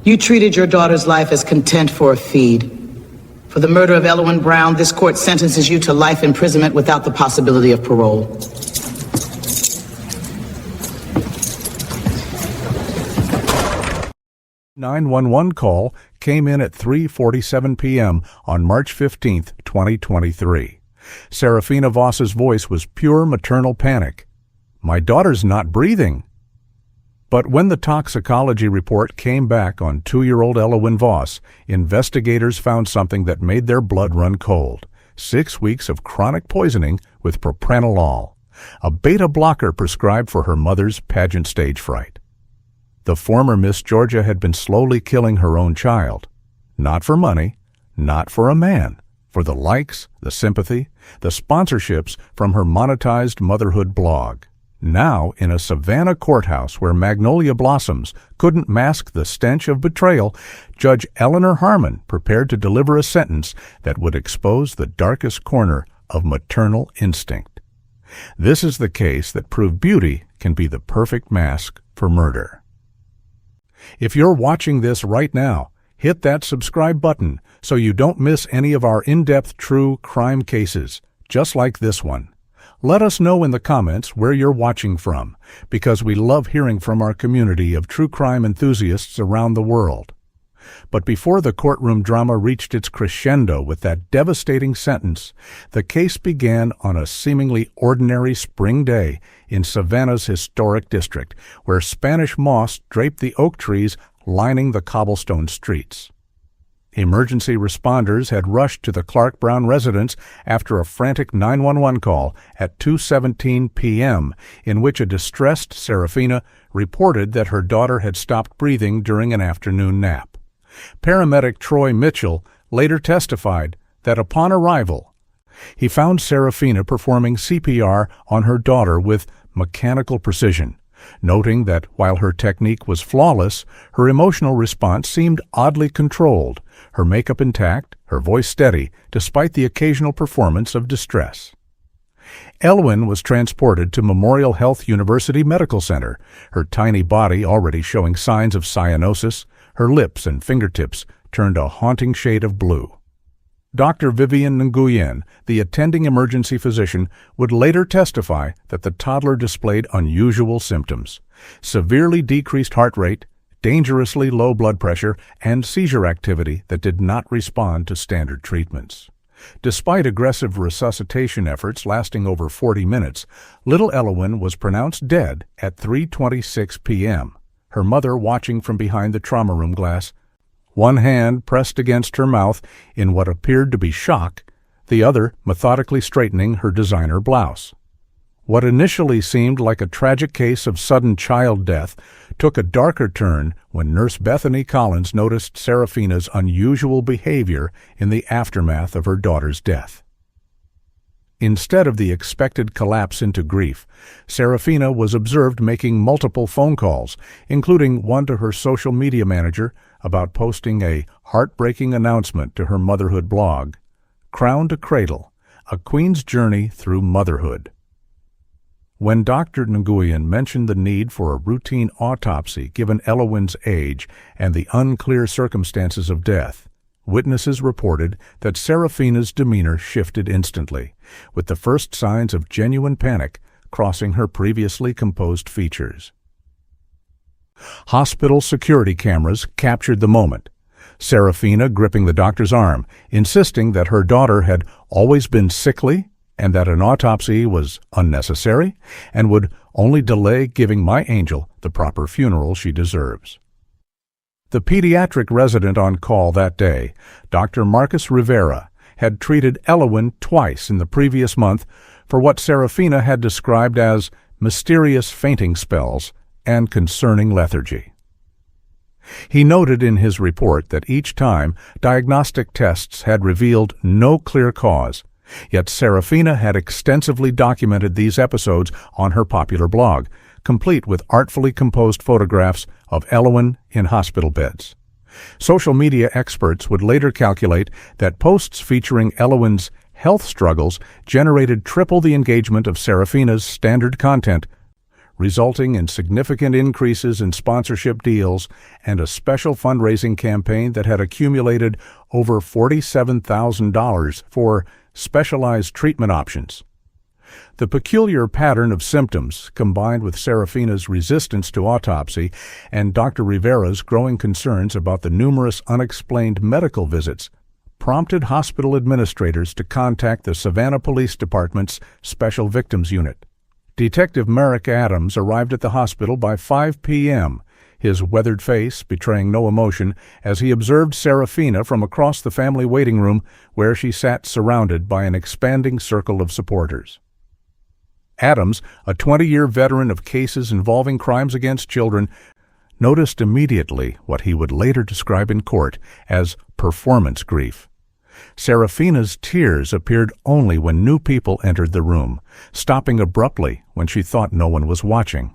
You treated your daughter's life as content for a feed. For the murder of Elwyn Brown, this court sentences you to life imprisonment without the possibility of parole. A 911 call came in at 3:47 p.m. on March 15, 2023. Serafina Voss's voice was pure maternal panic. "My daughter's not breathing." But when the toxicology report came back on 2-year-old Elwyn Voss, investigators found something that made their blood run cold. 6 weeks of chronic poisoning with propranolol, a beta blocker prescribed for her mother's pageant stage fright. The former Miss Georgia had been slowly killing her own child. Not for money, not for a man, for the likes, the sympathy, the sponsorships from her monetized motherhood blog. Now, in a Savannah courthouse where magnolia blossoms couldn't mask the stench of betrayal, Judge Eleanor Harmon prepared to deliver a sentence that would expose the darkest corner of maternal instinct. This is the case that proved beauty can be the perfect mask for murder. If you're watching this right now, hit that subscribe button so you don't miss any of our in-depth true crime cases, just like this one. Let us know in the comments where you're watching from, because we love hearing from our community of true crime enthusiasts around the world. But before the courtroom drama reached its crescendo with that devastating sentence, the case began on a seemingly ordinary spring day in Savannah's historic district, where Spanish moss draped the oak trees lining the cobblestone streets. Emergency responders had rushed to the Clark Brown residence after a frantic 911 call at 2:17 p.m., in which a distressed Serafina reported that her daughter had stopped breathing during an afternoon nap. Paramedic Troy Mitchell later testified that upon arrival, he found Serafina performing CPR on her daughter with mechanical precision, noting that while her technique was flawless, her emotional response seemed oddly controlled, her makeup intact, her voice steady, despite the occasional performance of distress. Elwyn was transported to Memorial Health University Medical Center, her tiny body already showing signs of cyanosis, her lips and fingertips turned a haunting shade of blue. Dr. Vivian Nguyen, the attending emergency physician, would later testify that the toddler displayed unusual symptoms: severely decreased heart rate, dangerously low blood pressure, and seizure activity that did not respond to standard treatments. Despite aggressive resuscitation efforts lasting over 40 minutes, little Elwyn was pronounced dead at 3:26 p.m., her mother watching from behind the trauma room glass, one hand pressed against her mouth in what appeared to be shock, the other methodically straightening her designer blouse. What initially seemed like a tragic case of sudden child death took a darker turn when Nurse Bethany Collins noticed Serafina's unusual behavior in the aftermath of her daughter's death. Instead of the expected collapse into grief, Serafina was observed making multiple phone calls, including one to her social media manager about posting a heartbreaking announcement to her motherhood blog, Crown to Cradle, A Queen's Journey Through Motherhood. When Dr. Nguyen mentioned the need for a routine autopsy given Elwyn's age and the unclear circumstances of death, witnesses reported that Serafina's demeanor shifted instantly, with the first signs of genuine panic crossing her previously composed features. Hospital security cameras captured the moment. Serafina gripping the doctor's arm, insisting that her daughter had always been sickly and that an autopsy was unnecessary and would only delay giving my angel the proper funeral she deserves. The pediatric resident on call that day, Dr. Marcus Rivera, had treated Elwyn twice in the previous month for what Serafina had described as mysterious fainting spells and concerning lethargy. He noted in his report that each time diagnostic tests had revealed no clear cause, yet Serafina had extensively documented these episodes on her popular blog, complete with artfully composed photographs of Elwyn in hospital beds. Social media experts would later calculate that posts featuring Elwyn's health struggles generated triple the engagement of Serafina's standard content, resulting in significant increases in sponsorship deals and a special fundraising campaign that had accumulated over $47,000 for specialized treatment options. The peculiar pattern of symptoms, combined with Serafina's resistance to autopsy and Dr. Rivera's growing concerns about the numerous unexplained medical visits, prompted hospital administrators to contact the Savannah Police Department's Special Victims Unit. Detective Merrick Adams arrived at the hospital by 5 p.m., his weathered face betraying no emotion as he observed Serafina from across the family waiting room where she sat surrounded by an expanding circle of supporters. Adams, a 20-year veteran of cases involving crimes against children, noticed immediately what he would later describe in court as performance grief. Serafina's tears appeared only when new people entered the room, stopping abruptly when she thought no one was watching.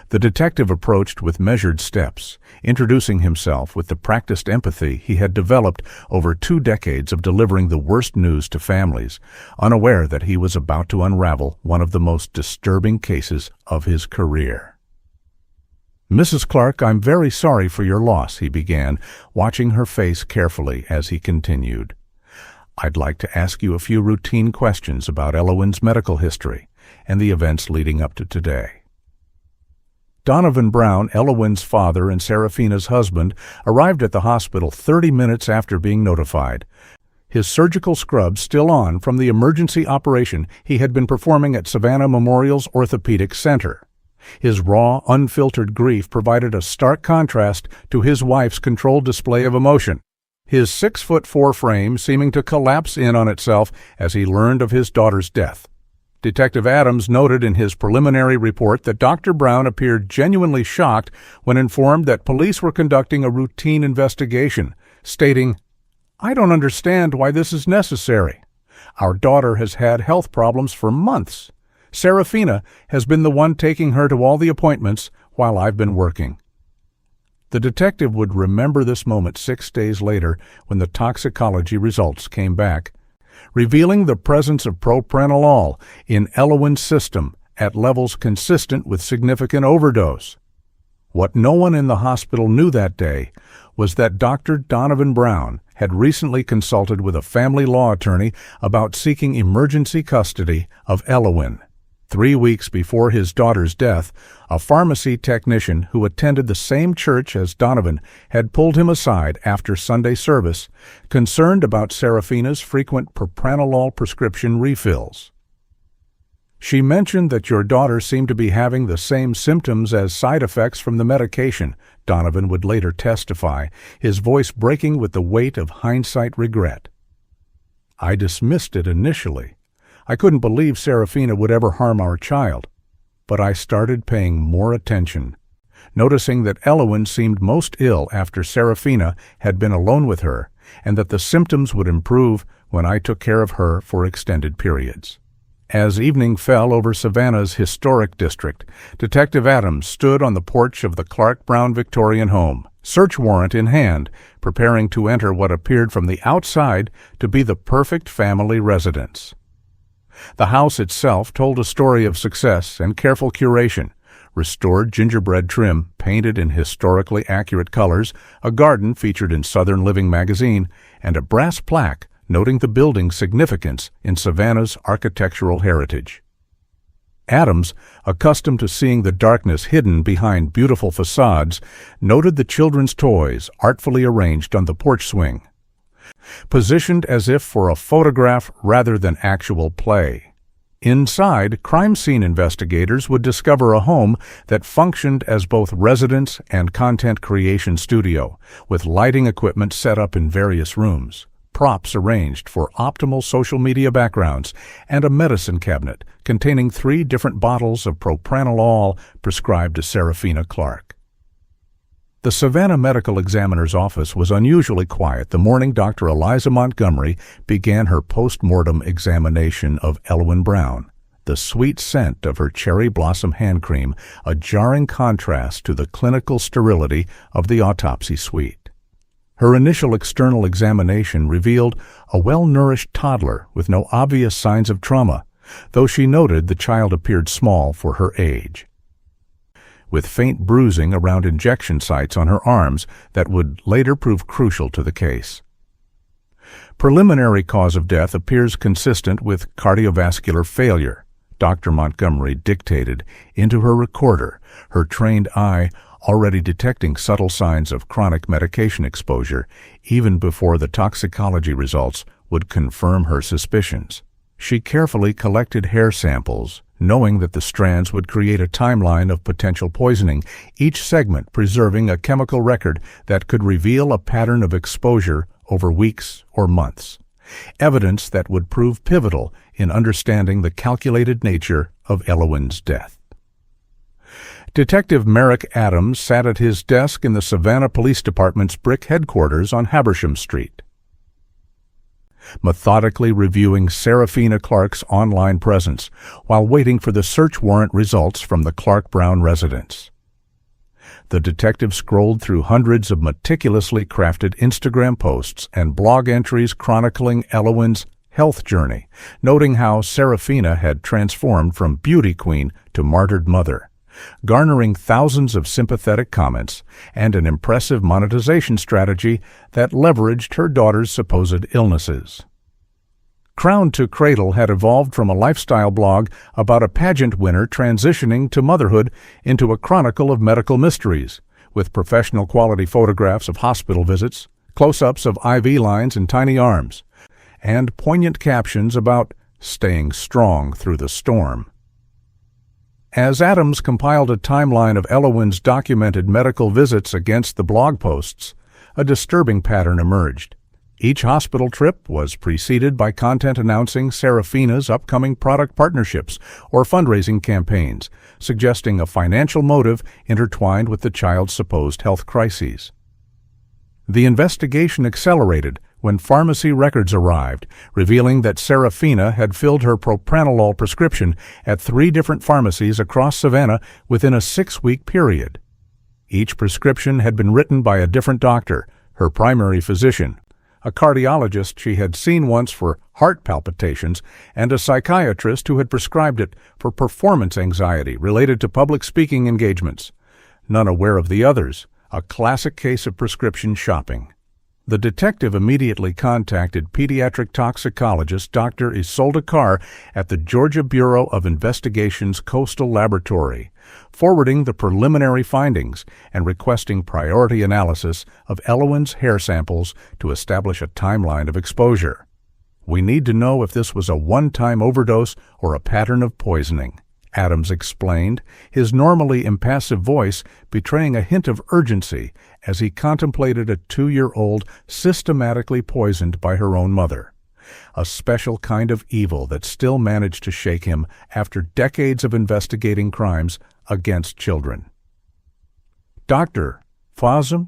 The detective approached with measured steps, introducing himself with the practiced empathy he had developed over 2 decades of delivering the worst news to families, unaware that he was about to unravel one of the most disturbing cases of his career. "Mrs. Clark, I'm very sorry for your loss," he began, watching her face carefully as he continued. "I'd like to ask you a few routine questions about Elowen's medical history and the events leading up to today." Donovan Brown, Elowen's father and Serafina's husband, arrived at the hospital 30 minutes after being notified, his surgical scrubs still on from the emergency operation he had been performing at Savannah Memorial's Orthopedic Center. His raw, unfiltered grief provided a stark contrast to his wife's controlled display of emotion, his 6'4" frame seeming to collapse in on itself as he learned of his daughter's death. Detective Adams noted in his preliminary report that Dr. Brown appeared genuinely shocked when informed that police were conducting a routine investigation, stating, "I don't understand why this is necessary. Our daughter has had health problems for months. Serafina has been the one taking her to all the appointments while I've been working." The detective would remember this moment 6 days later when the toxicology results came back, revealing the presence of propranolol in Elowen's system at levels consistent with significant overdose. What no one in the hospital knew that day was that Dr. Donovan Brown had recently consulted with a family law attorney about seeking emergency custody of Elowen. 3 weeks before his daughter's death, a pharmacy technician who attended the same church as Donovan had pulled him aside after Sunday service, concerned about Serafina's frequent propranolol prescription refills. "She mentioned that your daughter seemed to be having the same symptoms as side effects from the medication," Donovan would later testify, his voice breaking with the weight of hindsight regret. "I dismissed it initially. I couldn't believe Serafina would ever harm our child, but I started paying more attention, noticing that Elowen seemed most ill after Serafina had been alone with her, and that the symptoms would improve when I took care of her for extended periods." As evening fell over Savannah's historic district, Detective Adams stood on the porch of the Clark Brown Victorian home, search warrant in hand, preparing to enter what appeared from the outside to be the perfect family residence. The house itself told a story of success and careful curation: restored gingerbread trim painted in historically accurate colors, a garden featured in Southern Living magazine, and a brass plaque noting the building's significance in Savannah's architectural heritage. Adams, accustomed to seeing the darkness hidden behind beautiful facades, noted the children's toys artfully arranged on the porch swing, positioned as if for a photograph rather than actual play. Inside, crime scene investigators would discover a home that functioned as both residence and content creation studio, with lighting equipment set up in various rooms, props arranged for optimal social media backgrounds, and a medicine cabinet containing 3 different bottles of propranolol prescribed to Serafina Clark. The Savannah Medical Examiner's office was unusually quiet the morning Dr. Eliza Montgomery began her post-mortem examination of Elowen Brown, the sweet scent of her cherry blossom hand cream a jarring contrast to the clinical sterility of the autopsy suite. Her initial external examination revealed a well-nourished toddler with no obvious signs of trauma, though she noted the child appeared small for her age, with faint bruising around injection sites on her arms that would later prove crucial to the case. Preliminary cause of death appears consistent with cardiovascular failure, Dr. Montgomery dictated into her recorder, her trained eye already detecting subtle signs of chronic medication exposure even before the toxicology results would confirm her suspicions. She carefully collected hair samples, knowing that the strands would create a timeline of potential poisoning, each segment preserving a chemical record that could reveal a pattern of exposure over weeks or months, evidence that would prove pivotal in understanding the calculated nature of Elowen's death. Detective Merrick Adams sat at his desk in the Savannah Police Department's brick headquarters on Habersham Street, methodically reviewing Serafina Clark's online presence while waiting for the search warrant results from the Clark Brown residence. The detective scrolled through hundreds of meticulously crafted Instagram posts and blog entries chronicling Elowen's health journey, noting how Serafina had transformed from beauty queen to martyred mother, garnering thousands of sympathetic comments and an impressive monetization strategy that leveraged her daughter's supposed illnesses. Crown to Cradle had evolved from a lifestyle blog about a pageant winner transitioning to motherhood into a chronicle of medical mysteries, with professional quality photographs of hospital visits, close-ups of IV lines and tiny arms, and poignant captions about staying strong through the storm. As Adams compiled a timeline of Elowen's documented medical visits against the blog posts, a disturbing pattern emerged. Each hospital trip was preceded by content announcing Serafina's upcoming product partnerships or fundraising campaigns, suggesting a financial motive intertwined with the child's supposed health crises. The investigation accelerated when pharmacy records arrived, revealing that Serafina had filled her propranolol prescription at 3 different pharmacies across Savannah within a 6-week period. Each prescription had been written by a different doctor, her primary physician, a cardiologist she had seen once for heart palpitations, and a psychiatrist who had prescribed it for performance anxiety related to public speaking engagements. None aware of the others, a classic case of prescription shopping. The detective immediately contacted pediatric toxicologist Dr. Isolde Carr at the Georgia Bureau of Investigation's Coastal Laboratory, forwarding the preliminary findings and requesting priority analysis of Elowen's hair samples to establish a timeline of exposure. "We need to know if this was a one-time overdose or a pattern of poisoning," Adams explained, his normally impassive voice betraying a hint of urgency as he contemplated a 2-year-old systematically poisoned by her own mother, a special kind of evil that still managed to shake him after decades of investigating crimes against children. Dr. Fazem?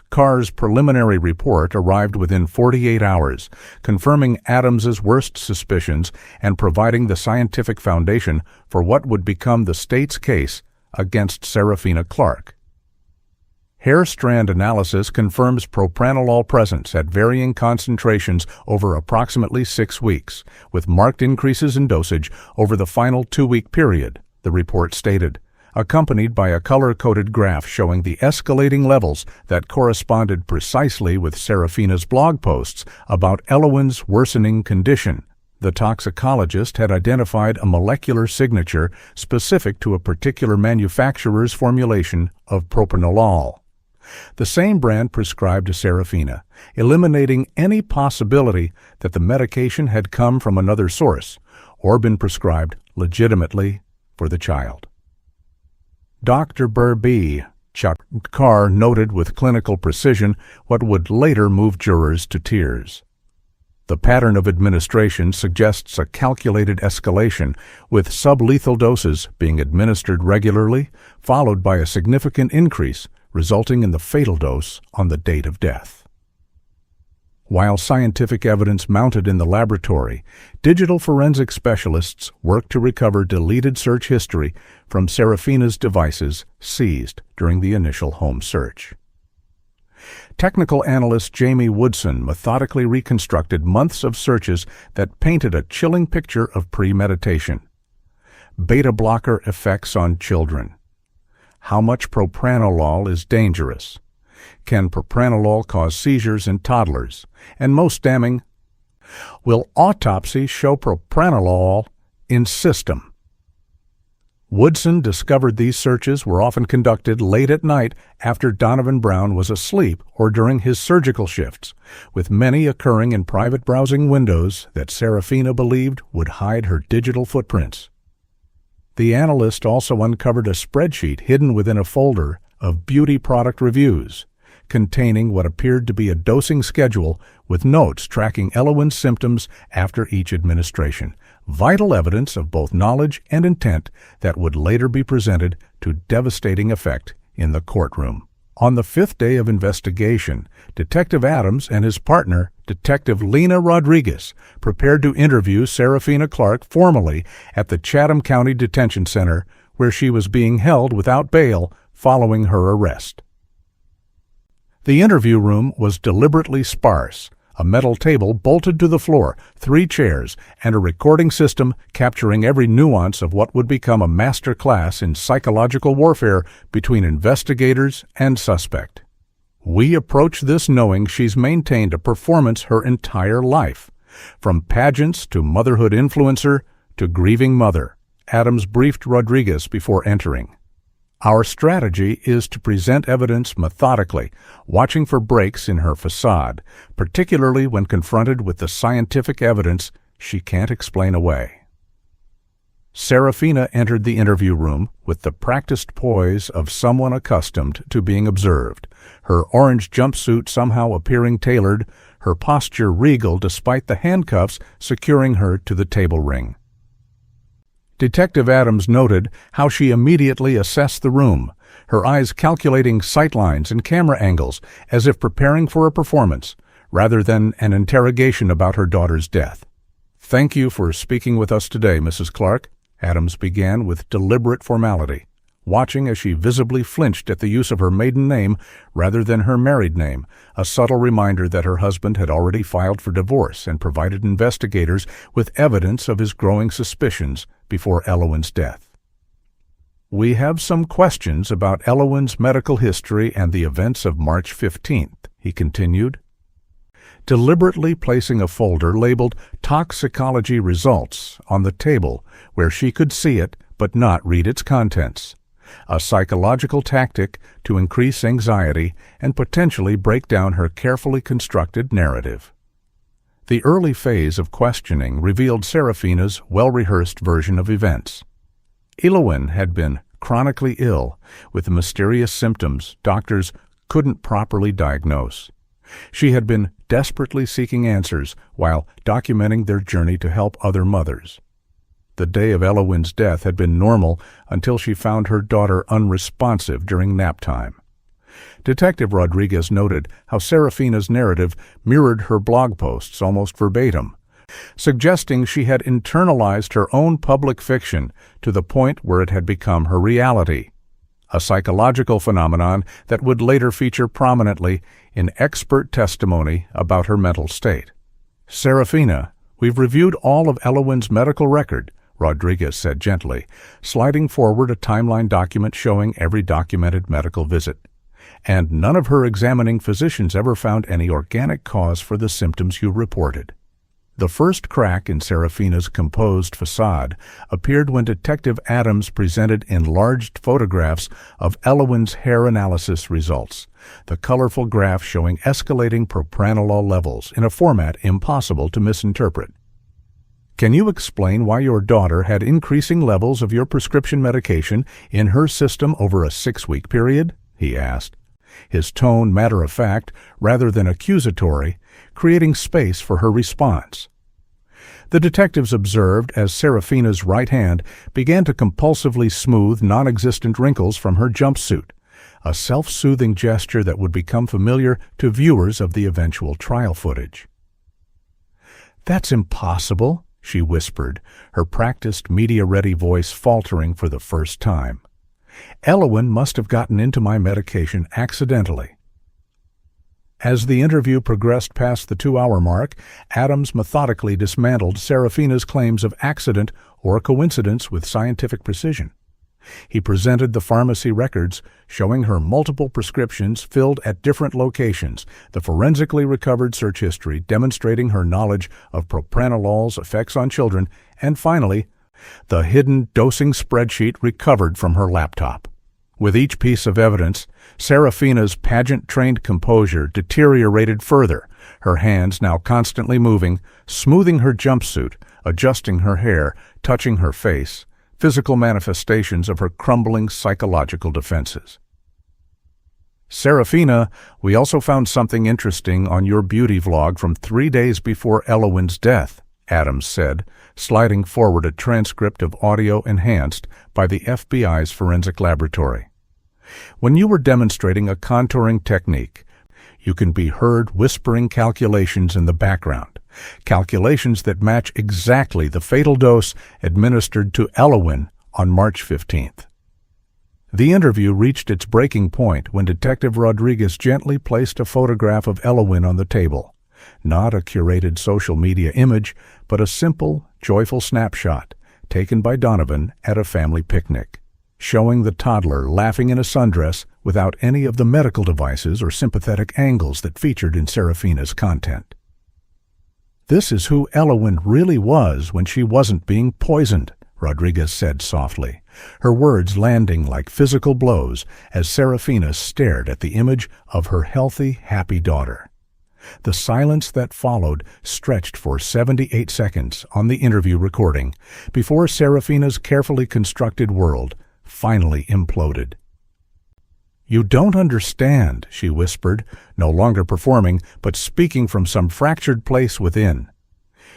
Carr's preliminary report arrived within 48 hours, confirming Adams's worst suspicions and providing the scientific foundation for what would become the state's case against Serafina Clark. Hair strand analysis confirms propranolol presence at varying concentrations over approximately 6 weeks, with marked increases in dosage over the final 2-week period, the report stated, accompanied by a color-coded graph showing the escalating levels that corresponded precisely with Serafina's blog posts about Elowen's worsening condition. The toxicologist had identified a molecular signature specific to a particular manufacturer's formulation of propranolol, the same brand prescribed to Serafina, eliminating any possibility that the medication had come from another source or been prescribed legitimately for the child. Dr. Burby, Chuck Carr noted with clinical precision what would later move jurors to tears. The pattern of administration suggests a calculated escalation, with sublethal doses being administered regularly, followed by a significant increase, resulting in the fatal dose on the date of death. While scientific evidence mounted in the laboratory, digital forensic specialists worked to recover deleted search history from Serafina's devices seized during the initial home search. Technical analyst Jamie Woodson methodically reconstructed months of searches that painted a chilling picture of premeditation. Beta blocker effects on children. How much propranolol is dangerous? Can propranolol cause seizures in toddlers? And most damning, will autopsy show propranolol in system? Woodson discovered these searches were often conducted late at night after Donovan Brown was asleep or during his surgical shifts, with many occurring in private browsing windows that Serafina believed would hide her digital footprints. The analyst also uncovered a spreadsheet hidden within a folder of beauty product reviews, containing what appeared to be a dosing schedule with notes tracking Elowen's symptoms after each administration, vital evidence of both knowledge and intent that would later be presented to devastating effect in the courtroom. On the fifth day of investigation, Detective Adams and his partner, Detective Lena Rodriguez, prepared to interview Serafina Clark formally at the Chatham County Detention Center, where she was being held without bail following her arrest. The interview room was deliberately sparse. A metal table bolted to the floor, 3 chairs, and a recording system capturing every nuance of what would become a master class in psychological warfare between investigators and suspect. We approach this knowing she's maintained a performance her entire life, from pageants to motherhood influencer to grieving mother, Adams briefed Rodriguez before entering. Our strategy is to present evidence methodically, watching for breaks in her facade, particularly when confronted with the scientific evidence she can't explain away. Serafina entered the interview room with the practiced poise of someone accustomed to being observed, her orange jumpsuit somehow appearing tailored, her posture regal despite the handcuffs securing her to the table ring. Detective Adams noted how she immediately assessed the room, her eyes calculating sightlines and camera angles as if preparing for a performance, rather than an interrogation about her daughter's death. "Thank you for speaking with us today, Mrs. Clark," Adams began with deliberate formality, watching as she visibly flinched at the use of her maiden name rather than her married name, a subtle reminder that her husband had already filed for divorce and provided investigators with evidence of his growing suspicions before Elowen's death. "We have some questions about Elowen's medical history and the events of March 15th, he continued, deliberately placing a folder labeled Toxicology Results on the table where she could see it but not read its contents, a psychological tactic to increase anxiety and potentially break down her carefully constructed narrative. The early phase of questioning revealed Serafina's well-rehearsed version of events. Elowen had been chronically ill with mysterious symptoms doctors couldn't properly diagnose. She had been desperately seeking answers while documenting their journey to help other mothers. The day of Elowen's death had been normal until she found her daughter unresponsive during nap time. Detective Rodriguez noted how Serafina's narrative mirrored her blog posts almost verbatim, suggesting she had internalized her own public fiction to the point where it had become her reality, a psychological phenomenon that would later feature prominently in expert testimony about her mental state. "Serafina, we've reviewed all of Elowen's medical record," Rodriguez said gently, sliding forward a timeline document showing every documented medical visit. "And none of her examining physicians ever found any organic cause for the symptoms you reported." The first crack in Serafina's composed facade appeared when Detective Adams presented enlarged photographs of Elowen's hair analysis results, the colorful graph showing escalating propranolol levels in a format impossible to misinterpret. "Can you explain why your daughter had increasing levels of your prescription medication in her system over a 6-week period?" he asked, his tone matter-of-fact rather than accusatory, creating space for her response. The detectives observed as Serafina's right hand began to compulsively smooth non-existent wrinkles from her jumpsuit, a self-soothing gesture that would become familiar to viewers of the eventual trial footage. "That's impossible," she whispered, her practiced media-ready voice faltering for the first time. "Elowen must have gotten into my medication accidentally." As the interview progressed past the 2-hour mark, Adams methodically dismantled Serafina's claims of accident or coincidence with scientific precision. He presented the pharmacy records showing her multiple prescriptions filled at different locations, the forensically recovered search history demonstrating her knowledge of propranolol's effects on children, and finally, the hidden dosing spreadsheet recovered from her laptop. With each piece of evidence, Serafina's pageant-trained composure deteriorated further, her hands now constantly moving, smoothing her jumpsuit, adjusting her hair, touching her face, physical manifestations of her crumbling psychological defenses. "Serafina, we also found something interesting on your beauty vlog from 3 days before Elowyn's death," Adams said, sliding forward a transcript of audio enhanced by the FBI's forensic laboratory. "When you were demonstrating a contouring technique, you can be heard whispering calculations in the background, calculations that match exactly the fatal dose administered to Elowyn on March 15th. The interview reached its breaking point when Detective Rodriguez gently placed a photograph of Elowyn on the table. Not a curated social media image, but a simple, joyful snapshot taken by Donovan at a family picnic, showing the toddler laughing in a sundress without any of the medical devices or sympathetic angles that featured in Serafina's content. "This is who Elowyn really was when she wasn't being poisoned," Rodriguez said softly, her words landing like physical blows as Serafina stared at the image of her healthy, happy daughter. The silence that followed stretched for 78 seconds on the interview recording before Serafina's carefully constructed world finally imploded. "You don't understand," she whispered, no longer performing, but speaking from some fractured place within.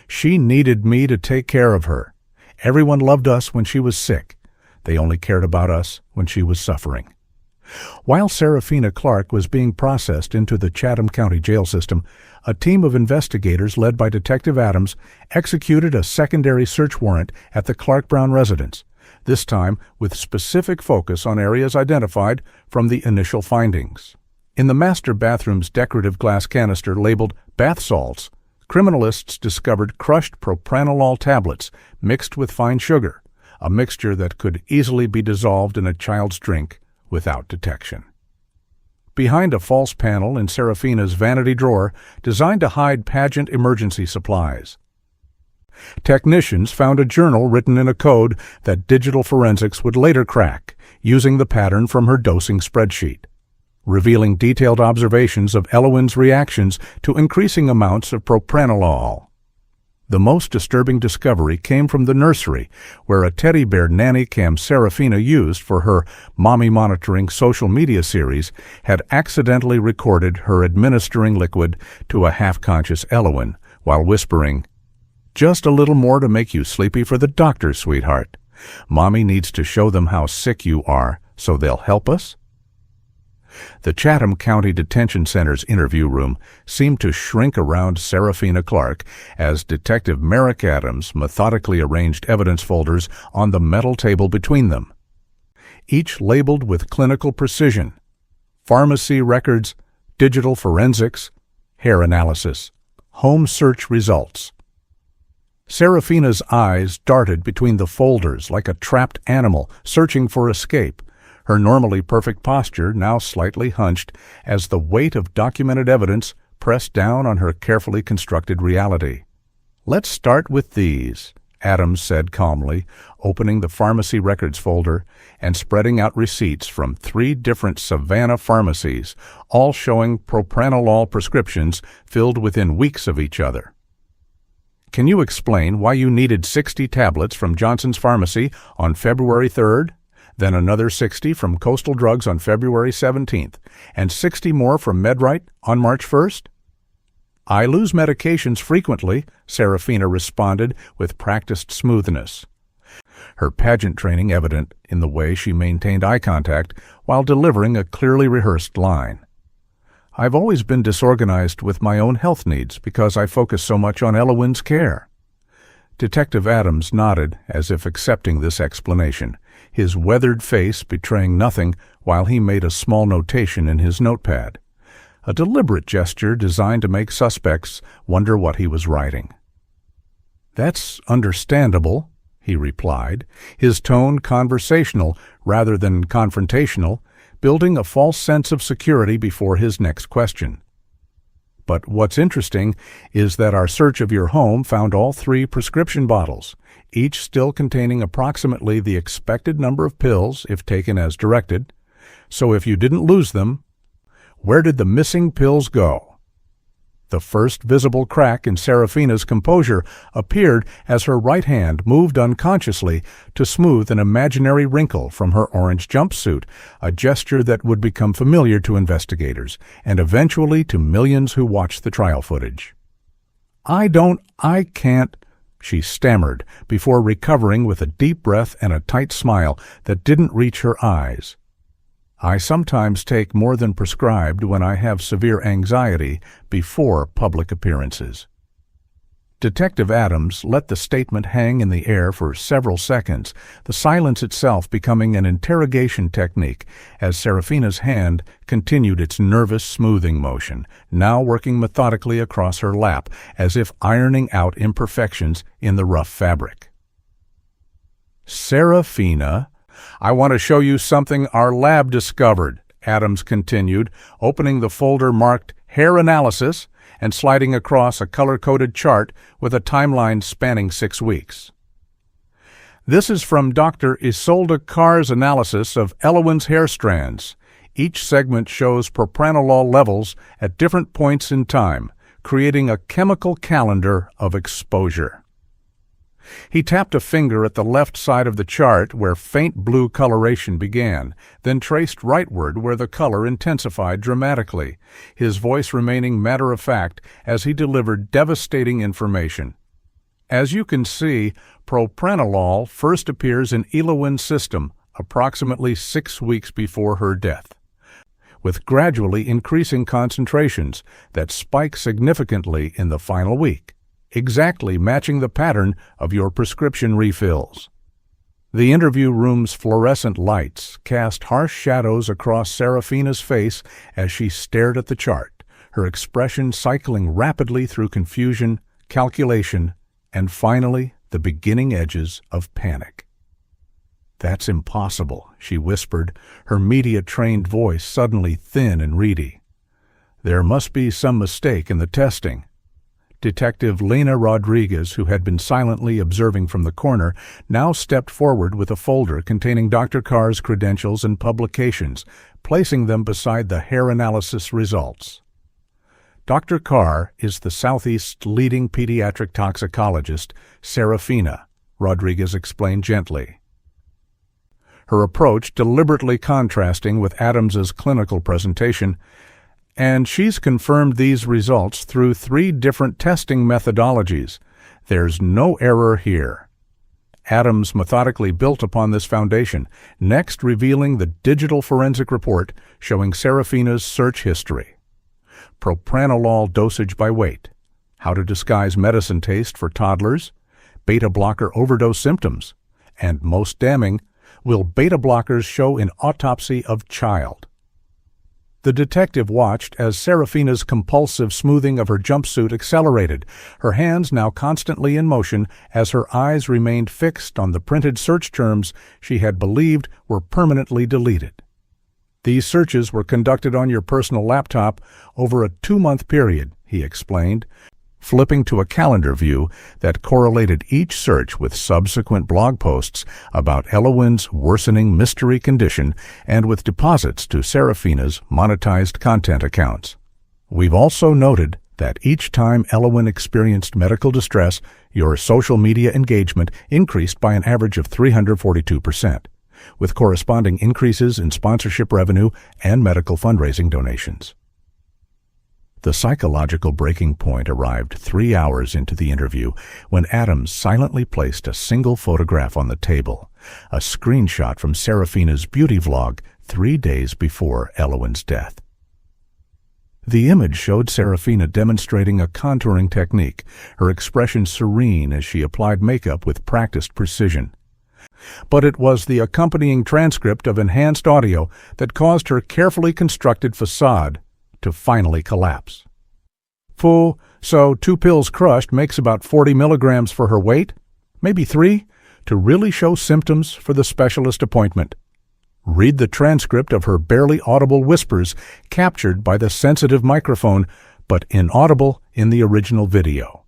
"She needed me to take care of her. Everyone loved us when she was sick. They only cared about us when she was suffering." While Serafina Clark was being processed into the Chatham County jail system, a team of investigators led by Detective Adams executed a secondary search warrant at the Clark Brown residence, this time with specific focus on areas identified from the initial findings. In the master bathroom's decorative glass canister labeled bath salts, criminalists discovered crushed propranolol tablets mixed with fine sugar, a mixture that could easily be dissolved in a child's drink without detection. Behind a false panel in Serafina's vanity drawer designed to hide pageant emergency supplies, technicians found a journal written in a code that digital forensics would later crack, using the pattern from her dosing spreadsheet, revealing detailed observations of Elowyn's reactions to increasing amounts of propranolol. The most disturbing discovery came from the nursery, where a teddy bear nanny cam Serafina used for her mommy monitoring social media series had accidentally recorded her administering liquid to a half-conscious Elowyn while whispering, "Just a little more to make you sleepy for the doctor, sweetheart. Mommy needs to show them how sick you are so they'll help us." The Chatham County Detention Center's interview room seemed to shrink around Serafina Clark as Detective Merrick Adams methodically arranged evidence folders on the metal table between them, each labeled with clinical precision: pharmacy records, digital forensics, hair analysis, home search results. Serafina's eyes darted between the folders like a trapped animal searching for escape, her normally perfect posture now slightly hunched as the weight of documented evidence pressed down on her carefully constructed reality. "Let's start with these," Adams said calmly, opening the pharmacy records folder and spreading out receipts from 3 different Savannah pharmacies, all showing propranolol prescriptions filled within weeks of each other. "Can you explain why you needed 60 tablets from Johnson's Pharmacy on February 3rd? Then another 60 from Coastal Drugs on February 17th, and 60 more from MedRite on March 1st? "I lose medications frequently," Serafina responded with practiced smoothness, her pageant training evident in the way she maintained eye contact while delivering a clearly rehearsed line. "I've always been disorganized with my own health needs because I focus so much on Elowyn's care." Detective Adams nodded as if accepting this explanation, his weathered face betraying nothing while he made a small notation in his notepad. a deliberate gesture designed to make suspects wonder what he was writing. "That's understandable," he replied, his tone conversational rather than confrontational, building a false sense of security before his next question. "But what's interesting is that our search of your home found all 3 prescription bottles, each still containing approximately the expected number of pills if taken as directed. So if you didn't lose them, where did the missing pills go?" The first visible crack in Serafina's composure appeared as her right hand moved unconsciously to smooth an imaginary wrinkle from her orange jumpsuit, a gesture that would become familiar to investigators and eventually to millions who watched the trial footage. I can't," she stammered before recovering with a deep breath and a tight smile that didn't reach her eyes. "I sometimes take more than prescribed when I have severe anxiety before public appearances." Detective Adams let the statement hang in the air for several seconds, the silence itself becoming an interrogation technique as Serafina's hand continued its nervous smoothing motion, now working methodically across her lap as if ironing out imperfections in the rough fabric. "Serafina, I want to show you something our lab discovered," Adams continued, opening the folder marked Hair Analysis and sliding across a color-coded chart with a timeline spanning 6 weeks. "This is from Dr. Isolde Carr's analysis of Elowen's hair strands. Each segment shows propranolol levels at different points in time, creating a chemical calendar of exposure." He tapped a finger at the left side of the chart where faint blue coloration began, then traced rightward where the color intensified dramatically, his voice remaining matter-of-fact as he delivered devastating information. "As you can see, propranolol first appears in Elowen's system approximately 6 weeks before her death, with gradually increasing concentrations that spike significantly in the final week, exactly matching the pattern of your prescription refills." The interview room's fluorescent lights cast harsh shadows across Serafina's face as she stared at the chart, her expression cycling rapidly through confusion, calculation, and finally the beginning edges of panic. "That's impossible," she whispered, her media-trained voice suddenly thin and reedy. "There must be some mistake in the testing." Detective Lena Rodriguez, who had been silently observing from the corner, now stepped forward with a folder containing Dr. Carr's credentials and publications, placing them beside the hair analysis results. "Dr. Carr is the Southeast's leading pediatric toxicologist, Serafina," Rodriguez explained gently, her approach deliberately contrasting with Adams's clinical presentation. "And she's confirmed these results through 3 different testing methodologies. There's no error here." Adams methodically built upon this foundation, next revealing the digital forensic report showing Serafina's search history. Propranolol dosage by weight, how to disguise medicine taste for toddlers, beta-blocker overdose symptoms, and most damning, will beta-blockers show in autopsy of child? The detective watched as Serafina's compulsive smoothing of her jumpsuit accelerated, her hands now constantly in motion as her eyes remained fixed on the printed search terms she had believed were permanently deleted. "These searches were conducted on your personal laptop over a 2-month period," he explained, flipping to a calendar view that correlated each search with subsequent blog posts about Elowen's worsening mystery condition and with deposits to Serafina's monetized content accounts. "We've also noted that each time Elowen experienced medical distress, your social media engagement increased by an average of 342%, with corresponding increases in sponsorship revenue and medical fundraising donations." The psychological breaking point arrived 3 hours into the interview when Adams silently placed a single photograph on the table, a screenshot from Serafina's beauty vlog 3 days before Elowen's death. The image showed Serafina demonstrating a contouring technique, her expression serene as she applied makeup with practiced precision. But it was the accompanying transcript of enhanced audio that caused her carefully constructed facade to finally collapse. "Fu, so 2 pills crushed makes about 40 milligrams for her weight? Maybe 3, to really show symptoms for the specialist appointment." Read the transcript of her barely audible whispers captured by the sensitive microphone, but inaudible in the original video.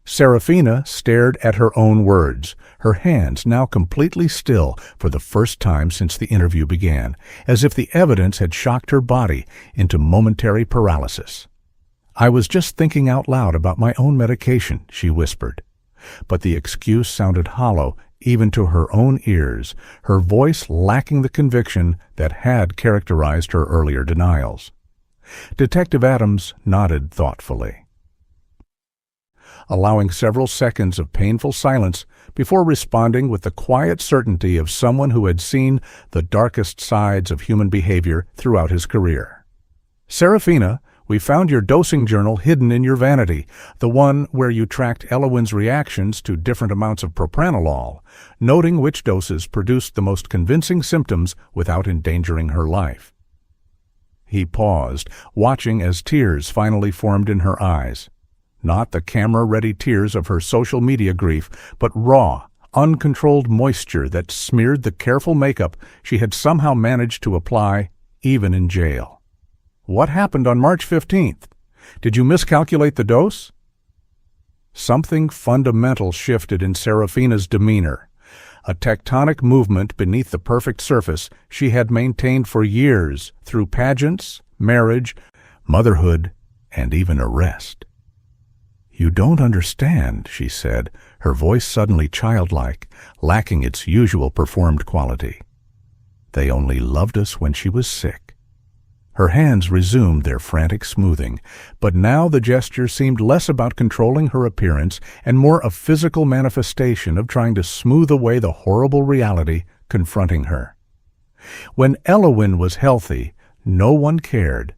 Serafina stared at her own words, her hands now completely still for the first time since the interview began, as if the evidence had shocked her body into momentary paralysis. "I was just thinking out loud about my own medication," she whispered. But the excuse sounded hollow even to her own ears, her voice lacking the conviction that had characterized her earlier denials. Detective Adams nodded thoughtfully, allowing several seconds of painful silence before responding with the quiet certainty of someone who had seen the darkest sides of human behavior throughout his career. "Serafina, we found your dosing journal hidden in your vanity, the one where you tracked Elowyn's reactions to different amounts of propranolol, noting which doses produced the most convincing symptoms without endangering her life." He paused, watching as tears finally formed in her eyes. Not the camera-ready tears of her social media grief, but raw, uncontrolled moisture that smeared the careful makeup she had somehow managed to apply even in jail. "What happened on March 15th? Did you miscalculate the dose?" Something fundamental shifted in Serafina's demeanor, a tectonic movement beneath the perfect surface she had maintained for years through pageants, marriage, motherhood, and even arrest. "You don't understand," she said, her voice suddenly childlike, lacking its usual performed quality. "They only loved us when she was sick." Her hands resumed their frantic smoothing, but now the gesture seemed less about controlling her appearance and more a physical manifestation of trying to smooth away the horrible reality confronting her. "When Elowyn was healthy, no one cared.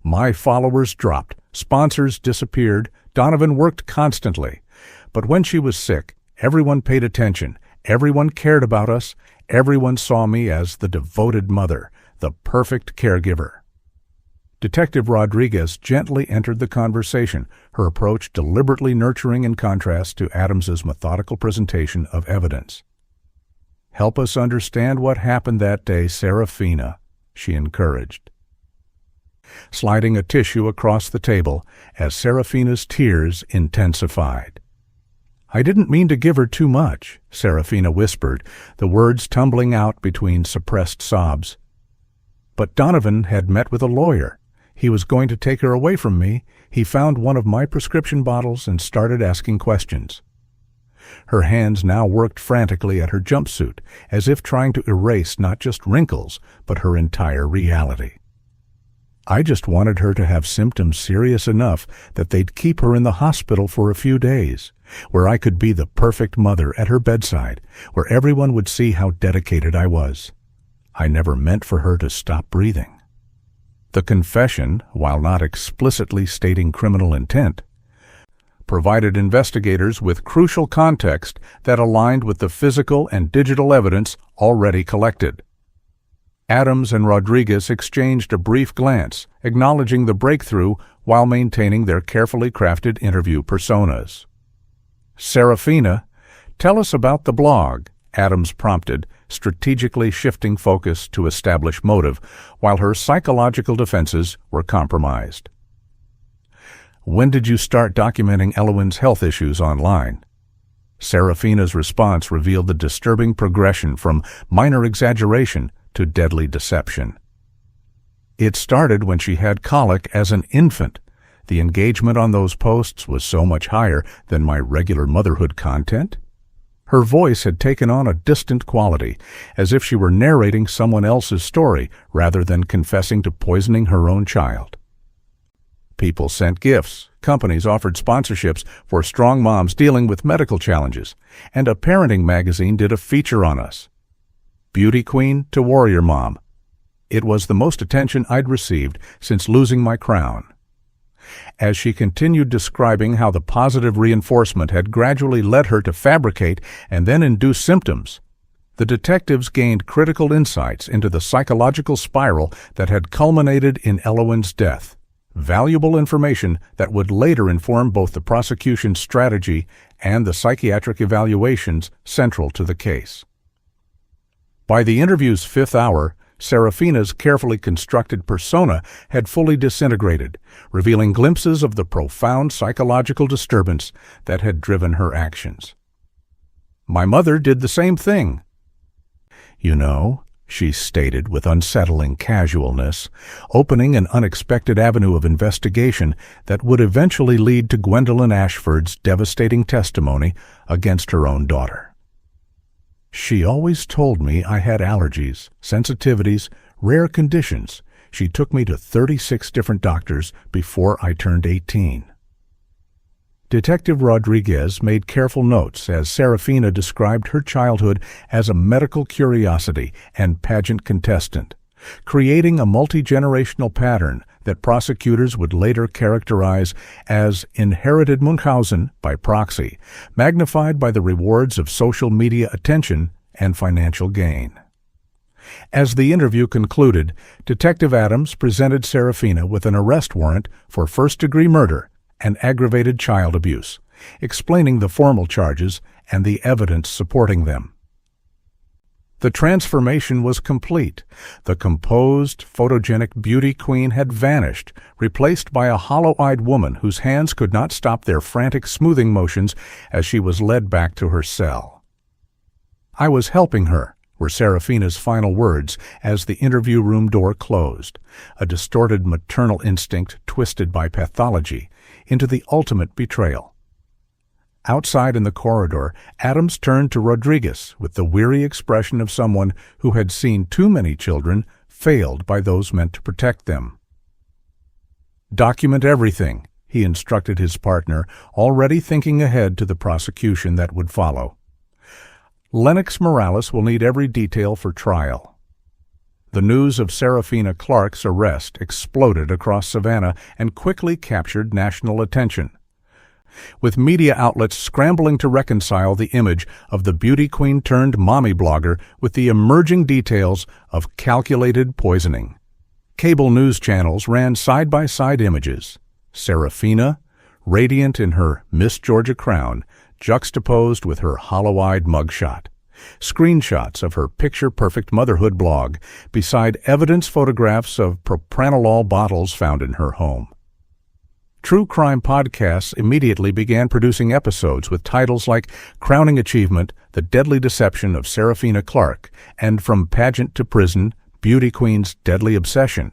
My followers dropped, sponsors disappeared, Donovan worked constantly. But when she was sick, everyone paid attention, everyone cared about us, everyone saw me as the devoted mother, the perfect caregiver." Detective Rodriguez gently entered the conversation, her approach deliberately nurturing in contrast to Adams's methodical presentation of evidence. "Help us understand what happened that day, Serafina," she encouraged, sliding a tissue across the table as Serafina's tears intensified. "I didn't mean to give her too much," Serafina whispered, the words tumbling out between suppressed sobs. "But Donovan had met with a lawyer. He was going to take her away from me. He found one of my prescription bottles and started asking questions." Her hands now worked frantically at her jumpsuit, as if trying to erase not just wrinkles, but her entire reality. "I just wanted her to have symptoms serious enough that they'd keep her in the hospital for a few days, where I could be the perfect mother at her bedside, where everyone would see how dedicated I was. I never meant for her to stop breathing." The confession, while not explicitly stating criminal intent, provided investigators with crucial context that aligned with the physical and digital evidence already collected. Adams and Rodriguez exchanged a brief glance, acknowledging the breakthrough while maintaining their carefully crafted interview personas. "Serafina, tell us about the blog," Adams prompted, strategically shifting focus to establish motive, while her psychological defenses were compromised. "When did you start documenting Elowyn's health issues online?" Serafina's response revealed the disturbing progression from minor exaggeration to deadly deception. "It started when she had colic as an infant. The engagement on those posts was so much higher than my regular motherhood content." Her voice had taken on a distant quality, as if she were narrating someone else's story rather than confessing to poisoning her own child. "People sent gifts, companies offered sponsorships for strong moms dealing with medical challenges, and a parenting magazine did a feature on us. Beauty queen to warrior mom. It was the most attention I'd received since losing my crown." As she continued describing how the positive reinforcement had gradually led her to fabricate and then induce symptoms, The detectives gained critical insights into the psychological spiral that had culminated in Elowen's death, valuable information that would later inform both the prosecution's strategy and the psychiatric evaluations central to the case. By the interview's fifth hour, Serafina's carefully constructed persona had fully disintegrated, revealing glimpses of the profound psychological disturbance that had driven her actions. "My mother did the same thing." "You know," she stated with unsettling casualness, opening an unexpected avenue of investigation that would eventually lead to Gwendolyn Ashford's devastating testimony against her own daughter. "She always told me I had allergies, sensitivities, rare conditions. She took me to 36 different doctors before I turned 18. Detective Rodriguez made careful notes as Serafina described her childhood as a medical curiosity and pageant contestant, creating a multi-generational pattern that prosecutors would later characterize as inherited Munchausen by proxy, magnified by the rewards of social media attention and financial gain. As the interview concluded, Detective Adams presented Serafina with an arrest warrant for first-degree murder and aggravated child abuse, explaining the formal charges and the evidence supporting them. The transformation was complete. The composed, photogenic beauty queen had vanished, replaced by a hollow-eyed woman whose hands could not stop their frantic smoothing motions as she was led back to her cell. "I was helping her," were Serafina's final words as the interview room door closed, a distorted maternal instinct twisted by pathology into the ultimate betrayal. Outside in the corridor, Adams turned to Rodriguez with the weary expression of someone who had seen too many children failed by those meant to protect them. "Document everything," he instructed his partner, already thinking ahead to the prosecution that would follow. "Lennox Morales will need every detail for trial." The news of Serafina Clark's arrest exploded across Savannah and quickly captured national attention, with media outlets scrambling to reconcile the image of the beauty queen turned mommy blogger with the emerging details of calculated poisoning. Cable news channels ran side-by-side images. Serafina, radiant in her Miss Georgia crown, juxtaposed with her hollow-eyed mugshot. Screenshots of her picture-perfect motherhood blog, beside evidence photographs of propranolol bottles found in her home. True crime podcasts immediately began producing episodes with titles like Crowning Achievement, The Deadly Deception of Serafina Clark, and From Pageant to Prison, Beauty Queen's Deadly Obsession,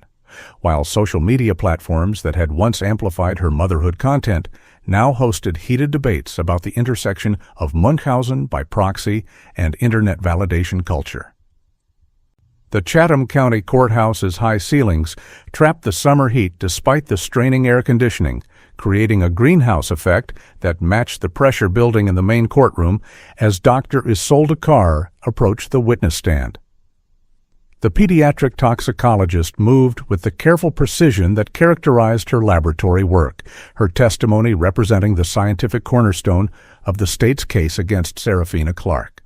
while social media platforms that had once amplified her motherhood content now hosted heated debates about the intersection of Munchausen by proxy and internet validation culture. The Chatham County Courthouse's high ceilings trapped the summer heat despite the straining air conditioning, creating a greenhouse effect that matched the pressure building in the main courtroom as Dr. Isolde Carr approached the witness stand. The pediatric toxicologist moved with the careful precision that characterized her laboratory work, her testimony representing the scientific cornerstone of the state's case against Serafina Clark.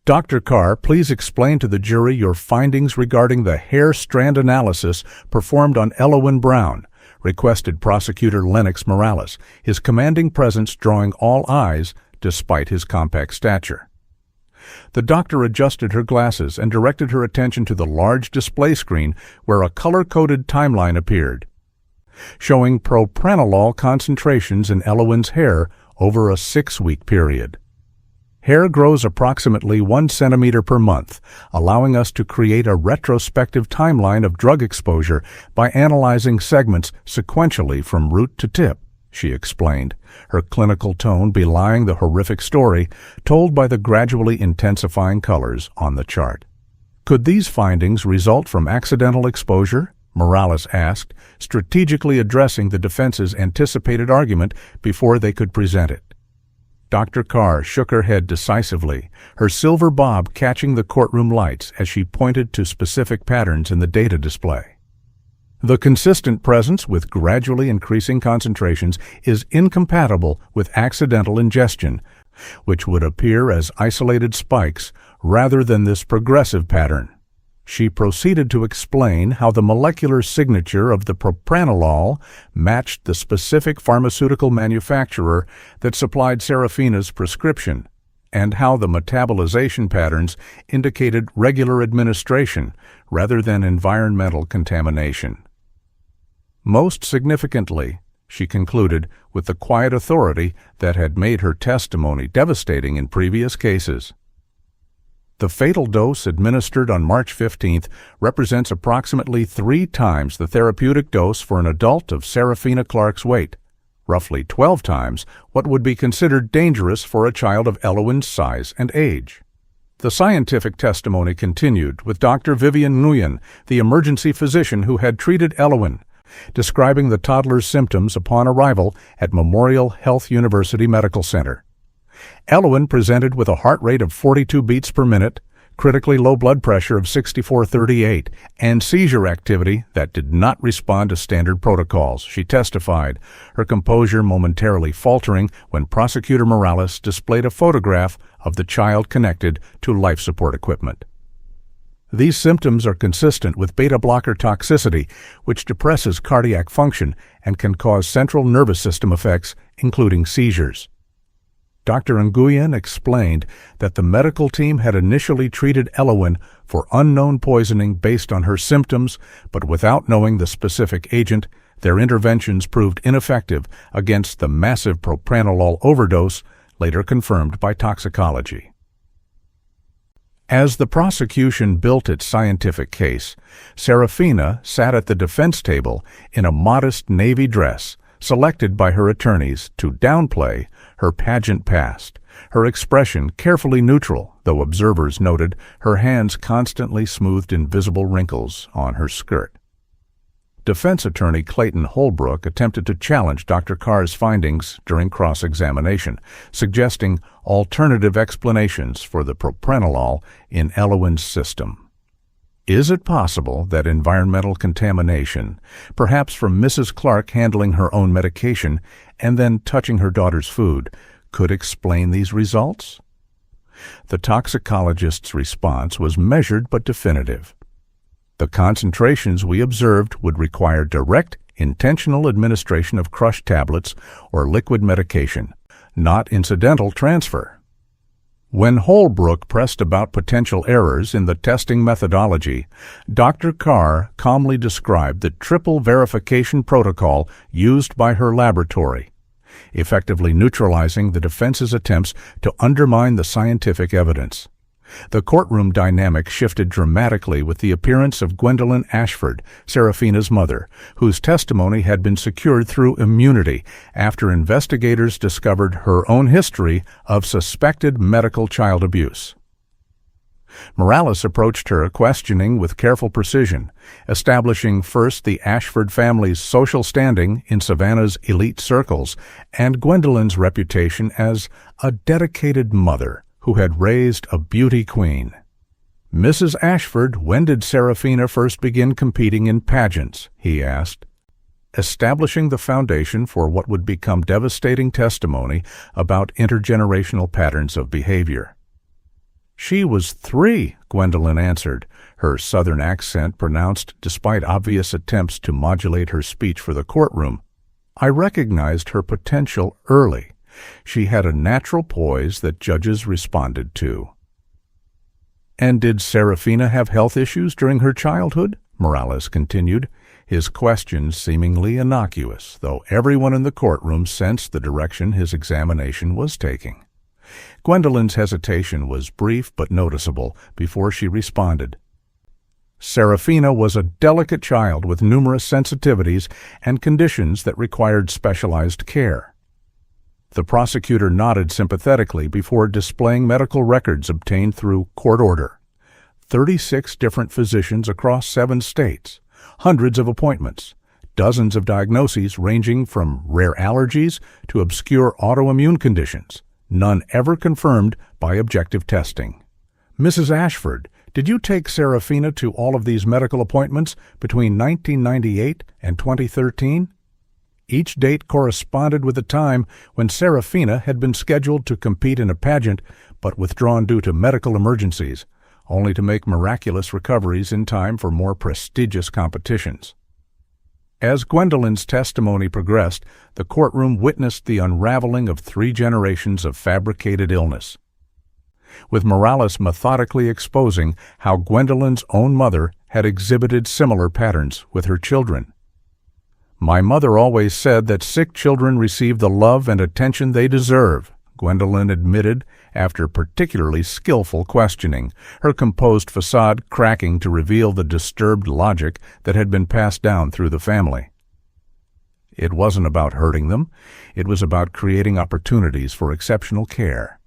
"Dr. Carr, please explain to the jury your findings regarding the hair strand analysis performed on Elowen Brown," requested prosecutor Lennox Morales, his commanding presence drawing all eyes despite his compact stature. The doctor adjusted her glasses and directed her attention to the large display screen where a color-coded timeline appeared, showing propranolol concentrations in Elowen's hair over a 6-week period. Hair grows approximately 1 centimeter per month, allowing us to create a retrospective timeline of drug exposure by analyzing segments sequentially from root to tip, she explained, her clinical tone belying the horrific story told by the gradually intensifying colors on the chart. "Could these findings result from accidental exposure?" Morales asked, strategically addressing the defense's anticipated argument before they could present it. Dr. Carr shook her head decisively, her silver bob catching the courtroom lights as she pointed to specific patterns in the data display. "The consistent presence with gradually increasing concentrations is incompatible with accidental ingestion, which would appear as isolated spikes rather than this progressive pattern. She proceeded to explain how the molecular signature of the propranolol matched the specific pharmaceutical manufacturer that supplied Serafina's prescription, and how the metabolization patterns indicated regular administration rather than environmental contamination. Most significantly, she concluded with the quiet authority that had made her testimony devastating in previous cases. The fatal dose administered on March 15th represents approximately 3 times the therapeutic dose for an adult of Serafina Clark's weight, roughly 12 times what would be considered dangerous for a child of Eloin's size and age. The scientific testimony continued with Dr. Vivian Nguyen, the emergency physician who had treated Eloin, describing the toddler's symptoms upon arrival at Memorial Health University Medical Center. Eloin presented with a heart rate of 42 beats per minute, critically low blood pressure of 64/38, and seizure activity that did not respond to standard protocols, she testified, her composure momentarily faltering when Prosecutor Morales displayed a photograph of the child connected to life support equipment. These symptoms are consistent with beta-blocker toxicity, which depresses cardiac function and can cause central nervous system effects, including seizures. Dr. Nguyen explained that the medical team had initially treated Eloin for unknown poisoning based on her symptoms, but without knowing the specific agent, their interventions proved ineffective against the massive propranolol overdose, later confirmed by toxicology. As the prosecution built its scientific case, Serafina sat at the defense table in a modest navy dress, selected by her attorneys to downplay her pageant past, her expression carefully neutral, though observers noted her hands constantly smoothed invisible wrinkles on her skirt. Defense attorney Clayton Holbrook attempted to challenge Dr. Carr's findings during cross-examination, suggesting alternative explanations for the propranolol in Eloin's system. Is it possible that environmental contamination, perhaps from Mrs. Clark handling her own medication and then touching her daughter's food, could explain these results? The toxicologist's response was measured but definitive. The concentrations we observed would require direct, intentional administration of crushed tablets or liquid medication, not incidental transfer. When Holbrook pressed about potential errors in the testing methodology, Dr. Carr calmly described the triple verification protocol used by her laboratory, effectively neutralizing the defense's attempts to undermine the scientific evidence. The courtroom dynamic shifted dramatically with the appearance of Gwendolyn Ashford, Serafina's mother, whose testimony had been secured through immunity after investigators discovered her own history of suspected medical child abuse. Morales approached her questioning with careful precision, establishing first the Ashford family's social standing in Savannah's elite circles and Gwendolyn's reputation as a dedicated mother who had raised a beauty queen. "Mrs. Ashford, when did Serafina first begin competing in pageants?" he asked, establishing the foundation for what would become devastating testimony about intergenerational patterns of behavior. "She was 3, Gwendolyn answered, her southern accent pronounced despite obvious attempts to modulate her speech for the courtroom. "I recognized her potential early. She had a natural poise that judges responded to." "And did Serafina have health issues during her childhood?" Morales continued, his questions seemingly innocuous, though everyone in the courtroom sensed the direction his examination was taking. Gwendolyn's hesitation was brief but noticeable before she responded. "Serafina was a delicate child with numerous sensitivities and conditions that required specialized care." The prosecutor nodded sympathetically before displaying medical records obtained through court order. 36 different physicians across 7 states, hundreds of appointments, dozens of diagnoses ranging from rare allergies to obscure autoimmune conditions, none ever confirmed by objective testing. "Mrs. Ashford, did you take Serafina to all of these medical appointments between 1998 and 2013? Each date corresponded with the time when Serafina had been scheduled to compete in a pageant but withdrawn due to medical emergencies, only to make miraculous recoveries in time for more prestigious competitions. As Gwendolyn's testimony progressed, the courtroom witnessed the unraveling of 3 generations of fabricated illness, with Morales methodically exposing how Gwendolyn's own mother had exhibited similar patterns with her children. "My mother always said that sick children receive the love and attention they deserve," Gwendolyn admitted after particularly skillful questioning, her composed facade cracking to reveal the disturbed logic that had been passed down through the family. It wasn't about hurting them, it was about creating opportunities for exceptional care.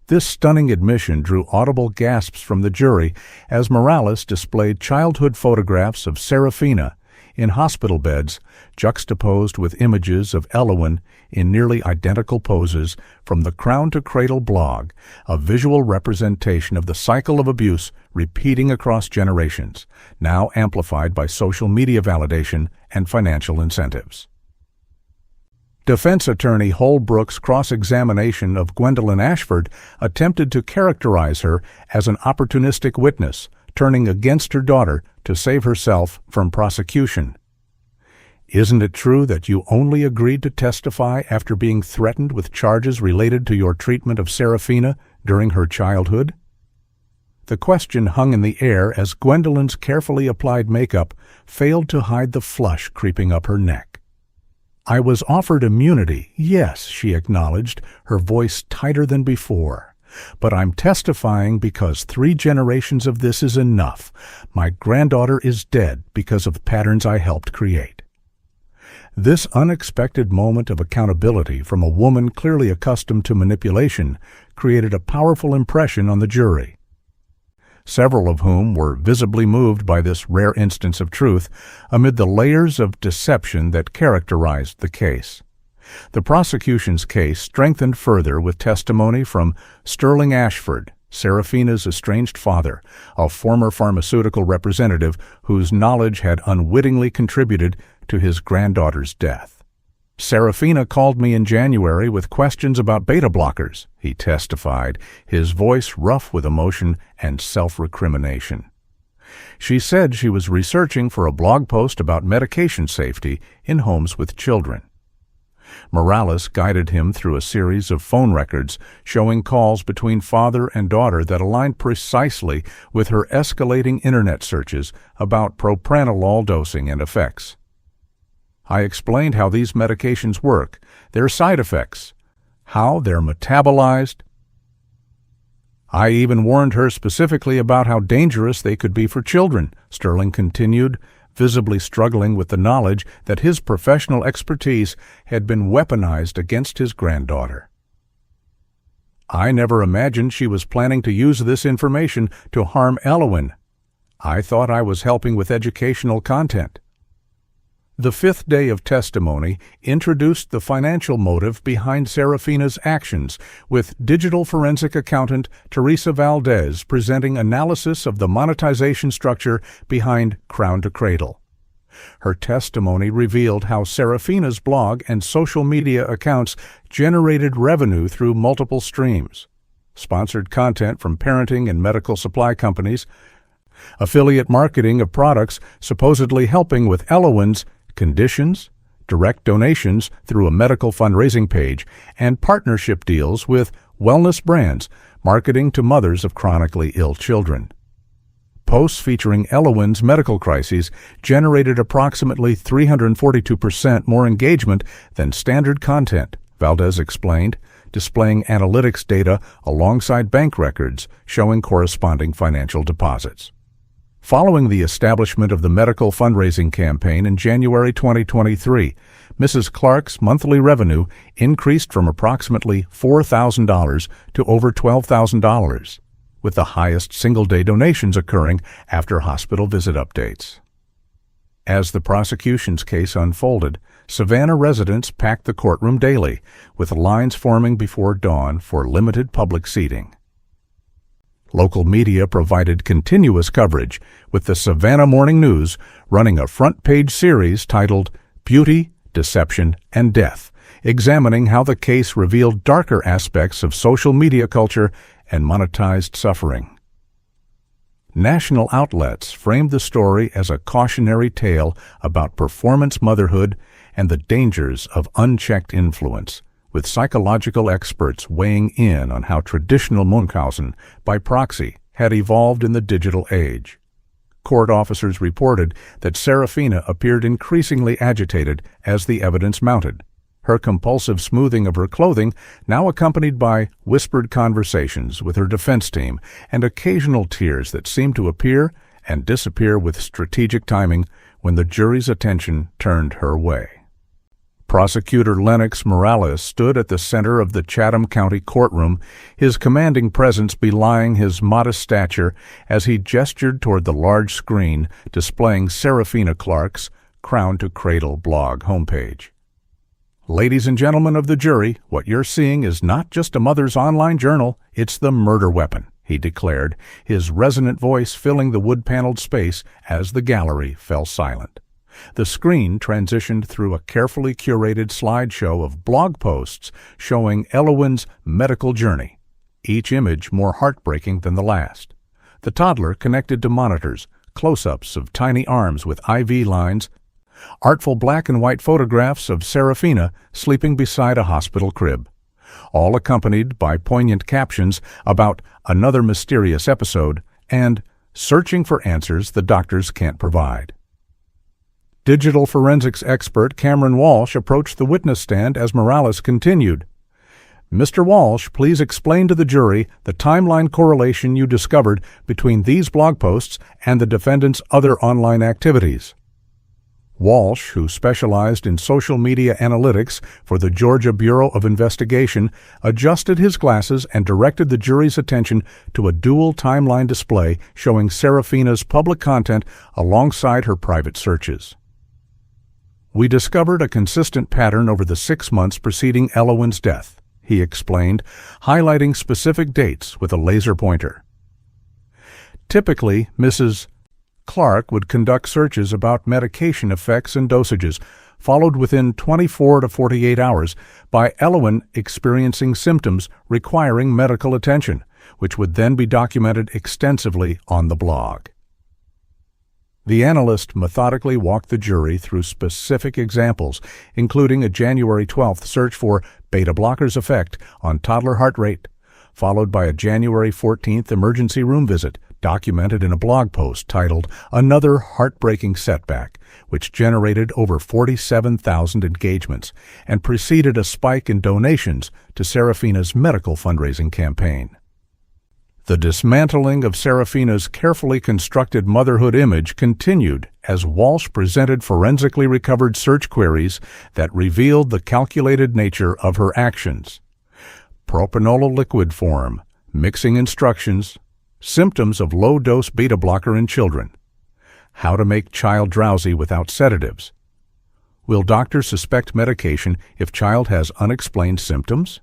This stunning admission drew audible gasps from the jury as Morales displayed childhood photographs of Serafina in hospital beds, juxtaposed with images of Elowen in nearly identical poses from the Crown to Cradle blog, a visual representation of the cycle of abuse repeating across generations, now amplified by social media validation and financial incentives. Defense attorney Holbrook's cross-examination of Gwendolyn Ashford attempted to characterize her as an opportunistic witness, turning against her daughter to save herself from prosecution. "Isn't it true that you only agreed to testify after being threatened with charges related to your treatment of Serafina during her childhood?" The question hung in the air as Gwendolyn's carefully applied makeup failed to hide the flush creeping up her neck. "I was offered immunity, yes," she acknowledged, her voice tighter than before. "But I'm testifying because 3 generations of this is enough. My granddaughter is dead because of patterns I helped create." This unexpected moment of accountability from a woman clearly accustomed to manipulation created a powerful impression on the jury, several of whom were visibly moved by this rare instance of truth amid the layers of deception that characterized the case. The prosecution's case strengthened further with testimony from Sterling Ashford, Serafina's estranged father, a former pharmaceutical representative whose knowledge had unwittingly contributed to his granddaughter's death. "Serafina called me in January with questions about beta blockers," he testified, his voice rough with emotion and self-recrimination. "She said she was researching for a blog post about medication safety in homes with children." Morales guided him through a series of phone records showing calls between father and daughter that aligned precisely with her escalating internet searches about propranolol dosing and effects. "I explained how these medications work, their side effects, how they're metabolized. I even warned her specifically about how dangerous they could be for children," Sterling continued, visibly struggling with the knowledge that his professional expertise had been weaponized against his granddaughter. "I never imagined she was planning to use this information to harm Elowen. I thought I was helping with educational content." The 5th day of testimony introduced the financial motive behind Serafina's actions, with digital forensic accountant Teresa Valdez presenting analysis of the monetization structure behind Crown to Cradle. Her testimony revealed how Serafina's blog and social media accounts generated revenue through multiple streams: sponsored content from parenting and medical supply companies, affiliate marketing of products supposedly helping with Elowen's conditions, direct donations through a medical fundraising page, and partnership deals with wellness brands marketing to mothers of chronically ill children. Posts featuring Elowen's medical crises generated approximately 342% more engagement than standard content, Valdez explained, displaying analytics data alongside bank records showing corresponding financial deposits. Following the establishment of the medical fundraising campaign in January 2023, Mrs. Clark's monthly revenue increased from approximately $4,000 to over $12,000, with the highest single-day donations occurring after hospital visit updates. As the prosecution's case unfolded, Savannah residents packed the courtroom daily, with lines forming before dawn for limited public seating. Local media provided continuous coverage, with the Savannah Morning News running a front-page series titled Beauty, deception, and death, examining how the case revealed darker aspects of social media culture and monetized suffering. National outlets framed the story as a cautionary tale about performance motherhood and the dangers of unchecked influence, with psychological experts weighing in on how traditional Munchausen, by proxy, had evolved in the digital age. Court officers reported that Serafina appeared increasingly agitated as the evidence mounted, her compulsive smoothing of her clothing now accompanied by whispered conversations with her defense team and occasional tears that seemed to appear and disappear with strategic timing when the jury's attention turned her way. Prosecutor Lennox Morales stood at the center of the Chatham County courtroom, his commanding presence belying his modest stature as he gestured toward the large screen displaying Serafina Clark's Crown to Cradle blog homepage. Ladies and gentlemen of the jury, what you're seeing is not just a mother's online journal, it's the murder weapon, he declared, his resonant voice filling the wood-paneled space as the gallery fell silent. The screen transitioned through a carefully curated slideshow of blog posts showing Elowyn's medical journey, each image more heartbreaking than the last. The toddler connected to monitors, close-ups of tiny arms with IV lines, artful black and white photographs of Serafina sleeping beside a hospital crib, all accompanied by poignant captions about another mysterious episode and searching for answers the doctors can't provide. Digital forensics expert Cameron Walsh approached the witness stand as Morales continued. Mr. Walsh, please explain to the jury the timeline correlation you discovered between these blog posts and the defendant's other online activities. Walsh, who specialized in social media analytics for the Georgia Bureau of Investigation, adjusted his glasses and directed the jury's attention to a dual timeline display showing Serafina's public content alongside her private searches. We discovered a consistent pattern over the 6 months preceding Elowyn's death, he explained, highlighting specific dates with a laser pointer. Typically, Mrs. Clark would conduct searches about medication effects and dosages, followed within 24 to 48 hours by Elowyn experiencing symptoms requiring medical attention, which would then be documented extensively on the blog. The analyst methodically walked the jury through specific examples, including a January 12th search for beta blockers' effect on toddler heart rate, followed by a January 14th emergency room visit, documented in a blog post titled Another Heartbreaking Setback, which generated over 47,000 engagements and preceded a spike in donations to Serafina's medical fundraising campaign. The dismantling of Serafina's carefully constructed motherhood image continued as Walsh presented forensically recovered search queries that revealed the calculated nature of her actions. Propranolol liquid form, mixing instructions, symptoms of low-dose beta blocker in children, how to make child drowsy without sedatives. Will doctors suspect medication if child has unexplained symptoms?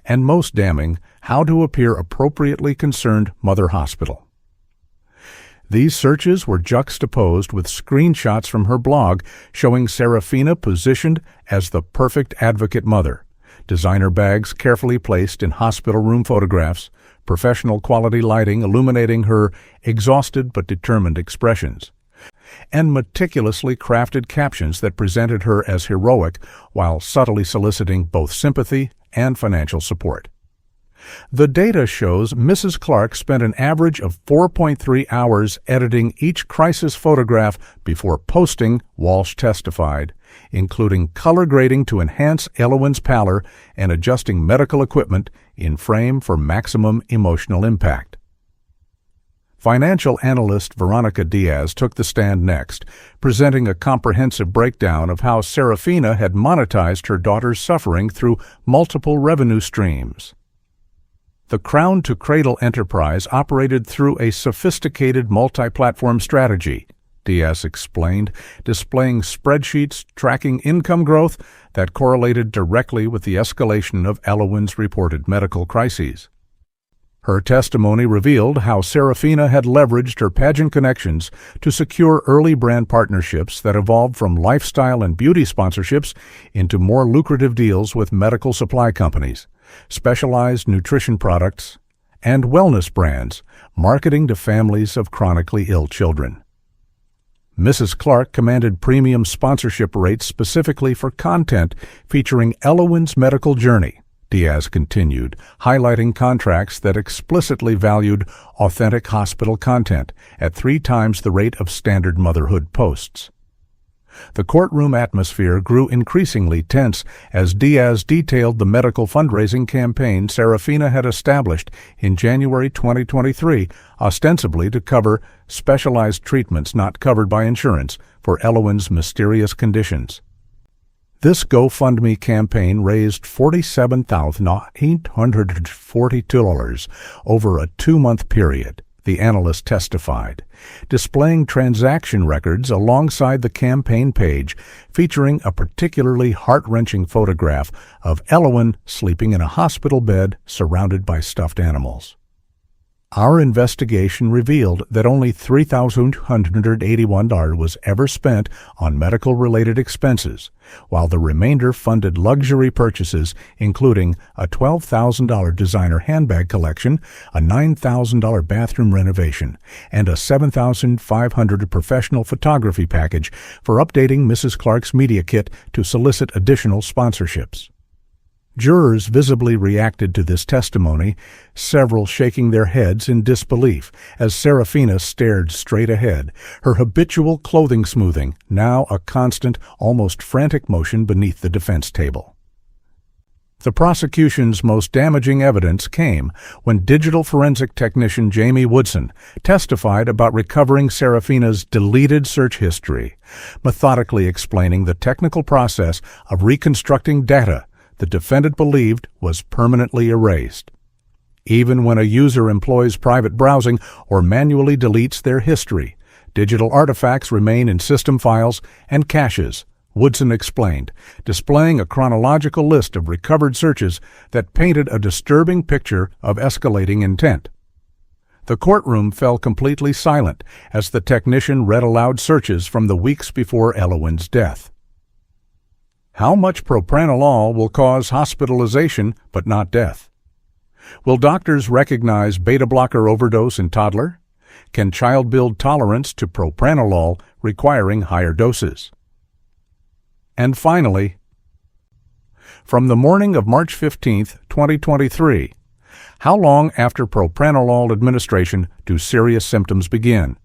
And most damning, how to appear appropriately concerned mother hospital. These searches were juxtaposed with screenshots from her blog showing Serafina positioned as the perfect advocate mother, designer bags carefully placed in hospital room photographs, professional quality lighting illuminating her exhausted but determined expressions, and meticulously crafted captions that presented her as heroic while subtly soliciting both sympathy and financial support. The data shows Mrs. Clark spent an average of 4.3 hours editing each crisis photograph before posting, Walsh testified, including color grading to enhance Elowyn's pallor and adjusting medical equipment in frame for maximum emotional impact. Financial analyst Veronica Diaz took the stand next, presenting a comprehensive breakdown of how Serafina had monetized her daughter's suffering through multiple revenue streams. The Crown to Cradle enterprise operated through a sophisticated multi-platform strategy, Diaz explained, displaying spreadsheets tracking income growth that correlated directly with the escalation of Elowyn's reported medical crises. Her testimony revealed how Serafina had leveraged her pageant connections to secure early brand partnerships that evolved from lifestyle and beauty sponsorships into more lucrative deals with medical supply companies, specialized nutrition products, and wellness brands, marketing to families of chronically ill children. Mrs. Clark commanded premium sponsorship rates specifically for content featuring Elowin's medical journey, Diaz continued, highlighting contracts that explicitly valued authentic hospital content at 3 times the rate of standard motherhood posts. The courtroom atmosphere grew increasingly tense as Diaz detailed the medical fundraising campaign Serafina had established in January 2023, ostensibly to cover specialized treatments not covered by insurance for Elowin's mysterious conditions. This GoFundMe campaign raised $47,842 over a 2-month period, the analyst testified, displaying transaction records alongside the campaign page featuring a particularly heart-wrenching photograph of Elowin sleeping in a hospital bed surrounded by stuffed animals. Our investigation revealed that only $3,281 was ever spent on medical-related expenses, while the remainder funded luxury purchases including a $12,000 designer handbag collection, a $9,000 bathroom renovation, and a $7,500 professional photography package for updating Mrs. Clark's media kit to solicit additional sponsorships. Jurors visibly reacted to this testimony, several shaking their heads in disbelief as Serafina stared straight ahead, her habitual clothing smoothing now a constant, almost frantic motion beneath the defense table. The prosecution's most damaging evidence came when digital forensic technician Jamie Woodson testified about recovering Serafina's deleted search history, methodically explaining the technical process of reconstructing data the defendant believed was permanently erased. Even when a user employs private browsing or manually deletes their history, digital artifacts remain in system files and caches, Woodson explained, displaying a chronological list of recovered searches that painted a disturbing picture of escalating intent. The courtroom fell completely silent as the technician read aloud searches from the weeks before Elowin's death. How much propranolol will cause hospitalization but not death? Will doctors recognize beta-blocker overdose in toddler? Can child build tolerance to propranolol requiring higher doses? And finally, from the morning of March 15, 2023, how long after propranolol administration do serious symptoms begin?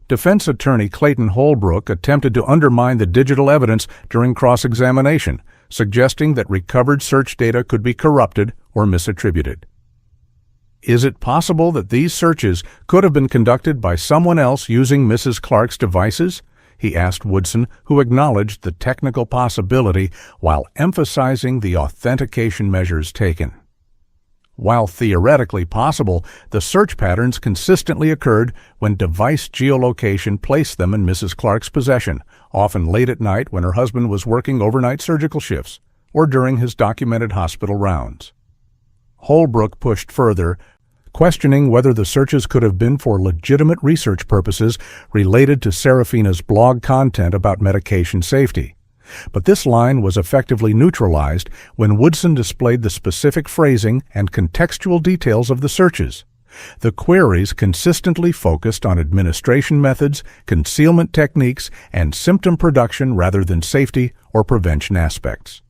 Defense attorney Clayton Holbrook attempted to undermine the digital evidence during cross-examination, suggesting that recovered search data could be corrupted or misattributed. Is it possible that these searches could have been conducted by someone else using Mrs. Clark's devices? He asked Woodson, who acknowledged the technical possibility while emphasizing the authentication measures taken. While theoretically possible, the search patterns consistently occurred when device geolocation placed them in Mrs. Clark's possession, often late at night when her husband was working overnight surgical shifts or during his documented hospital rounds. Holbrook pushed further, questioning whether the searches could have been for legitimate research purposes related to Serafina's blog content about medication safety. But this line was effectively neutralized when Woodson displayed the specific phrasing and contextual details of the searches. The queries consistently focused on administration methods, concealment techniques, and symptom production rather than safety or prevention aspects.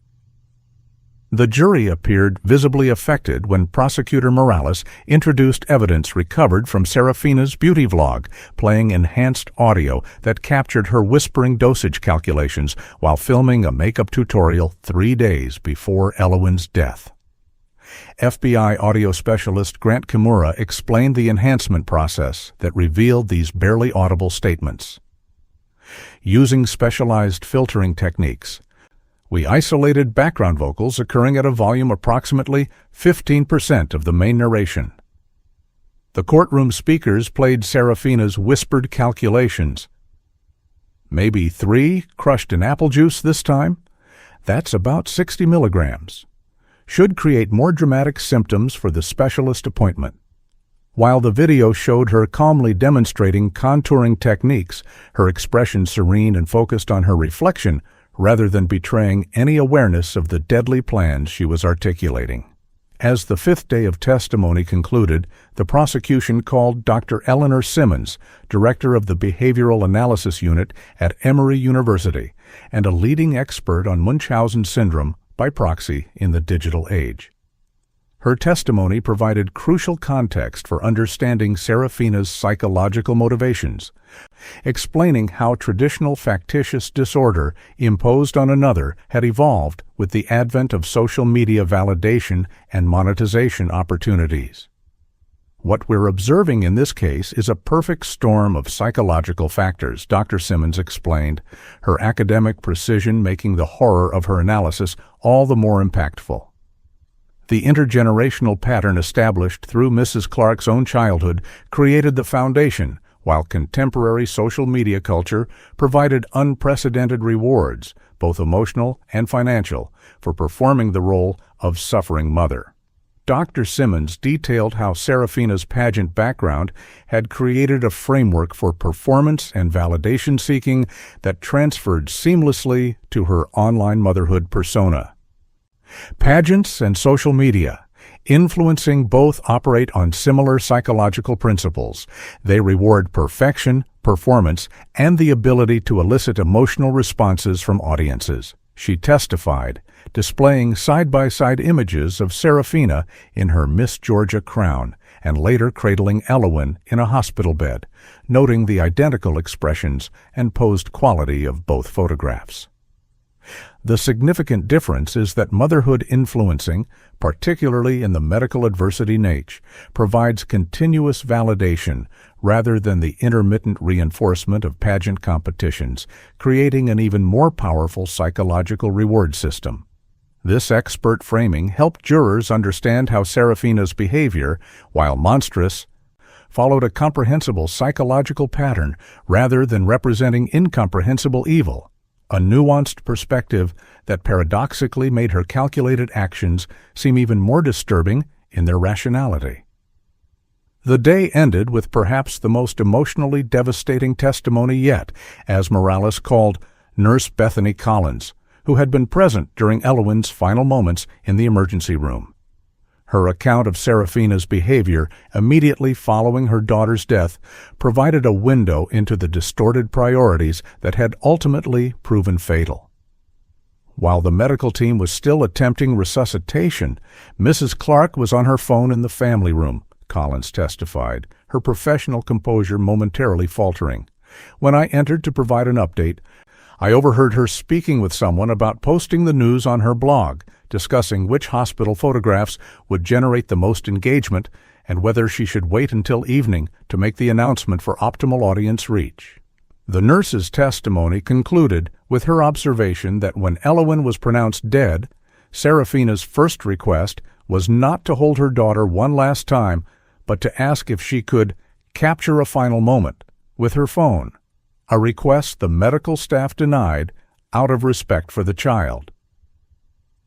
The jury appeared visibly affected when Prosecutor Morales introduced evidence recovered from Serafina's beauty vlog, playing enhanced audio that captured her whispering dosage calculations while filming a makeup tutorial 3 days before Elowin's death. FBI audio specialist Grant Kimura explained the enhancement process that revealed these barely audible statements. Using specialized filtering techniques, we isolated background vocals occurring at a volume approximately 15% of the main narration. The courtroom speakers played Serafina's whispered calculations. Maybe 3 crushed in apple juice this time? That's about 60 milligrams. Should create more dramatic symptoms for the specialist appointment. While the video showed her calmly demonstrating contouring techniques, her expression serene and focused on her reflection rather than betraying any awareness of the deadly plans she was articulating. As the fifth day of testimony concluded, the prosecution called Dr. Eleanor Simmons, director of the Behavioral Analysis Unit at Emory University, and a leading expert on Munchausen syndrome by proxy in the digital age. Her testimony provided crucial context for understanding Serafina's psychological motivations, explaining how traditional factitious disorder imposed on another had evolved with the advent of social media validation and monetization opportunities. What we're observing in this case is a perfect storm of psychological factors, Dr. Simmons explained, her academic precision making the horror of her analysis all the more impactful. The intergenerational pattern established through Mrs. Clark's own childhood created the foundation, while contemporary social media culture provided unprecedented rewards, both emotional and financial, for performing the role of suffering mother. Dr. Simmons detailed how Serafina's pageant background had created a framework for performance and validation seeking that transferred seamlessly to her online motherhood persona. Pageants and social media, influencing both, operate on similar psychological principles. They reward perfection, performance, and the ability to elicit emotional responses from audiences. She testified, displaying side-by-side images of Serafina in her Miss Georgia crown and later cradling Elowen in a hospital bed, noting the identical expressions and posed quality of both photographs. The significant difference is that motherhood influencing, particularly in the medical adversity niche, provides continuous validation rather than the intermittent reinforcement of pageant competitions, creating an even more powerful psychological reward system. This expert framing helped jurors understand how Serafina's behavior, while monstrous, followed a comprehensible psychological pattern rather than representing incomprehensible evil. A nuanced perspective that paradoxically made her calculated actions seem even more disturbing in their rationality. The day ended with perhaps the most emotionally devastating testimony yet, as Morales called Nurse Bethany Collins, who had been present during Elowen's final moments in the emergency room. Her account of Serafina's behavior immediately following her daughter's death provided a window into the distorted priorities that had ultimately proven fatal. While the medical team was still attempting resuscitation, Mrs. Clark was on her phone in the family room, Collins testified, her professional composure momentarily faltering. When I entered to provide an update, I overheard her speaking with someone about posting the news on her blog, discussing which hospital photographs would generate the most engagement and whether she should wait until evening to make the announcement for optimal audience reach. The nurse's testimony concluded with her observation that when Elowen was pronounced dead, Serafina's first request was not to hold her daughter one last time, but to ask if she could capture a final moment with her phone, a request the medical staff denied out of respect for the child.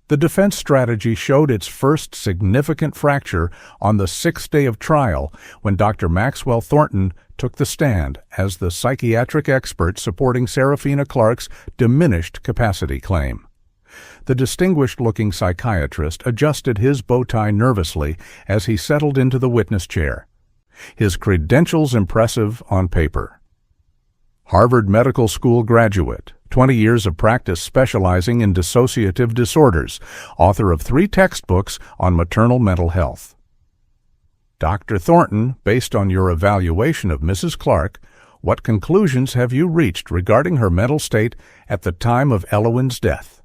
The defense strategy showed its first significant fracture on the sixth day of trial when Dr. Maxwell Thornton took the stand as the psychiatric expert supporting Serafina Clark's diminished capacity claim. The distinguished-looking psychiatrist adjusted his bow tie nervously as he settled into the witness chair, his credentials impressive on paper. Harvard Medical School graduate, 20 years of practice specializing in dissociative disorders, author of 3 textbooks on maternal mental health. Dr. Thornton, based on your evaluation of Mrs. Clark, what conclusions have you reached regarding her mental state at the time of Elowen's death?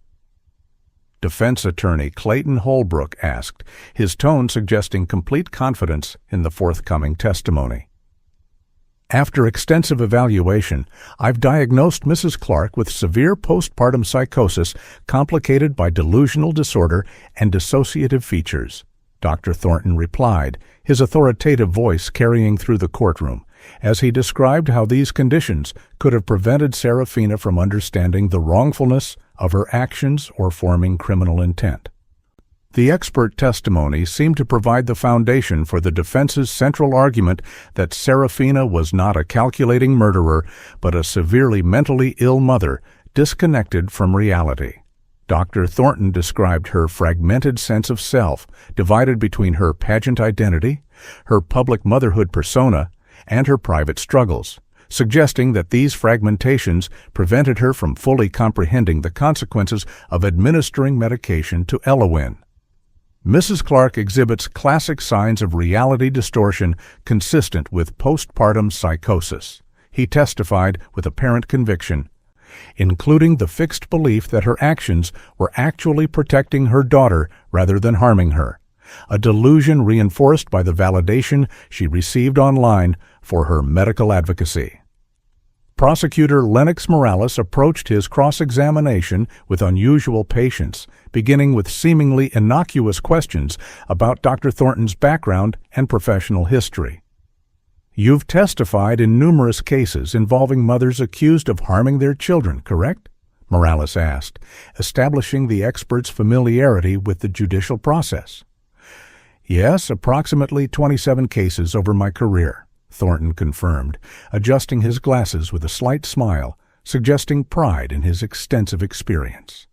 Defense attorney Clayton Holbrook asked, his tone suggesting complete confidence in the forthcoming testimony. After extensive evaluation, I've diagnosed Mrs. Clark with severe postpartum psychosis complicated by delusional disorder and dissociative features, Dr. Thornton replied, his authoritative voice carrying through the courtroom, as he described how these conditions could have prevented Serafina from understanding the wrongfulness of her actions or forming criminal intent. The expert testimony seemed to provide the foundation for the defense's central argument that Serafina was not a calculating murderer, but a severely mentally ill mother, disconnected from reality. Dr. Thornton described her fragmented sense of self, divided between her pageant identity, her public motherhood persona, and her private struggles, suggesting that these fragmentations prevented her from fully comprehending the consequences of administering medication to Elowin. Mrs. Clark exhibits classic signs of reality distortion consistent with postpartum psychosis, he testified with apparent conviction, including the fixed belief that her actions were actually protecting her daughter rather than harming her, a delusion reinforced by the validation she received online for her medical advocacy. Prosecutor Lennox Morales approached his cross-examination with unusual patience, beginning with seemingly innocuous questions about Dr. Thornton's background and professional history. "You've testified in numerous cases involving mothers accused of harming their children, correct?" Morales asked, establishing the expert's familiarity with the judicial process. "Yes, approximately 27 cases over my career," Thornton confirmed, adjusting his glasses with a slight smile, suggesting pride in his extensive experience.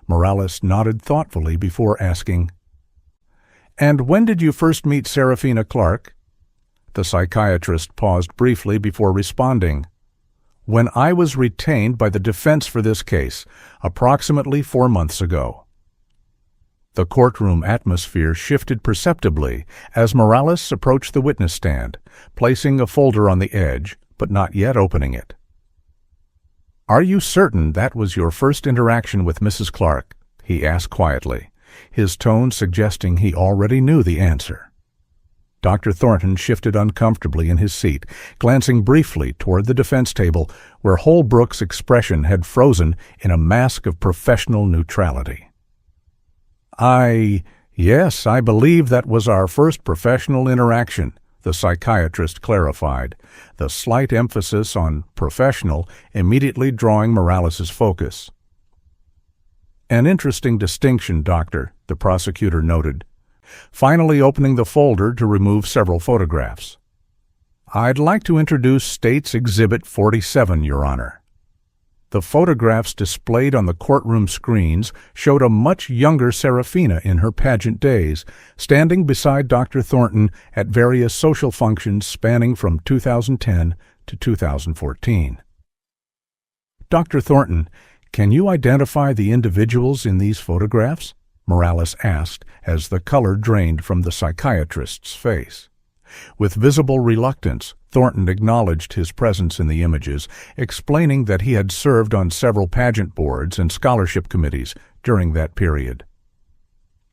Morales nodded thoughtfully before asking, "And when did you first meet Serafina Clark?" The psychiatrist paused briefly before responding, "When I was retained by the defense for this case, approximately 4 months ago." The courtroom atmosphere shifted perceptibly as Morales approached the witness stand, placing a folder on the edge, but not yet opening it. "Are you certain that was your first interaction with Mrs. Clark?" he asked quietly, his tone suggesting he already knew the answer. Dr. Thornton shifted uncomfortably in his seat, glancing briefly toward the defense table where Holbrook's expression had frozen in a mask of professional neutrality. Yes, I believe that was our first professional interaction," the psychiatrist clarified, the slight emphasis on professional immediately drawing Morales' focus. "An interesting distinction, Doctor," the prosecutor noted, finally opening the folder to remove several photographs. "I'd like to introduce State's Exhibit 47, Your Honor." The photographs displayed on the courtroom screens showed a much younger Serafina in her pageant days, standing beside Dr. Thornton at various social functions spanning from 2010 to 2014. "Dr. Thornton, can you identify the individuals in these photographs?" Morales asked as the color drained from the psychiatrist's face. With visible reluctance, Thornton acknowledged his presence in the images, explaining that he had served on several pageant boards and scholarship committees during that period.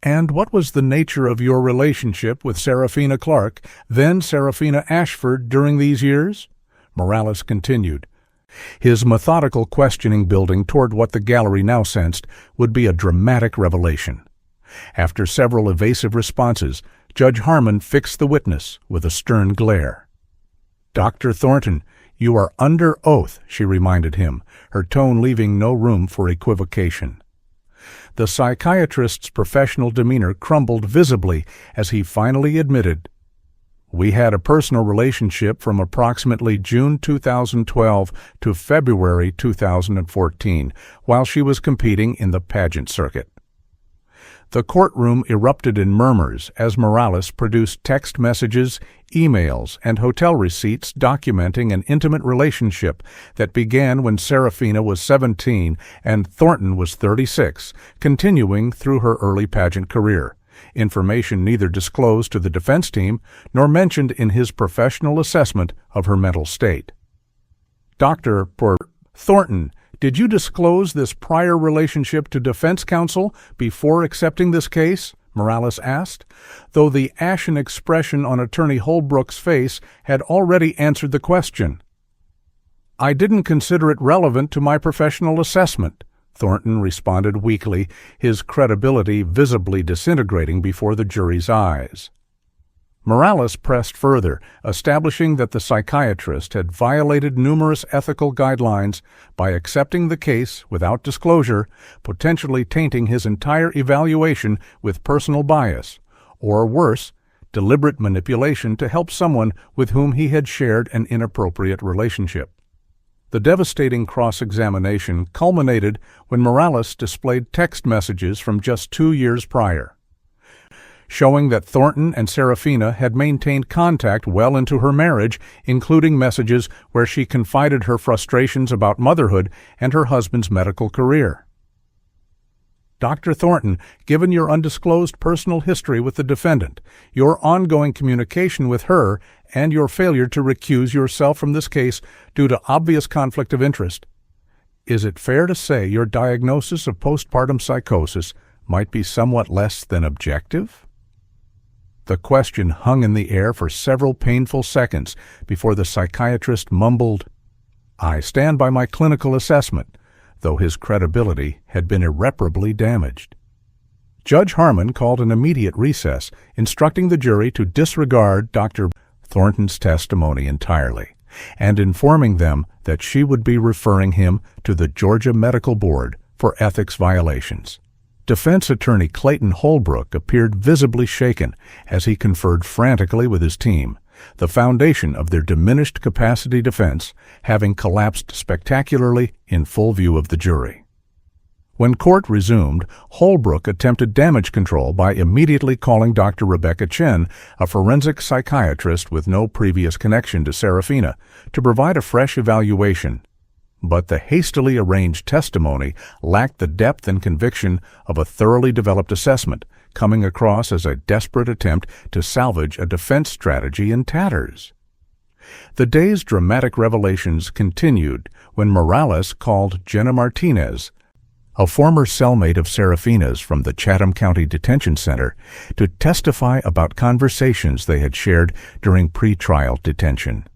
"And what was the nature of your relationship with Serafina Clark, then Serafina Ashford, during these years?" Morales continued, his methodical questioning building toward what the gallery now sensed would be a dramatic revelation. After several evasive responses, Judge Harmon fixed the witness with a stern glare. "Dr. Thornton, you are under oath," she reminded him, her tone leaving no room for equivocation. The psychiatrist's professional demeanor crumbled visibly as he finally admitted, "We had a personal relationship from approximately June 2012 to February 2014, while she was competing in the pageant circuit." The courtroom erupted in murmurs as Morales produced text messages, emails, and hotel receipts documenting an intimate relationship that began when Serafina was 17 and Thornton was 36, continuing through her early pageant career, information neither disclosed to the defense team nor mentioned in his professional assessment of her mental state. "Dr. Thornton, did you disclose this prior relationship to defense counsel before accepting this case?" Morales asked, though the ashen expression on Attorney Holbrook's face had already answered the question. "I didn't consider it relevant to my professional assessment," Thornton responded weakly, his credibility visibly disintegrating before the jury's eyes. Morales pressed further, establishing that the psychiatrist had violated numerous ethical guidelines by accepting the case without disclosure, potentially tainting his entire evaluation with personal bias, or worse, deliberate manipulation to help someone with whom he had shared an inappropriate relationship. The devastating cross-examination culminated when Morales displayed text messages from just 2 years prior, showing that Thornton and Serafina had maintained contact well into her marriage, including messages where she confided her frustrations about motherhood and her husband's medical career. Dr. Thornton, given your undisclosed personal history with the defendant, your ongoing communication with her, and your failure to recuse yourself from this case due to obvious conflict of interest, is it fair to say your diagnosis of postpartum psychosis might be somewhat less than objective? The question hung in the air for several painful seconds before the psychiatrist mumbled, "I stand by my clinical assessment," though his credibility had been irreparably damaged. Judge Harmon called an immediate recess, instructing the jury to disregard Dr. Thornton's testimony entirely, and informing them that she would be referring him to the Georgia Medical Board for ethics violations. Defense attorney Clayton Holbrook appeared visibly shaken as he conferred frantically with his team, the foundation of their diminished capacity defense having collapsed spectacularly in full view of the jury. When court resumed, Holbrook attempted damage control by immediately calling Dr. Rebecca Chen, a forensic psychiatrist with no previous connection to Serafina, to provide a fresh evaluation. But the hastily arranged testimony lacked the depth and conviction of a thoroughly developed assessment, coming across as a desperate attempt to salvage a defense strategy in tatters. The day's dramatic revelations continued when Morales called Jenna Martinez, a former cellmate of Serafina's from the Chatham County Detention Center, to testify about conversations they had shared during pretrial detention.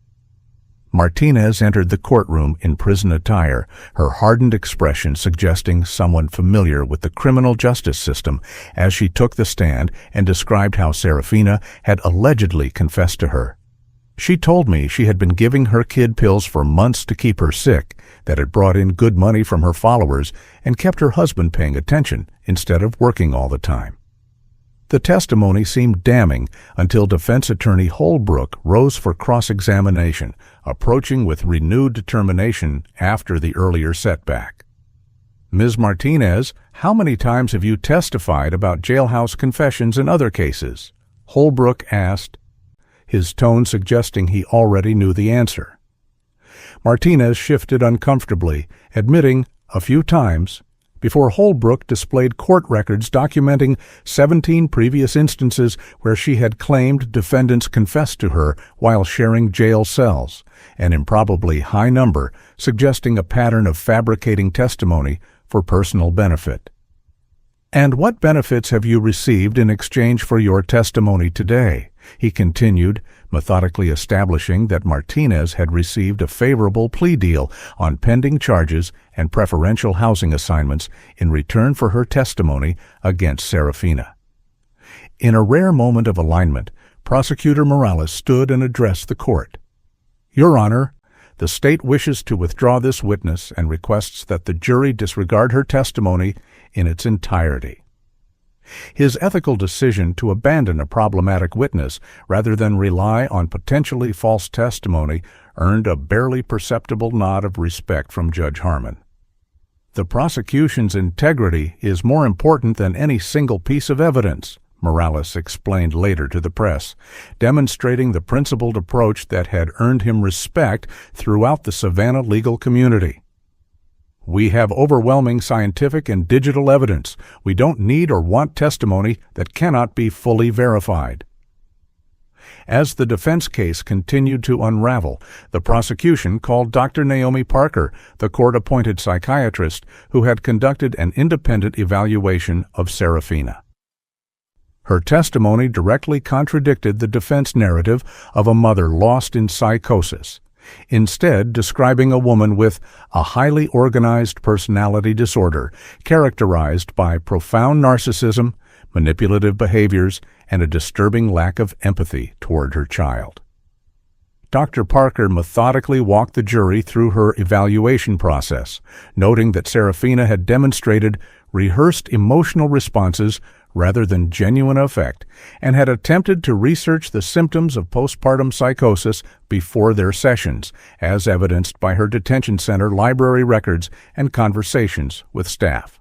Martinez entered the courtroom in prison attire, her hardened expression suggesting someone familiar with the criminal justice system, as she took the stand and described how Serafina had allegedly confessed to her. "She told me she had been giving her kid pills for months to keep her sick, that had brought in good money from her followers and kept her husband paying attention instead of working all the time." The testimony seemed damning until defense attorney Holbrook rose for cross-examination, approaching with renewed determination after the earlier setback. "Ms. Martinez, how many times have you testified about jailhouse confessions in other cases?" Holbrook asked, his tone suggesting he already knew the answer. Martinez shifted uncomfortably, admitting a few times, before Holbrook displayed court records documenting 17 previous instances where she had claimed defendants confessed to her while sharing jail cells, an improbably high number suggesting a pattern of fabricating testimony for personal benefit. "And what benefits have you received in exchange for your testimony today?" he continued, methodically establishing that Martinez had received a favorable plea deal on pending charges and preferential housing assignments in return for her testimony against Serafina. In a rare moment of alignment, Prosecutor Morales stood and addressed the court. "Your Honor, the state wishes to withdraw this witness and requests that the jury disregard her testimony in its entirety." His ethical decision to abandon a problematic witness rather than rely on potentially false testimony earned a barely perceptible nod of respect from Judge Harmon. "The prosecution's integrity is more important than any single piece of evidence," Morales explained later to the press, demonstrating the principled approach that had earned him respect throughout the Savannah legal community. "We have overwhelming scientific and digital evidence. We don't need or want testimony that cannot be fully verified." As the defense case continued to unravel, the prosecution called Dr. Naomi Parker, the court-appointed psychiatrist who had conducted an independent evaluation of Serafina. Her testimony directly contradicted the defense narrative of a mother lost in psychosis, instead describing a woman with a highly organized personality disorder characterized by profound narcissism, manipulative behaviors, and a disturbing lack of empathy toward her child. Dr. Parker methodically walked the jury through her evaluation process, noting that Serafina had demonstrated rehearsed emotional responses rather than genuine affect, and had attempted to research the symptoms of postpartum psychosis before their sessions, as evidenced by her detention center library records and conversations with staff.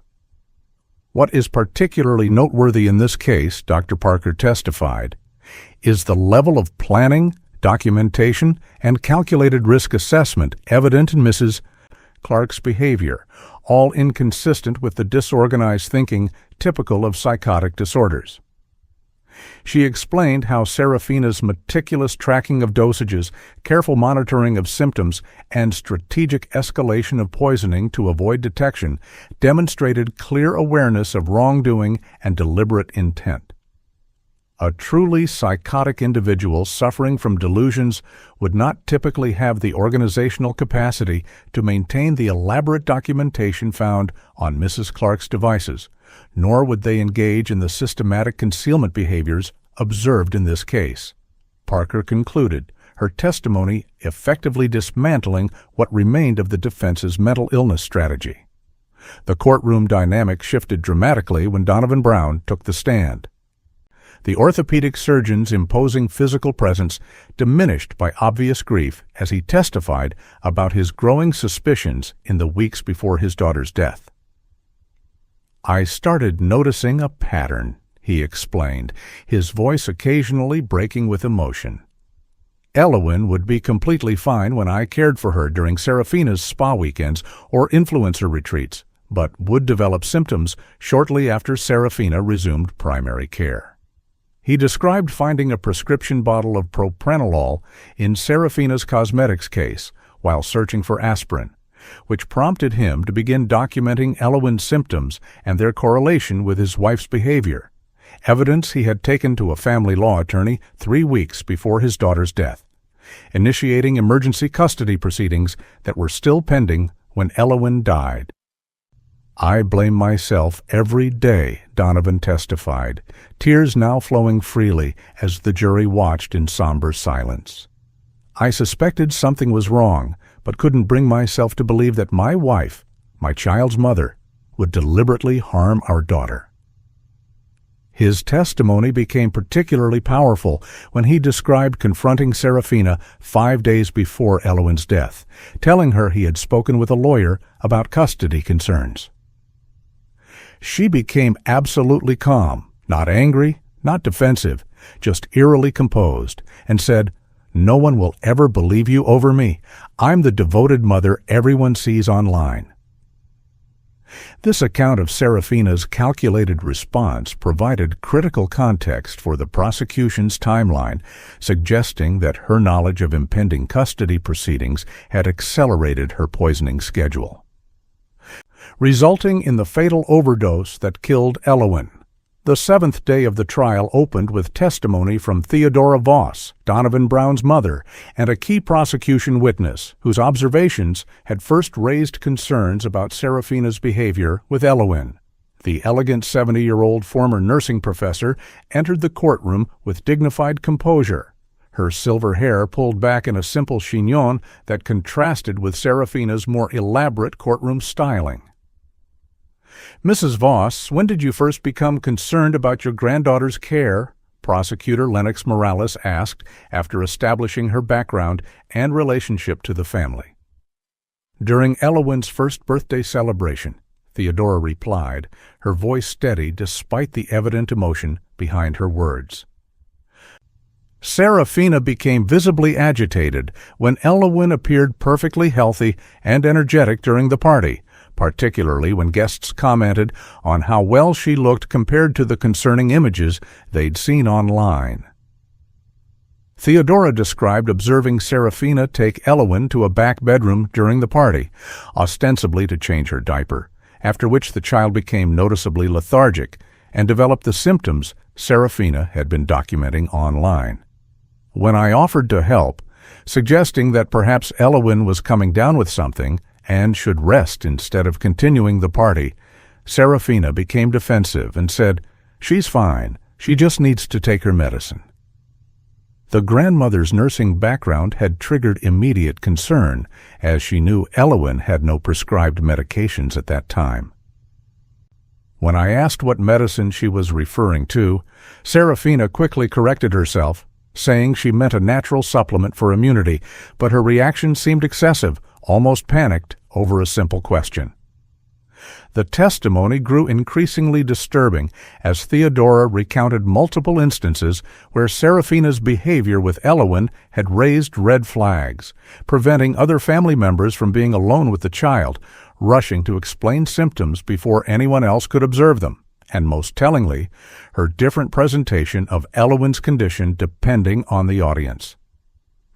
What is particularly noteworthy in this case, Dr. Parker testified, is the level of planning, documentation, and calculated risk assessment evident in Mrs. Clark's behavior, all inconsistent with the disorganized thinking typical of psychotic disorders. She explained how Serafina's meticulous tracking of dosages, careful monitoring of symptoms, and strategic escalation of poisoning to avoid detection demonstrated clear awareness of wrongdoing and deliberate intent. A truly psychotic individual suffering from delusions would not typically have the organizational capacity to maintain the elaborate documentation found on Mrs. Clark's devices, nor would they engage in the systematic concealment behaviors observed in this case. Parker concluded, her testimony effectively dismantling what remained of the defense's mental illness strategy. The courtroom dynamic shifted dramatically when Donovan Brown took the stand. The orthopedic surgeon's imposing physical presence diminished by obvious grief as he testified about his growing suspicions in the weeks before his daughter's death. "I started noticing a pattern," he explained, his voice occasionally breaking with emotion. "Elowyn would be completely fine when I cared for her during Serafina's spa weekends or influencer retreats, but would develop symptoms shortly after Serafina resumed primary care." He described finding a prescription bottle of propranolol in Serafina's cosmetics case while searching for aspirin, which prompted him to begin documenting Elowyn's symptoms and their correlation with his wife's behavior, evidence he had taken to a family law attorney 3 weeks before his daughter's death, initiating emergency custody proceedings that were still pending when Elowyn died. "I blame myself every day," Donovan testified, tears now flowing freely as the jury watched in somber silence. "I suspected something was wrong, but couldn't bring myself to believe that my wife, my child's mother, would deliberately harm our daughter." His testimony became particularly powerful when he described confronting Serafina 5 days before Elowyn's death, telling her he had spoken with a lawyer about custody concerns. "She became absolutely calm, not angry, not defensive, just eerily composed, and said, 'No one will ever believe you over me. I'm the devoted mother everyone sees online.'" This account of Serafina's calculated response provided critical context for the prosecution's timeline, suggesting that her knowledge of impending custody proceedings had accelerated her poisoning schedule, resulting in the fatal overdose that killed Elowyn. The 7th day of the trial opened with testimony from Theodora Voss, Donovan Brown's mother, and a key prosecution witness whose observations had first raised concerns about Serafina's behavior with Elowyn. The elegant 70-year-old former nursing professor entered the courtroom with dignified composure, her silver hair pulled back in a simple chignon that contrasted with Serafina's more elaborate courtroom styling. "Mrs. Voss, when did you first become concerned about your granddaughter's care?" Prosecutor Lennox Morales asked after establishing her background and relationship to the family. "During Elowyn's first birthday celebration," Theodora replied, her voice steady despite the evident emotion behind her words. "Serafina became visibly agitated when Elowyn appeared perfectly healthy and energetic during the party, particularly when guests commented on how well she looked compared to the concerning images they'd seen online." Theodora described observing Serafina take Elowyn to a back bedroom during the party, ostensibly to change her diaper, after which the child became noticeably lethargic and developed the symptoms Serafina had been documenting online. "When I offered to help, suggesting that perhaps Elowyn was coming down with something and should rest instead of continuing the party, Serafina became defensive and said, "She's fine. She just needs to take her medicine." The grandmother's nursing background had triggered immediate concern, as she knew Elowen had no prescribed medications at that time. When I asked what medicine she was referring to, Serafina quickly corrected herself, saying she meant a natural supplement for immunity, but her reaction seemed excessive, almost panicked, over a simple question. The testimony grew increasingly disturbing as Theodora recounted multiple instances where Serafina's behavior with Elowen had raised red flags, preventing other family members from being alone with the child, rushing to explain symptoms before anyone else could observe them, and most tellingly, her different presentation of Elowen's condition depending on the audience.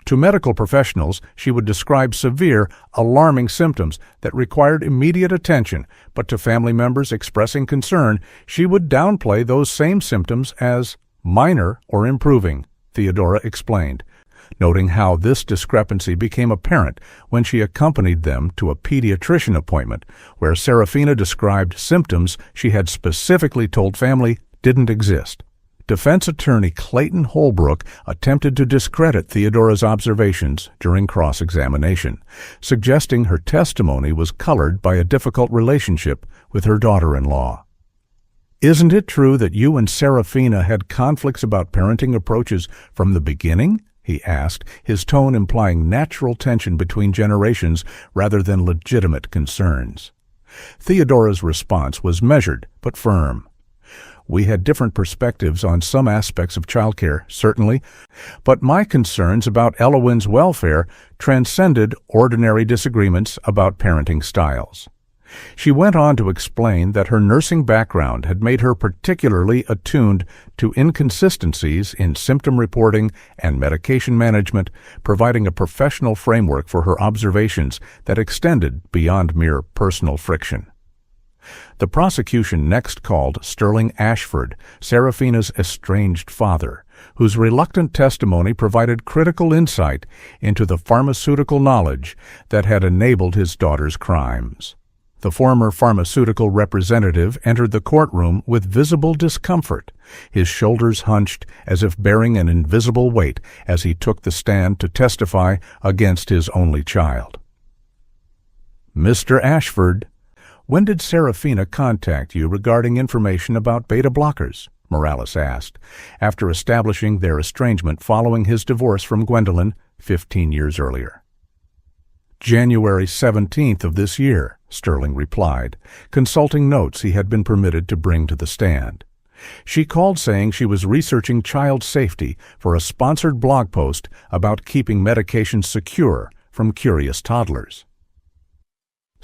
To medical professionals, she would describe severe, alarming symptoms that required immediate attention, but to family members expressing concern, she would downplay those same symptoms as minor or improving, Theodora explained, noting how this discrepancy became apparent when she accompanied them to a pediatrician appointment, where Serafina described symptoms she had specifically told family didn't exist. Defense attorney Clayton Holbrook attempted to discredit Theodora's observations during cross-examination, suggesting her testimony was colored by a difficult relationship with her daughter-in-law. "Isn't it true that you and Serafina had conflicts about parenting approaches from the beginning?" he asked, his tone implying natural tension between generations rather than legitimate concerns. Theodora's response was measured but firm. "We had different perspectives on some aspects of childcare, certainly, but my concerns about Elowen's welfare transcended ordinary disagreements about parenting styles." She went on to explain that her nursing background had made her particularly attuned to inconsistencies in symptom reporting and medication management, providing a professional framework for her observations that extended beyond mere personal friction. The prosecution next called Sterling Ashford, Serafina's estranged father, whose reluctant testimony provided critical insight into the pharmaceutical knowledge that had enabled his daughter's crimes. The former pharmaceutical representative entered the courtroom with visible discomfort, his shoulders hunched as if bearing an invisible weight as he took the stand to testify against his only child. "Mr. Ashford, when did Serafina contact you regarding information about beta blockers?" Morales asked, after establishing their estrangement following his divorce from Gwendolyn 15 years earlier. "January 17th of this year," Sterling replied, consulting notes he had been permitted to bring to the stand. She called saying she was researching child safety for a sponsored blog post about keeping medications secure from curious toddlers.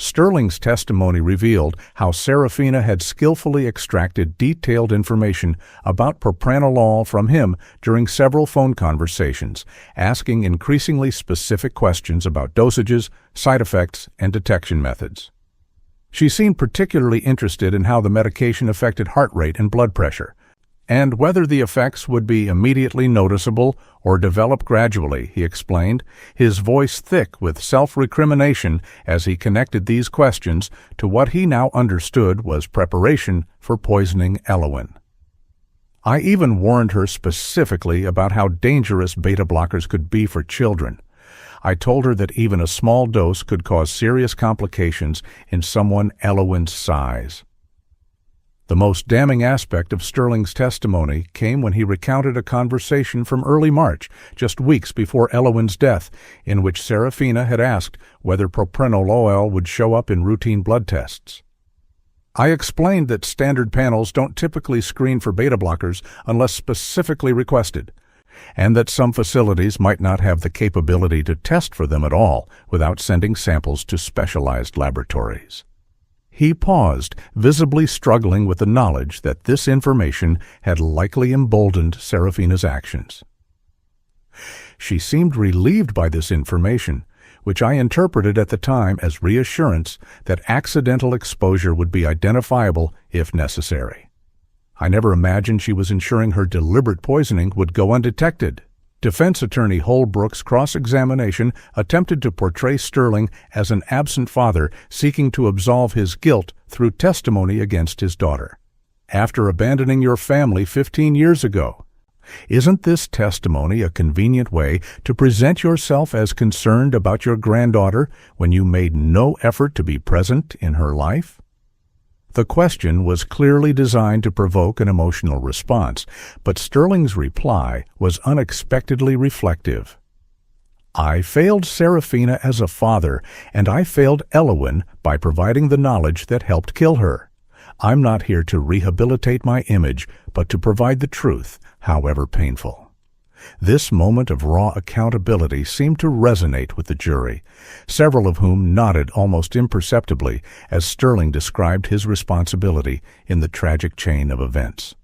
Sterling's testimony revealed how Serafina had skillfully extracted detailed information about propranolol from him during several phone conversations, asking increasingly specific questions about dosages, side effects, and detection methods. She seemed particularly interested in how the medication affected heart rate and blood pressure, and whether the effects would be immediately noticeable or develop gradually, he explained, his voice thick with self-recrimination as he connected these questions to what he now understood was preparation for poisoning Elowen. "I even warned her specifically about how dangerous beta blockers could be for children. I told her that even a small dose could cause serious complications in someone Elowen's size." The most damning aspect of Sterling's testimony came when he recounted a conversation from early March, just weeks before Elowen's death, in which Serafina had asked whether propranolol would show up in routine blood tests. "I explained that standard panels don't typically screen for beta blockers unless specifically requested, and that some facilities might not have the capability to test for them at all without sending samples to specialized laboratories." He paused, visibly struggling with the knowledge that this information had likely emboldened Serafina's actions. She seemed relieved by this information, which I interpreted at the time as reassurance that accidental exposure would be identifiable if necessary. I never imagined she was ensuring her deliberate poisoning would go undetected. Defense attorney Holbrook's cross-examination attempted to portray Sterling as an absent father seeking to absolve his guilt through testimony against his daughter. after abandoning your family 15 years ago. Isn't this testimony a convenient way to present yourself as concerned about your granddaughter when you made no effort to be present in her life? The question was clearly designed to provoke an emotional response, but Sterling's reply was unexpectedly reflective. I failed Serafina as a father, and I failed Elowen by providing the knowledge that helped kill her. I'm not here to rehabilitate my image, but to provide the truth, however painful. This moment of raw accountability seemed to resonate with the jury, several of whom nodded almost imperceptibly as Sterling described his responsibility in the tragic chain of events.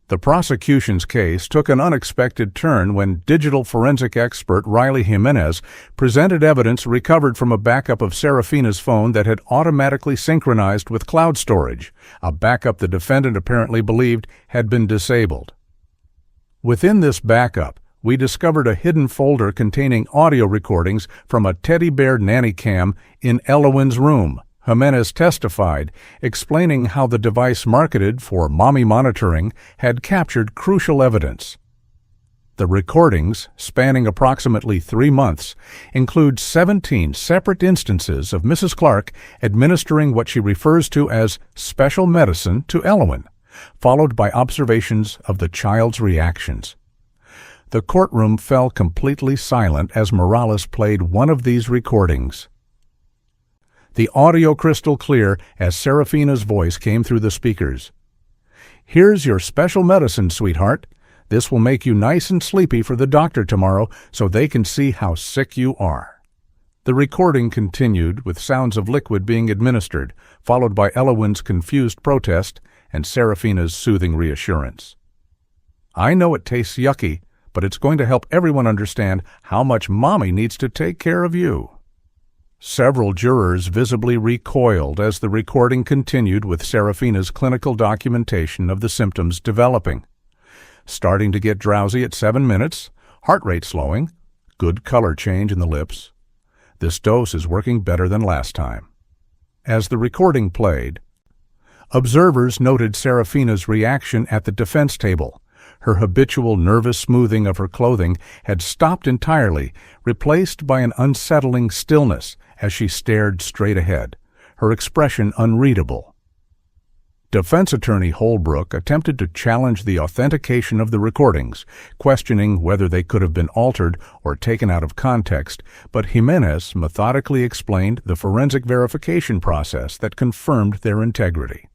The prosecution's case took an unexpected turn when digital forensic expert Riley Jimenez presented evidence recovered from a backup of Serafina's phone that had automatically synchronized with cloud storage, a backup the defendant apparently believed had been disabled. Within this backup, we discovered a hidden folder containing audio recordings from a teddy bear nanny cam in Elowen's room. Jimenez testified, explaining how the device marketed for mommy monitoring had captured crucial evidence. The recordings, spanning approximately 3 months, include 17 separate instances of Mrs. Clark administering what she refers to as special medicine to Elowen, followed by observations of the child's reactions. The courtroom fell completely silent as Morales played one of these recordings. The audio crystal clear as Serafina's voice came through the speakers. Here's your special medicine, sweetheart. This will make you nice and sleepy for the doctor tomorrow so they can see how sick you are. The recording continued with sounds of liquid being administered, followed by Elowen's confused protest and Serafina's soothing reassurance. I know it tastes yucky, but it's going to help everyone understand how much Mommy needs to take care of you. Several jurors visibly recoiled as the recording continued with Serafina's clinical documentation of the symptoms developing. Starting to get drowsy at 7 minutes, heart rate slowing, good color change in the lips. This dose is working better than last time. As the recording played, observers noted Serafina's reaction at the defense table. Her habitual nervous smoothing of her clothing had stopped entirely, replaced by an unsettling stillness as she stared straight ahead, her expression unreadable. Defense attorney Holbrook attempted to challenge the authentication of the recordings, questioning whether they could have been altered or taken out of context, but Jimenez methodically explained the forensic verification process that confirmed their integrity.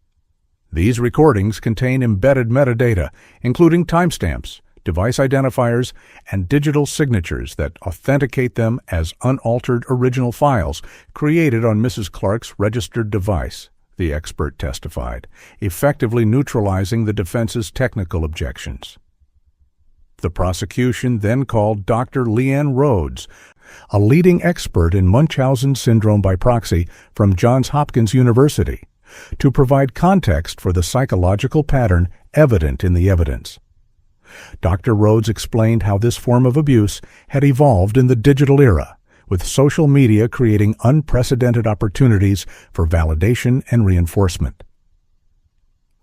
These recordings contain embedded metadata, including timestamps, device identifiers, and digital signatures that authenticate them as unaltered original files created on Mrs. Clark's registered device, the expert testified, effectively neutralizing the defense's technical objections. The prosecution then called Dr. Leanne Rhodes, a leading expert in Munchausen syndrome by proxy from Johns Hopkins University, to provide context for the psychological pattern evident in the evidence. Dr. Rhodes explained how this form of abuse had evolved in the digital era, with social media creating unprecedented opportunities for validation and reinforcement.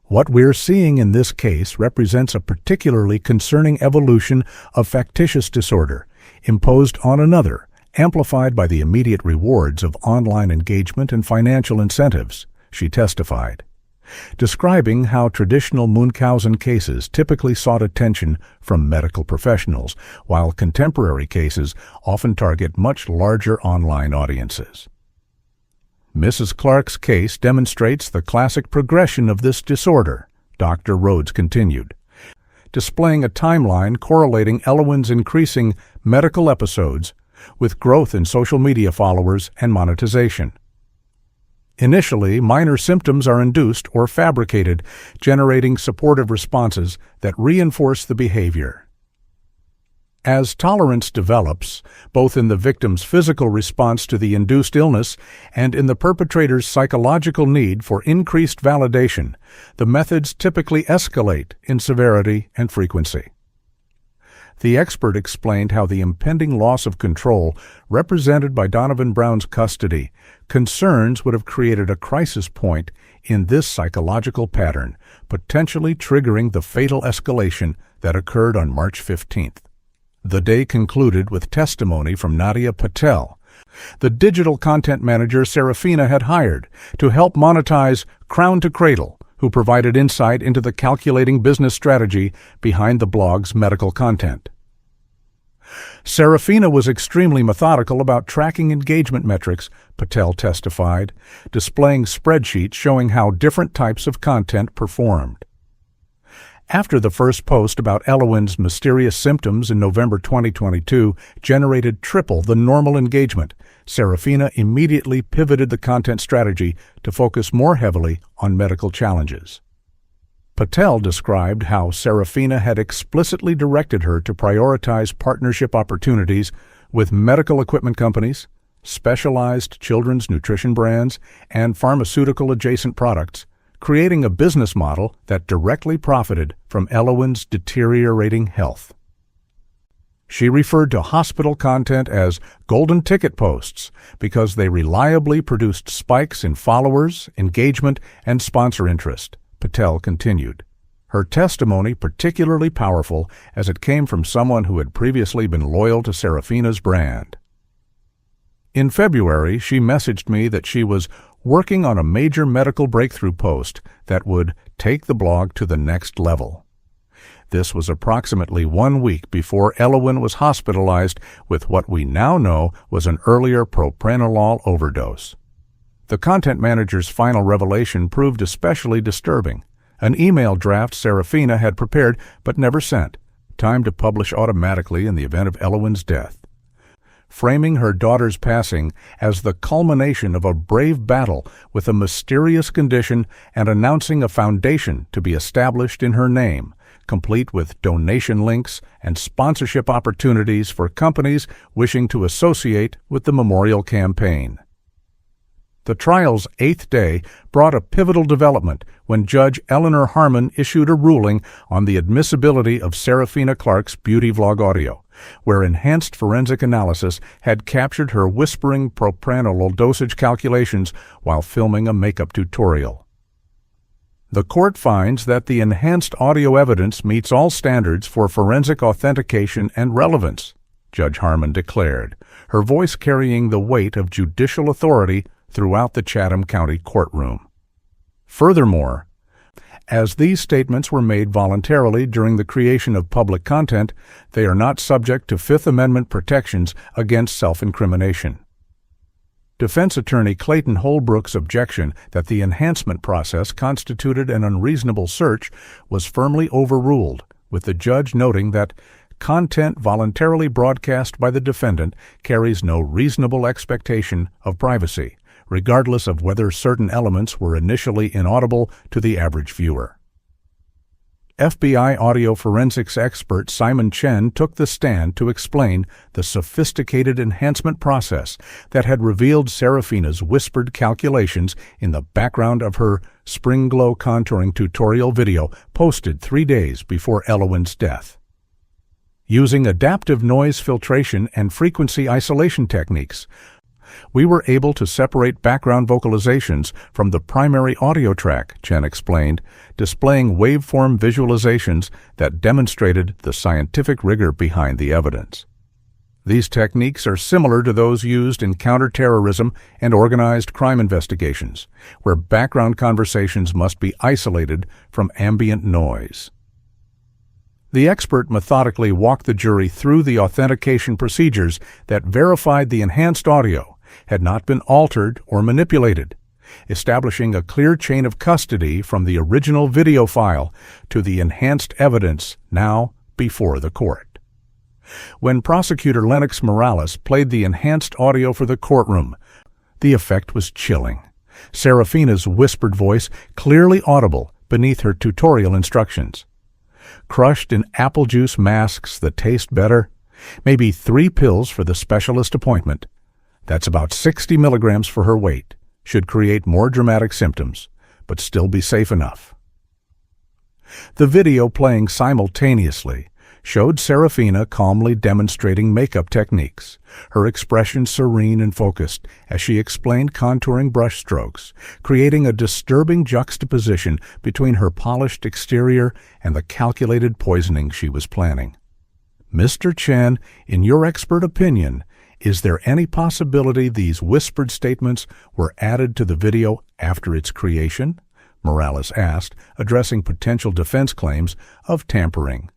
What we're seeing in this case represents a particularly concerning evolution of factitious disorder, imposed on another, amplified by the immediate rewards of online engagement and financial incentives, she testified, describing how traditional Munchausen cases typically sought attention from medical professionals, while contemporary cases often target much larger online audiences. Mrs. Clark's case demonstrates the classic progression of this disorder, Dr. Rhodes continued, displaying a timeline correlating Elowen's increasing medical episodes with growth in social media followers and monetization. Initially, minor symptoms are induced or fabricated, generating supportive responses that reinforce the behavior. As tolerance develops, both in the victim's physical response to the induced illness and in the perpetrator's psychological need for increased validation, the methods typically escalate in severity and frequency. The expert explained how the impending loss of control represented by Donovan Brown's custody concerns would have created a crisis point in this psychological pattern, potentially triggering the fatal escalation that occurred on March 15th. The day concluded with testimony from Nadia Patel, the digital content manager Serafina had hired to help monetize Crown to Cradle, who provided insight into the calculating business strategy behind the blog's medical content. Serafina was extremely methodical about tracking engagement metrics, Patel testified, displaying spreadsheets showing how different types of content performed. After the first post about Elowin's mysterious symptoms in November 2022 generated triple the normal engagement, Serafina immediately pivoted the content strategy to focus more heavily on medical challenges. Patel described how Serafina had explicitly directed her to prioritize partnership opportunities with medical equipment companies, specialized children's nutrition brands, and pharmaceutical-adjacent products, creating a business model that directly profited from Elowin's deteriorating health. She referred to hospital content as golden ticket posts because they reliably produced spikes in followers, engagement, and sponsor interest, Patel continued. Her testimony particularly powerful as it came from someone who had previously been loyal to Serafina's brand. In February, she messaged me that she was working on a major medical breakthrough post that would take the blog to the next level. This was approximately 1 week before Elowin was hospitalized with what we now know was an earlier propranolol overdose. The content manager's final revelation proved especially disturbing. An email draft Serafina had prepared but never sent, timed to publish automatically in the event of Elowin's death. Framing her daughter's passing as the culmination of a brave battle with a mysterious condition and announcing a foundation to be established in her name, complete with donation links and sponsorship opportunities for companies wishing to associate with the memorial campaign. The trial's 8th day brought a pivotal development when Judge Eleanor Harmon issued a ruling on the admissibility of Serafina Clark's beauty vlog audio, where enhanced forensic analysis had captured her whispering propranolol dosage calculations while filming a makeup tutorial. The court finds that the enhanced audio evidence meets all standards for forensic authentication and relevance, Judge Harmon declared, her voice carrying the weight of judicial authority throughout the Chatham County courtroom. Furthermore, as these statements were made voluntarily during the creation of public content, they are not subject to Fifth Amendment protections against self-incrimination. Defense attorney Clayton Holbrook's objection that the enhancement process constituted an unreasonable search was firmly overruled, with the judge noting that content voluntarily broadcast by the defendant carries no reasonable expectation of privacy, regardless of whether certain elements were initially inaudible to the average viewer. FBI audio forensics expert Simon Chen took the stand to explain the sophisticated enhancement process that had revealed Serafina's whispered calculations in the background of her Spring Glow contouring tutorial video posted 3 days before Elowin's death. Using adaptive noise filtration and frequency isolation techniques, we were able to separate background vocalizations from the primary audio track, Chen explained, displaying waveform visualizations that demonstrated the scientific rigor behind the evidence. These techniques are similar to those used in counterterrorism and organized crime investigations, where background conversations must be isolated from ambient noise. The expert methodically walked the jury through the authentication procedures that verified the enhanced audio had not been altered or manipulated, establishing a clear chain of custody from the original video file to the enhanced evidence now before the court. When prosecutor Lennox Morales played the enhanced audio for the courtroom, the effect was chilling. Serafina's whispered voice clearly audible beneath her tutorial instructions. Crushed in apple juice masks that taste better, maybe 3 pills for the specialist appointment. That's about 60 milligrams for her weight, should create more dramatic symptoms, but still be safe enough. The video playing simultaneously showed Serafina calmly demonstrating makeup techniques, her expression serene and focused as she explained contouring brushstrokes, creating a disturbing juxtaposition between her polished exterior and the calculated poisoning she was planning. Mr. Chen, in your expert opinion, is there any possibility these whispered statements were added to the video after its creation? Morales asked, addressing potential defense claims of tampering.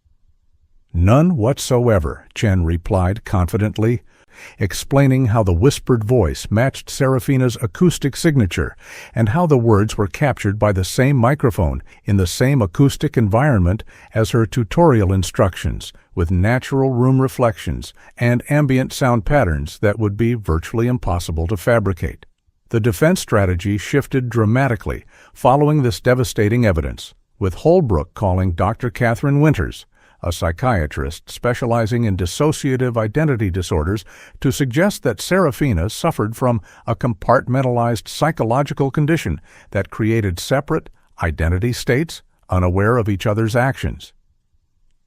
None whatsoever, Chen replied confidently, explaining how the whispered voice matched Serafina's acoustic signature and how the words were captured by the same microphone in the same acoustic environment as her tutorial instructions, with natural room reflections and ambient sound patterns that would be virtually impossible to fabricate. The defense strategy shifted dramatically following this devastating evidence, with Holbrook calling Dr. Catherine Winters, a psychiatrist specializing in dissociative identity disorders, to suggest that Serafina suffered from a compartmentalized psychological condition that created separate identity states, unaware of each other's actions.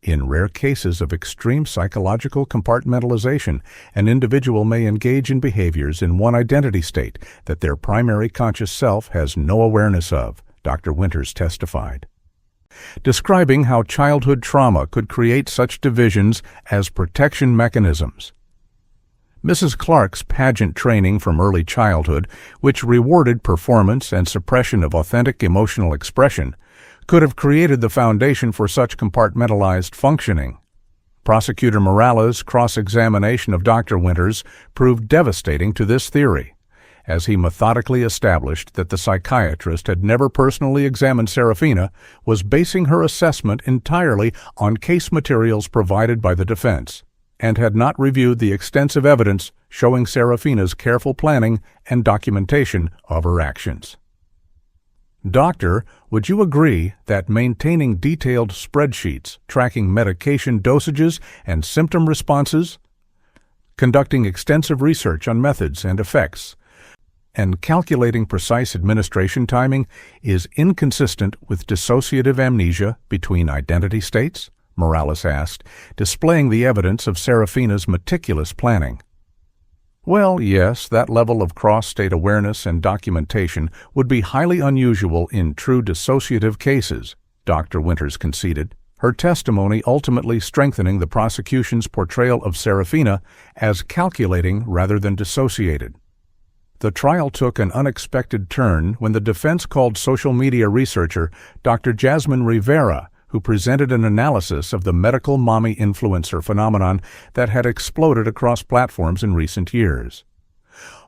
In rare cases of extreme psychological compartmentalization, an individual may engage in behaviors in one identity state that their primary conscious self has no awareness of, Dr. Winters testified, describing how childhood trauma could create such divisions as protection mechanisms. Mrs. Clark's pageant training from early childhood, which rewarded performance and suppression of authentic emotional expression, could have created the foundation for such compartmentalized functioning. Prosecutor Morales' cross-examination of Dr. Winters proved devastating to this theory, as he methodically established that the psychiatrist had never personally examined Serafina, was basing her assessment entirely on case materials provided by the defense, and had not reviewed the extensive evidence showing Serafina's careful planning and documentation of her actions. Doctor, would you agree that maintaining detailed spreadsheets tracking medication dosages and symptom responses, conducting extensive research on methods and effects, and calculating precise administration timing is inconsistent with dissociative amnesia between identity states? Morales asked, displaying the evidence of Serafina's meticulous planning. Well, yes, that level of cross-state awareness and documentation would be highly unusual in true dissociative cases, Dr. Winters conceded, her testimony ultimately strengthening the prosecution's portrayal of Serafina as calculating rather than dissociated. The trial took an unexpected turn when the defense called social media researcher Dr. Jasmine Rivera, who presented an analysis of the medical mommy influencer phenomenon that had exploded across platforms in recent years.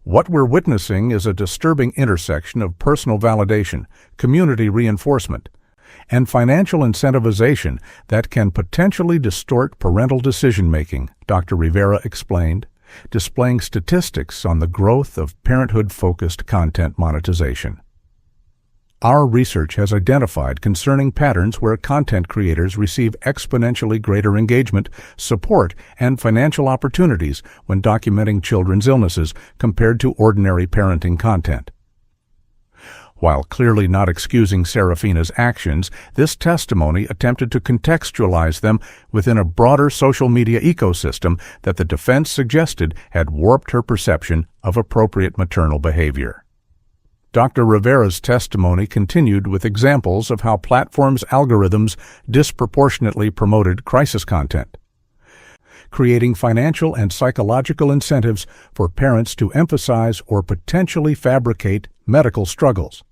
What we're witnessing is a disturbing intersection of personal validation, community reinforcement, and financial incentivization that can potentially distort parental decision-making, Dr. Rivera explained, displaying statistics on the growth of parenthood-focused content monetization. Our research has identified concerning patterns where content creators receive exponentially greater engagement, support, and financial opportunities when documenting children's illnesses compared to ordinary parenting content. While clearly not excusing Serafina's actions, this testimony attempted to contextualize them within a broader social media ecosystem that the defense suggested had warped her perception of appropriate maternal behavior. Dr. Rivera's testimony continued with examples of how platforms' algorithms disproportionately promoted crisis content, creating financial and psychological incentives for parents to emphasize or potentially fabricate medical struggles.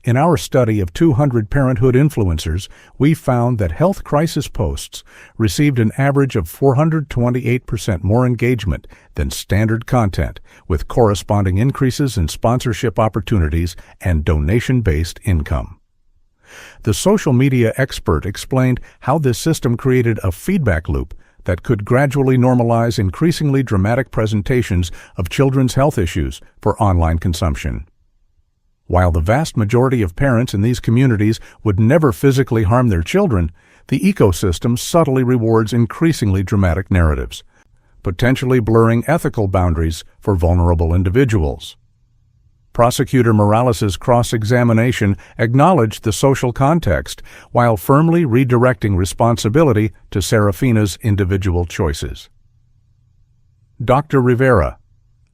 In our study of 200 parenthood influencers, we found that health crisis posts received an average of 428% more engagement than standard content, with corresponding increases in sponsorship opportunities and donation-based income. The social media expert explained how this system created a feedback loop that could gradually normalize increasingly dramatic presentations of children's health issues for online consumption. While the vast majority of parents in these communities would never physically harm their children, the ecosystem subtly rewards increasingly dramatic narratives, potentially blurring ethical boundaries for vulnerable individuals. Prosecutor Morales's cross-examination acknowledged the social context while firmly redirecting responsibility to Serafina's individual choices. Dr. Rivera,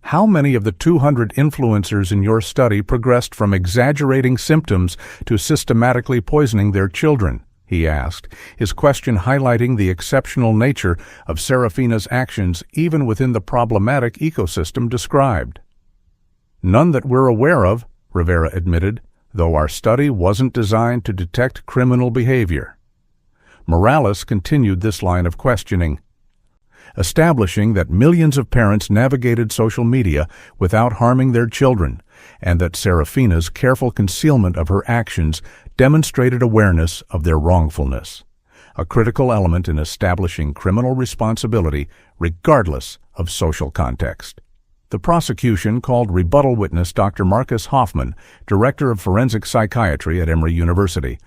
how many of the 200 influencers in your study progressed from exaggerating symptoms to systematically poisoning their children? He asked, his question highlighting the exceptional nature of Serafina's actions even within the problematic ecosystem described. None that we're aware of, Rivera admitted, though our study wasn't designed to detect criminal behavior. Morales continued this line of questioning, establishing that millions of parents navigated social media without harming their children, and that Serafina's careful concealment of her actions demonstrated awareness of their wrongfulness, a critical element in establishing criminal responsibility regardless of social context. The prosecution called rebuttal witness Dr. Marcus Hoffman, Director of Forensic Psychiatry at Emory University,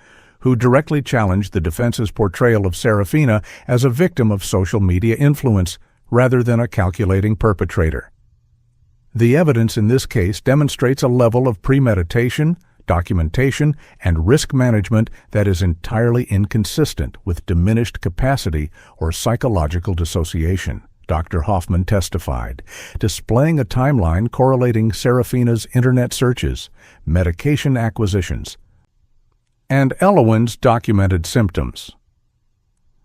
who directly challenged the defense's portrayal of Serafina as a victim of social media influence rather than a calculating perpetrator. The evidence in this case demonstrates a level of premeditation, documentation, and risk management that is entirely inconsistent with diminished capacity or psychological dissociation, Dr. Hoffman testified, displaying a timeline correlating Serafina's internet searches, medication acquisitions, and Elowin's documented symptoms.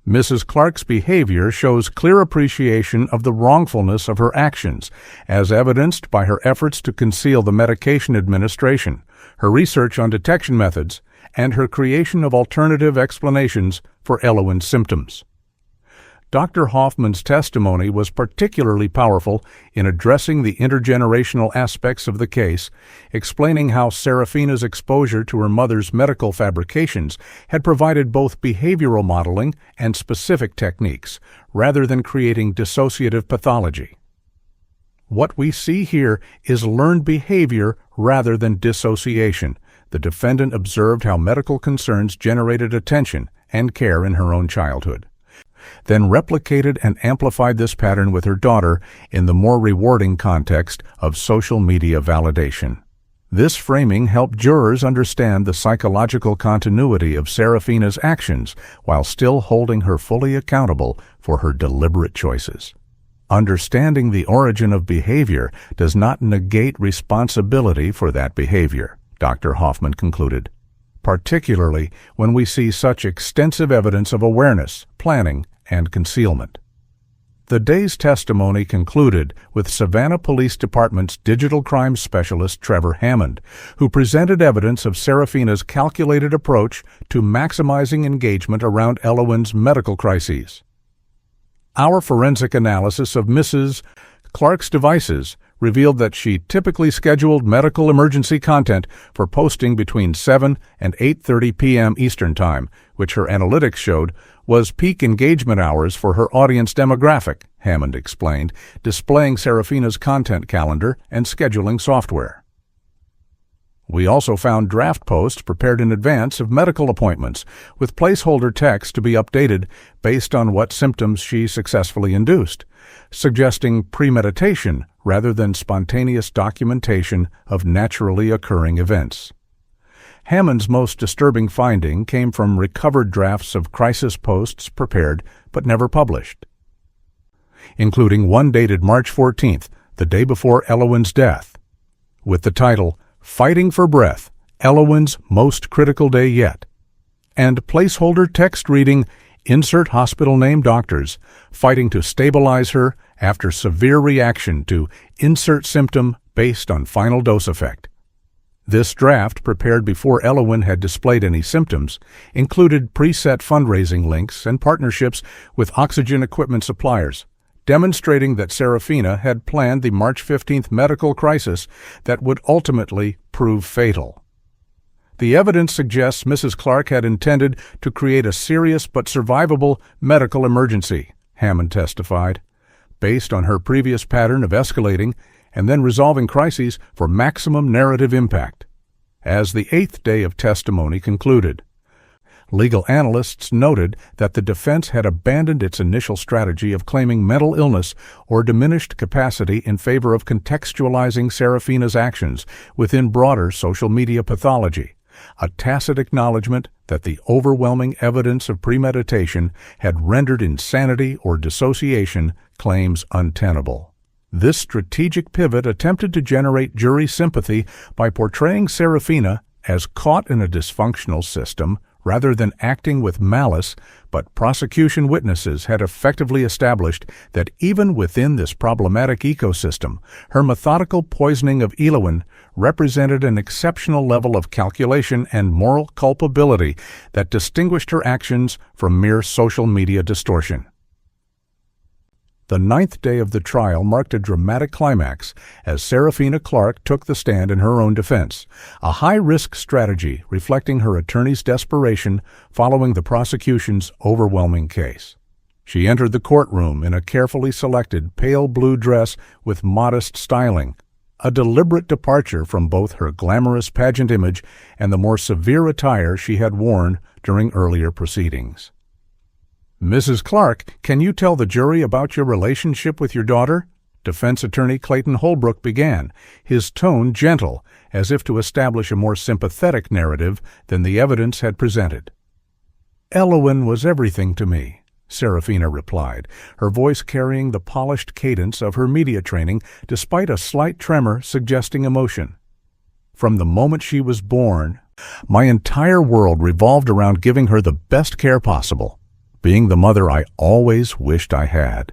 Mrs. Clark's behavior shows clear appreciation of the wrongfulness of her actions, as evidenced by her efforts to conceal the medication administration, her research on detection methods, and her creation of alternative explanations for Elowin's symptoms. Dr. Hoffman's testimony was particularly powerful in addressing the intergenerational aspects of the case, explaining how Serafina's exposure to her mother's medical fabrications had provided both behavioral modeling and specific techniques, rather than creating dissociative pathology. What we see here is learned behavior rather than dissociation. The defendant observed how medical concerns generated attention and care in her own childhood, then replicated and amplified this pattern with her daughter in the more rewarding context of social media validation. This framing helped jurors understand the psychological continuity of Serafina's actions while still holding her fully accountable for her deliberate choices. Understanding the origin of behavior does not negate responsibility for that behavior, Dr. Hoffman concluded, particularly when we see such extensive evidence of awareness, planning, and concealment. The day's testimony concluded with Savannah Police Department's digital crime specialist Trevor Hammond, who presented evidence of Serafina's calculated approach to maximizing engagement around Elowin's medical crises. Our forensic analysis of Mrs. Clark's devices revealed that she typically scheduled medical emergency content for posting between 7 and 8:30 p.m. Eastern Time, which her analytics showed was peak engagement hours for her audience demographic, Hammond explained, displaying Serafina's content calendar and scheduling software. We also found draft posts prepared in advance of medical appointments, with placeholder text to be updated based on what symptoms she successfully induced, suggesting premeditation rather than spontaneous documentation of naturally occurring events. Hammond's most disturbing finding came from recovered drafts of crisis posts prepared but never published, including one dated March 14th, the day before Elowin's death, with the title, "Fighting for Breath, Elowin's Most Critical Day Yet," and placeholder text reading, "Insert hospital name doctors, fighting to stabilize her after severe reaction to insert symptom based on final dose effect." This draft, prepared before Elowin had displayed any symptoms, included preset fundraising links and partnerships with oxygen equipment suppliers, demonstrating that Serafina had planned the March 15th medical crisis that would ultimately prove fatal. The evidence suggests Mrs. Clark had intended to create a serious but survivable medical emergency, Hammond testified, based on her previous pattern of escalating and then resolving crises for maximum narrative impact. As the 8th day of testimony concluded, Legal analysts noted that the defense had abandoned its initial strategy of claiming mental illness or diminished capacity in favor of contextualizing Serafina's actions within broader social media pathology, a tacit acknowledgement that the overwhelming evidence of premeditation had rendered insanity or dissociation claims untenable. This strategic pivot attempted to generate jury sympathy by portraying Serafina as caught in a dysfunctional system rather than acting with malice, but prosecution witnesses had effectively established that even within this problematic ecosystem, her methodical poisoning of Elowen represented an exceptional level of calculation and moral culpability that distinguished her actions from mere social media distortion. The 9th day of the trial marked a dramatic climax as Serafina Clark took the stand in her own defense, a high-risk strategy reflecting her attorney's desperation following the prosecution's overwhelming case. She entered the courtroom in a carefully selected pale blue dress with modest styling, a deliberate departure from both her glamorous pageant image and the more severe attire she had worn during earlier proceedings. "Mrs. Clark, can you tell the jury about your relationship with your daughter?" Defense attorney Clayton Holbrook began, his tone gentle, as if to establish a more sympathetic narrative than the evidence had presented. "Elowen was everything to me," Serafina replied, her voice carrying the polished cadence of her media training despite a slight tremor suggesting emotion. "From the moment she was born, my entire world revolved around giving her the best care possible, being the mother I always wished I had."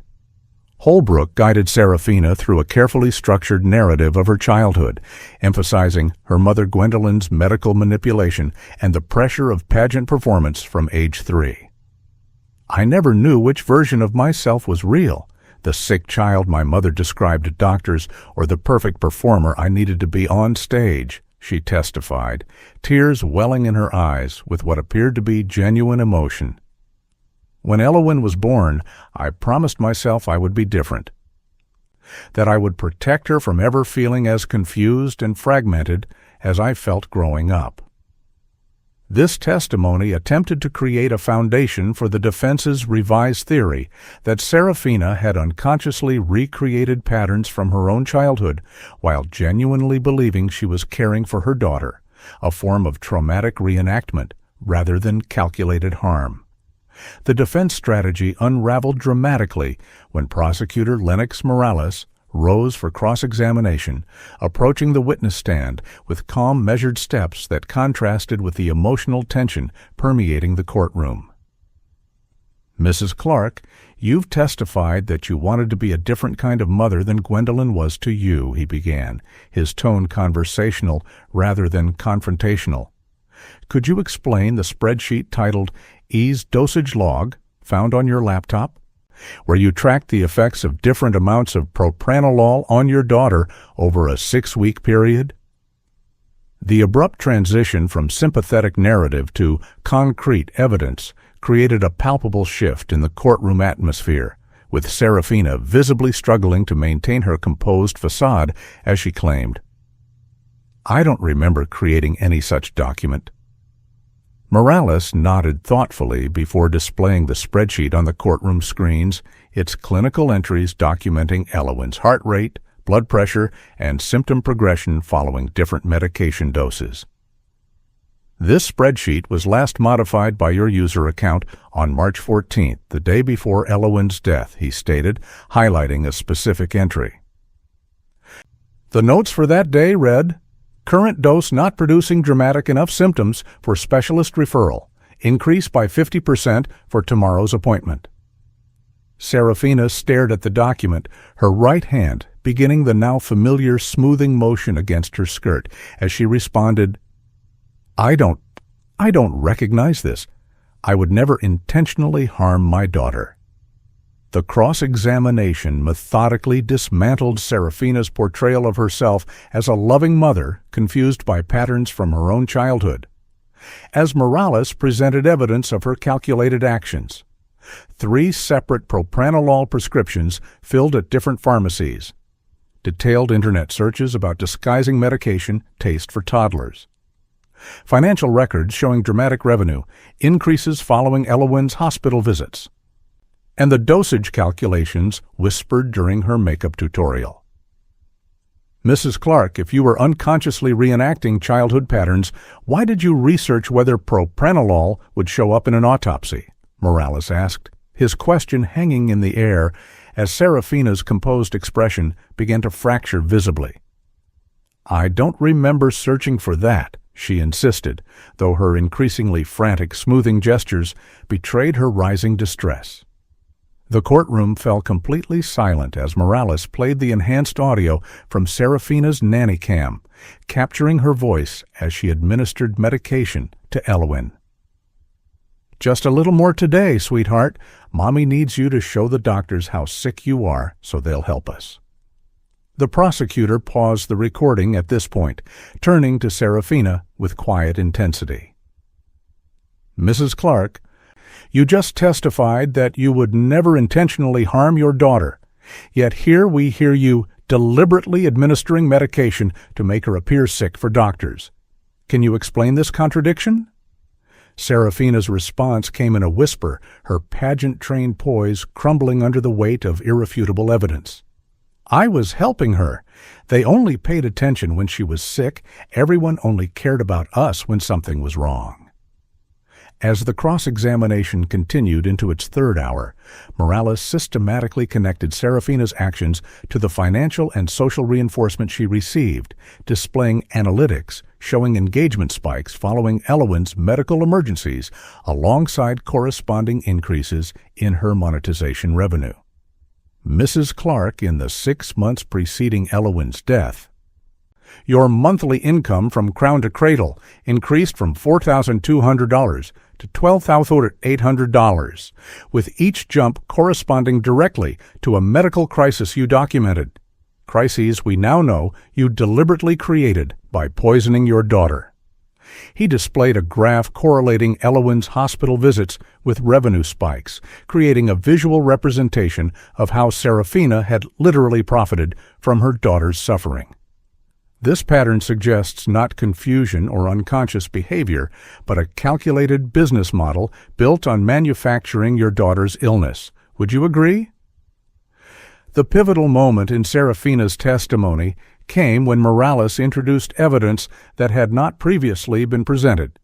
Holbrook guided Serafina through a carefully structured narrative of her childhood, emphasizing her mother Gwendolyn's medical manipulation and the pressure of pageant performance from age 3. "I never knew which version of myself was real, the sick child my mother described to doctors or the perfect performer I needed to be on stage," she testified, tears welling in her eyes with what appeared to be genuine emotion. "When Elowen was born, I promised myself I would be different, that I would protect her from ever feeling as confused and fragmented as I felt growing up." This testimony attempted to create a foundation for the defense's revised theory that Serafina had unconsciously recreated patterns from her own childhood while genuinely believing she was caring for her daughter, a form of traumatic reenactment rather than calculated harm. The defense strategy unraveled dramatically when prosecutor Lennox Morales rose for cross-examination, approaching the witness stand with calm, measured steps that contrasted with the emotional tension permeating the courtroom. "Mrs. Clark, you've testified that you wanted to be a different kind of mother than Gwendolyn was to you," he began, his tone conversational rather than confrontational. "Could you explain the spreadsheet titled E's Dosage Log found on your laptop, where you tracked the effects of different amounts of propranolol on your daughter over a 6-week period?" The abrupt transition from sympathetic narrative to concrete evidence created a palpable shift in the courtroom atmosphere, with Serafina visibly struggling to maintain her composed facade as she claimed, "I don't remember creating any such document." Morales nodded thoughtfully before displaying the spreadsheet on the courtroom screens, its clinical entries documenting Elowen's heart rate, blood pressure, and symptom progression following different medication doses. "This spreadsheet was last modified by your user account on March 14th, the day before Elowen's death," he stated, highlighting a specific entry. The notes for that day read, "Current dose not producing dramatic enough symptoms for specialist referral. Increase by 50% for tomorrow's appointment." Serafina stared at the document, her right hand beginning the now familiar smoothing motion against her skirt as she responded, I don't recognize this. I would never intentionally harm my daughter." The cross-examination methodically dismantled Serafina's portrayal of herself as a loving mother confused by patterns from her own childhood, as Morales presented evidence of her calculated actions. 3 separate propranolol prescriptions filled at different pharmacies, detailed internet searches about disguising medication taste for toddlers, Financial records showing dramatic revenue, increases following Elowyn's hospital visits, and the dosage calculations whispered during her makeup tutorial. Mrs. Clark, if you were unconsciously reenacting childhood patterns, why did you research whether propranolol would show up in an autopsy? Morales asked, his question hanging in the air as Serafina's composed expression began to fracture visibly. I don't remember searching for that, she insisted, though her increasingly frantic smoothing gestures betrayed her rising distress. The courtroom fell completely silent as Morales played the enhanced audio from Serafina's nanny cam, capturing her voice as she administered medication to Elowyn. Just a little more today, sweetheart. Mommy needs you to show the doctors how sick you are so they'll help us. The prosecutor paused the recording at this point, turning to Serafina with quiet intensity. Mrs. Clark, you just testified that you would never intentionally harm your daughter, yet here we hear you deliberately administering medication to make her appear sick for doctors. Can you explain this contradiction? Serafina's response came in a whisper, her pageant-trained poise crumbling under the weight of irrefutable evidence. I was helping her. They only paid attention when she was sick. Everyone only cared about us when something was wrong. As the cross-examination continued into its third hour, Morales systematically connected Serafina's actions to the financial and social reinforcement she received, displaying analytics showing engagement spikes following Elowyn's medical emergencies alongside corresponding increases in her monetization revenue. Mrs. Clark, in the 6 months preceding Elowyn's death, your monthly income from Crown to Cradle increased from $4,200 to $12,800, with each jump corresponding directly to a medical crisis you documented. Crises we now know you deliberately created by poisoning your daughter. He displayed a graph correlating Elowyn's hospital visits with revenue spikes, creating a visual representation of how Serafina had literally profited from her daughter's suffering. This pattern suggests not confusion or unconscious behavior, but a calculated business model built on manufacturing your daughter's illness. Would you agree? The pivotal moment in Serafina's testimony came when Morales introduced evidence that had not previously been presented.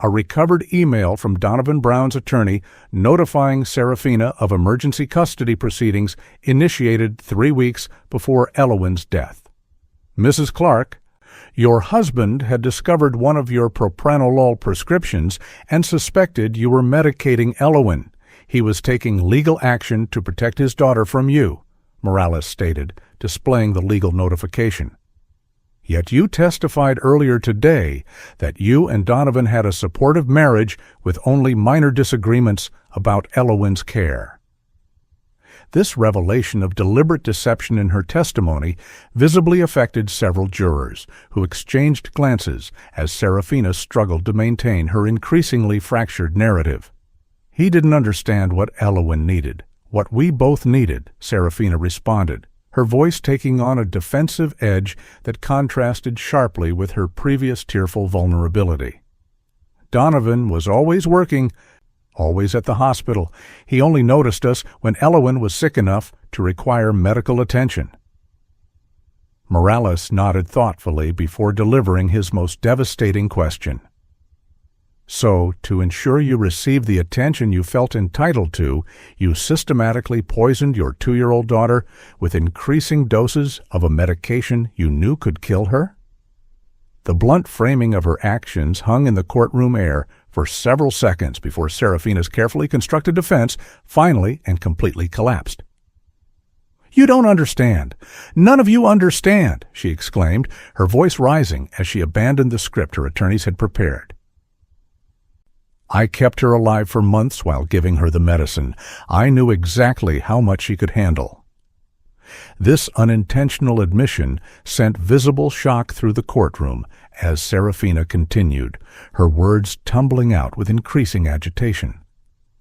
A recovered email from Donovan Brown's attorney notifying Serafina of emergency custody proceedings initiated 3 weeks before Elowyn's death. Mrs. Clark, your husband had discovered one of your propranolol prescriptions and suspected you were medicating Elowyn. He was taking legal action to protect his daughter from you, Morales stated, displaying the legal notification. Yet you testified earlier today that you and Donovan had a supportive marriage with only minor disagreements about Elowyn's care. This revelation of deliberate deception in her testimony visibly affected several jurors, who exchanged glances as Serafina struggled to maintain her increasingly fractured narrative. He didn't understand what Elowyn needed. What we both needed, Serafina responded, her voice taking on a defensive edge that contrasted sharply with her previous tearful vulnerability. Donovan was always working, always at the hospital. He only noticed us when Elowyn was sick enough to require medical attention. Morales nodded thoughtfully before delivering his most devastating question. So, to ensure you received the attention you felt entitled to, you systematically poisoned your 2-year-old daughter with increasing doses of a medication you knew could kill her? The blunt framing of her actions hung in the courtroom air for several seconds before Serafina's carefully constructed defense finally and completely collapsed. You don't understand. None of you understand, she exclaimed, her voice rising as she abandoned the script her attorneys had prepared. I kept her alive for months while giving her the medicine. I knew exactly how much she could handle. This unintentional admission sent visible shock through the courtroom as Serafina continued, her words tumbling out with increasing agitation.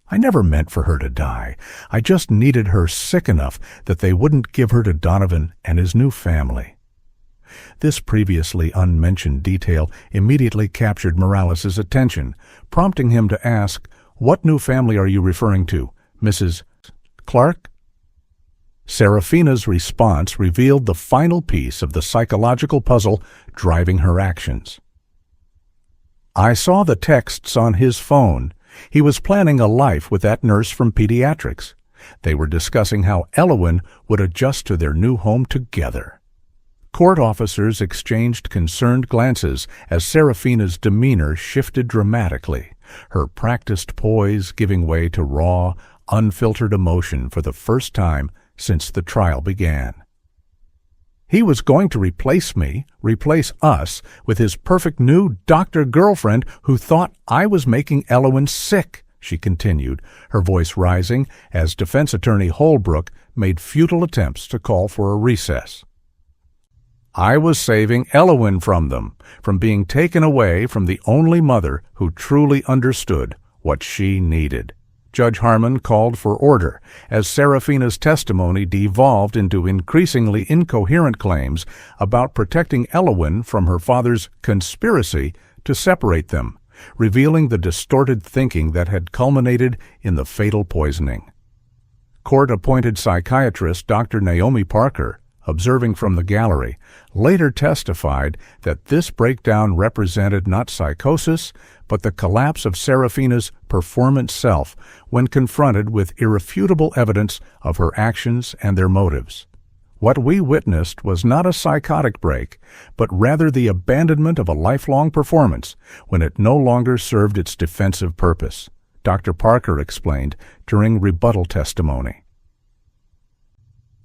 I never meant for her to die. I just needed her sick enough that they wouldn't give her to Donovan and his new family. This previously unmentioned detail immediately captured Morales's attention, prompting him to ask, "What new family are you referring to, Mrs. Clark?" Serafina's response revealed the final piece of the psychological puzzle driving her actions. "I saw the texts on his phone. He was planning a life with that nurse from pediatrics. They were discussing how Elowen would adjust to their new home together." Court officers exchanged concerned glances as Serafina's demeanor shifted dramatically, her practiced poise giving way to raw, unfiltered emotion for the first time since the trial began. "He was going to replace us, with his perfect new doctor girlfriend who thought I was making Elowen sick," she continued, her voice rising as defense attorney Holbrook made futile attempts to call for a recess. "I was saving Elowen from them, from being taken away from the only mother who truly understood what she needed." Judge Harmon called for order as Serafina's testimony devolved into increasingly incoherent claims about protecting Elowen from her father's conspiracy to separate them, revealing the distorted thinking that had culminated in the fatal poisoning. Court-appointed psychiatrist Dr. Naomi Parker, observing from the gallery, later testified that this breakdown represented not psychosis, but the collapse of Serafina's performance self when confronted with irrefutable evidence of her actions and their motives. What we witnessed was not a psychotic break, but rather the abandonment of a lifelong performance when it no longer served its defensive purpose, Dr. Parker explained during rebuttal testimony.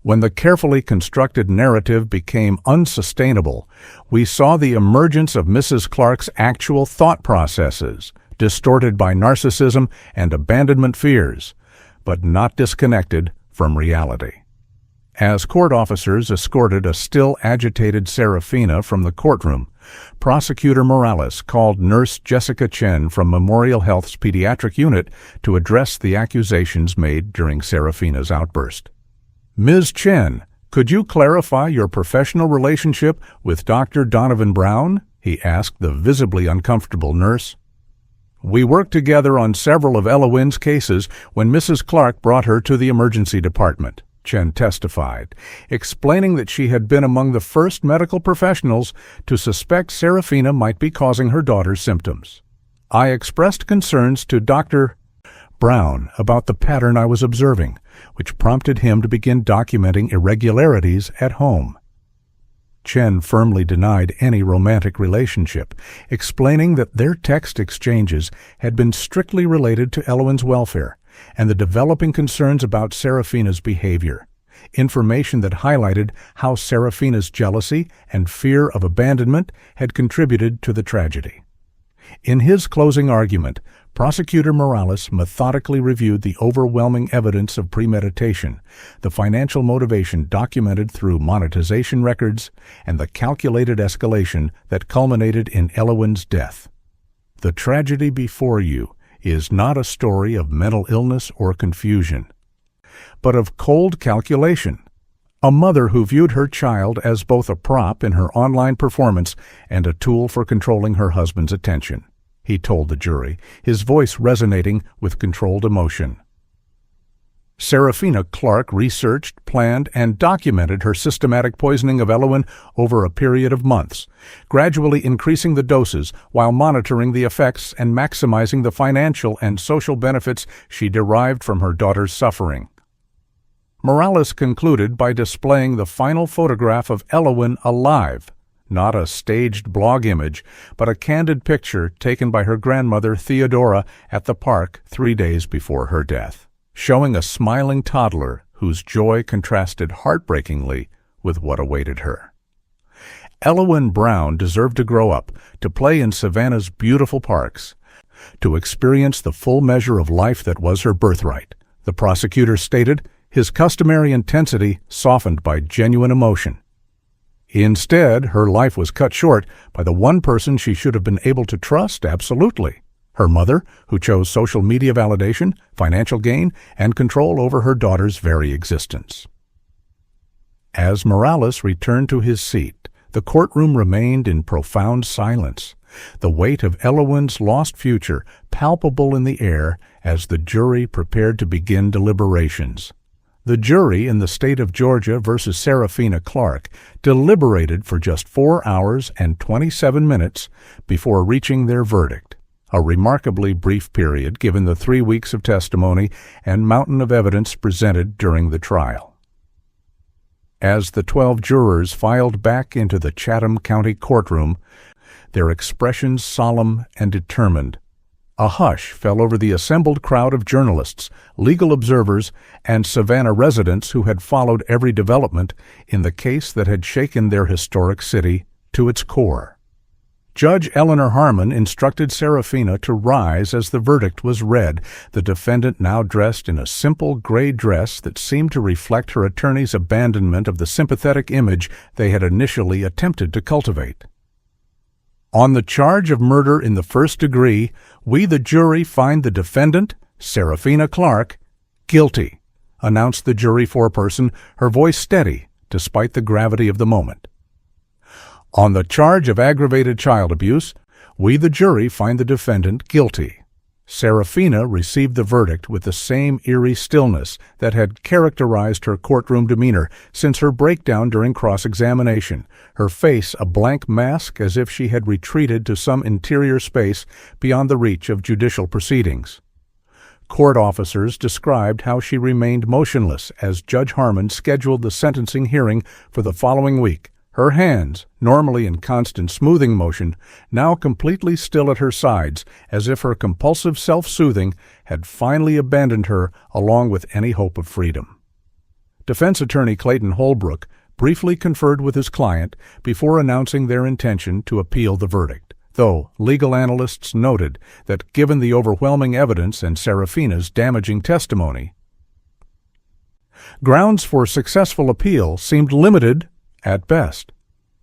When the carefully constructed narrative became unsustainable, we saw the emergence of Mrs. Clark's actual thought processes, distorted by narcissism and abandonment fears, but not disconnected from reality. As court officers escorted a still agitated Serafina from the courtroom, Prosecutor Morales called Nurse Jessica Chen from Memorial Health's pediatric unit to address the accusations made during Serafina's outburst. "Ms. Chen, could you clarify your professional relationship with Dr. Donovan Brown?" he asked the visibly uncomfortable nurse. "We worked together on several of Elowen's cases when Mrs. Clark brought her to the emergency department," Chen testified, explaining that she had been among the first medical professionals to suspect Serafina might be causing her daughter's symptoms. "I expressed concerns to Dr. Brown about the pattern I was observing, which prompted him to begin documenting irregularities at home." Chen firmly denied any romantic relationship, explaining that their text exchanges had been strictly related to Elowen's welfare and the developing concerns about Serafina's behavior, information that highlighted how Serafina's jealousy and fear of abandonment had contributed to the tragedy. In his closing argument, Prosecutor Morales methodically reviewed the overwhelming evidence of premeditation, the financial motivation documented through monetization records, and the calculated escalation that culminated in Elowen's death. "The tragedy before you is not a story of mental illness or confusion, but of cold calculation. A mother who viewed her child as both a prop in her online performance and a tool for controlling her husband's attention," he told the jury, his voice resonating with controlled emotion. Serafina Clark researched, planned, and documented her systematic poisoning of Elowen over a period of months, gradually increasing the doses while monitoring the effects and maximizing the financial and social benefits she derived from her daughter's suffering. Morales concluded by displaying the final photograph of Elowen alive, not a staged blog image, but a candid picture taken by her grandmother Theodora at the park 3 days before her death, showing a smiling toddler whose joy contrasted heartbreakingly with what awaited her. Elowen Brown deserved to grow up, to play in Savannah's beautiful parks, to experience the full measure of life that was her birthright, the prosecutor stated, his customary intensity softened by genuine emotion. Instead, her life was cut short by the one person she should have been able to trust absolutely, her mother, who chose social media validation, financial gain, and control over her daughter's very existence. As Morales returned to his seat, The courtroom remained in profound silence, the weight of Elowen's lost future palpable in the air as the jury prepared to begin deliberations. The jury in the state of Georgia versus Serafina Clark deliberated for just 4 hours and 27 minutes before reaching their verdict, a remarkably brief period given the 3 weeks of testimony and mountain of evidence presented during the trial. As the 12 jurors filed back into the Chatham County courtroom, their expressions solemn and determined, a hush fell over the assembled crowd of journalists, legal observers, and Savannah residents who had followed every development in the case that had shaken their historic city to its core. Judge Eleanor Harmon instructed Serafina to rise as the verdict was read, the defendant now dressed in a simple gray dress that seemed to reflect her attorney's abandonment of the sympathetic image they had initially attempted to cultivate. On the charge of murder in the first degree, we, the jury, find the defendant, Serafina Clark, guilty, announced the jury foreperson, her voice steady despite the gravity of the moment. On the charge of aggravated child abuse, we, the jury, find the defendant guilty. Serafina received the verdict with the same eerie stillness that had characterized her courtroom demeanor since her breakdown during cross-examination, her face a blank mask as if she had retreated to some interior space beyond the reach of judicial proceedings. Court officers described how she remained motionless as Judge Harmon scheduled the sentencing hearing for the following week, her hands, normally in constant smoothing motion, now completely still at her sides, as if her compulsive self-soothing had finally abandoned her along with any hope of freedom. Defense attorney Clayton Holbrook briefly conferred with his client before announcing their intention to appeal the verdict, though legal analysts noted that given the overwhelming evidence and Serafina's damaging testimony, grounds for successful appeal seemed limited at best.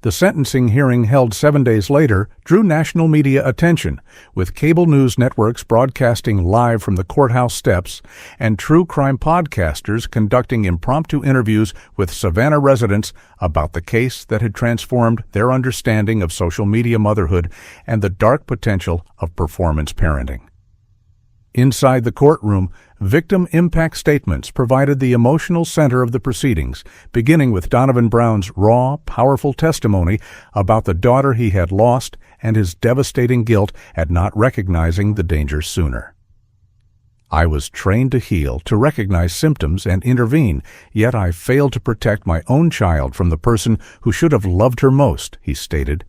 The sentencing hearing held 7 days later drew national media attention, with cable news networks broadcasting live from the courthouse steps and true crime podcasters conducting impromptu interviews with Savannah residents about the case that had transformed their understanding of social media motherhood and the dark potential of performance parenting. Inside the courtroom, victim impact statements provided the emotional center of the proceedings, beginning with Donovan Brown's raw, powerful testimony about the daughter he had lost and his devastating guilt at not recognizing the danger sooner. I was trained to heal, to recognize symptoms and intervene, yet I failed to protect my own child from the person who should have loved her most, he stated,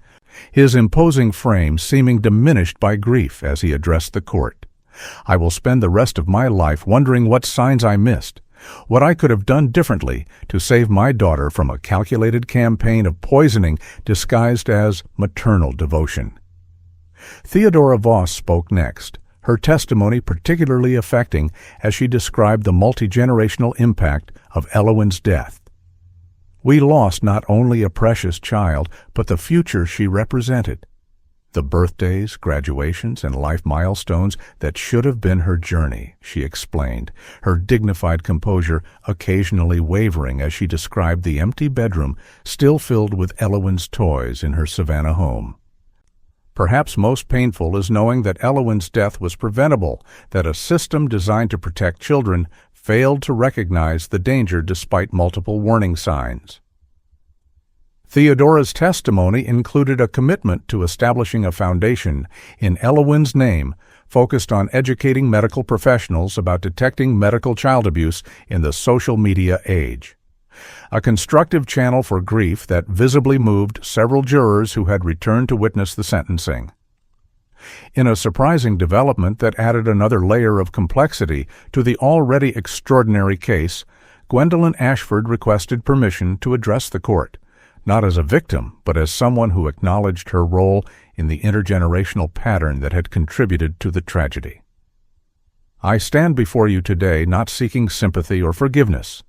his imposing frame seeming diminished by grief as he addressed the court. I will spend the rest of my life wondering what signs I missed, what I could have done differently to save my daughter from a calculated campaign of poisoning disguised as maternal devotion. Theodora Voss spoke next, her testimony particularly affecting as she described the multi-generational impact of Elowen's death. We lost not only a precious child, but the future she represented. The birthdays, graduations, and life milestones that should have been her journey, she explained, her dignified composure occasionally wavering as she described the empty bedroom still filled with Elowen's toys in her Savannah home. Perhaps most painful is knowing that Elowen's death was preventable, that a system designed to protect children failed to recognize the danger despite multiple warning signs. Theodora's testimony included a commitment to establishing a foundation in Elowen's name focused on educating medical professionals about detecting medical child abuse in the social media age. A constructive channel for grief that visibly moved several jurors who had returned to witness the sentencing. In a surprising development that added another layer of complexity to the already extraordinary case, Gwendolyn Ashford requested permission to address the court, not as a victim, but as someone who acknowledged her role in the intergenerational pattern that had contributed to the tragedy. I stand before you today not seeking sympathy or forgiveness,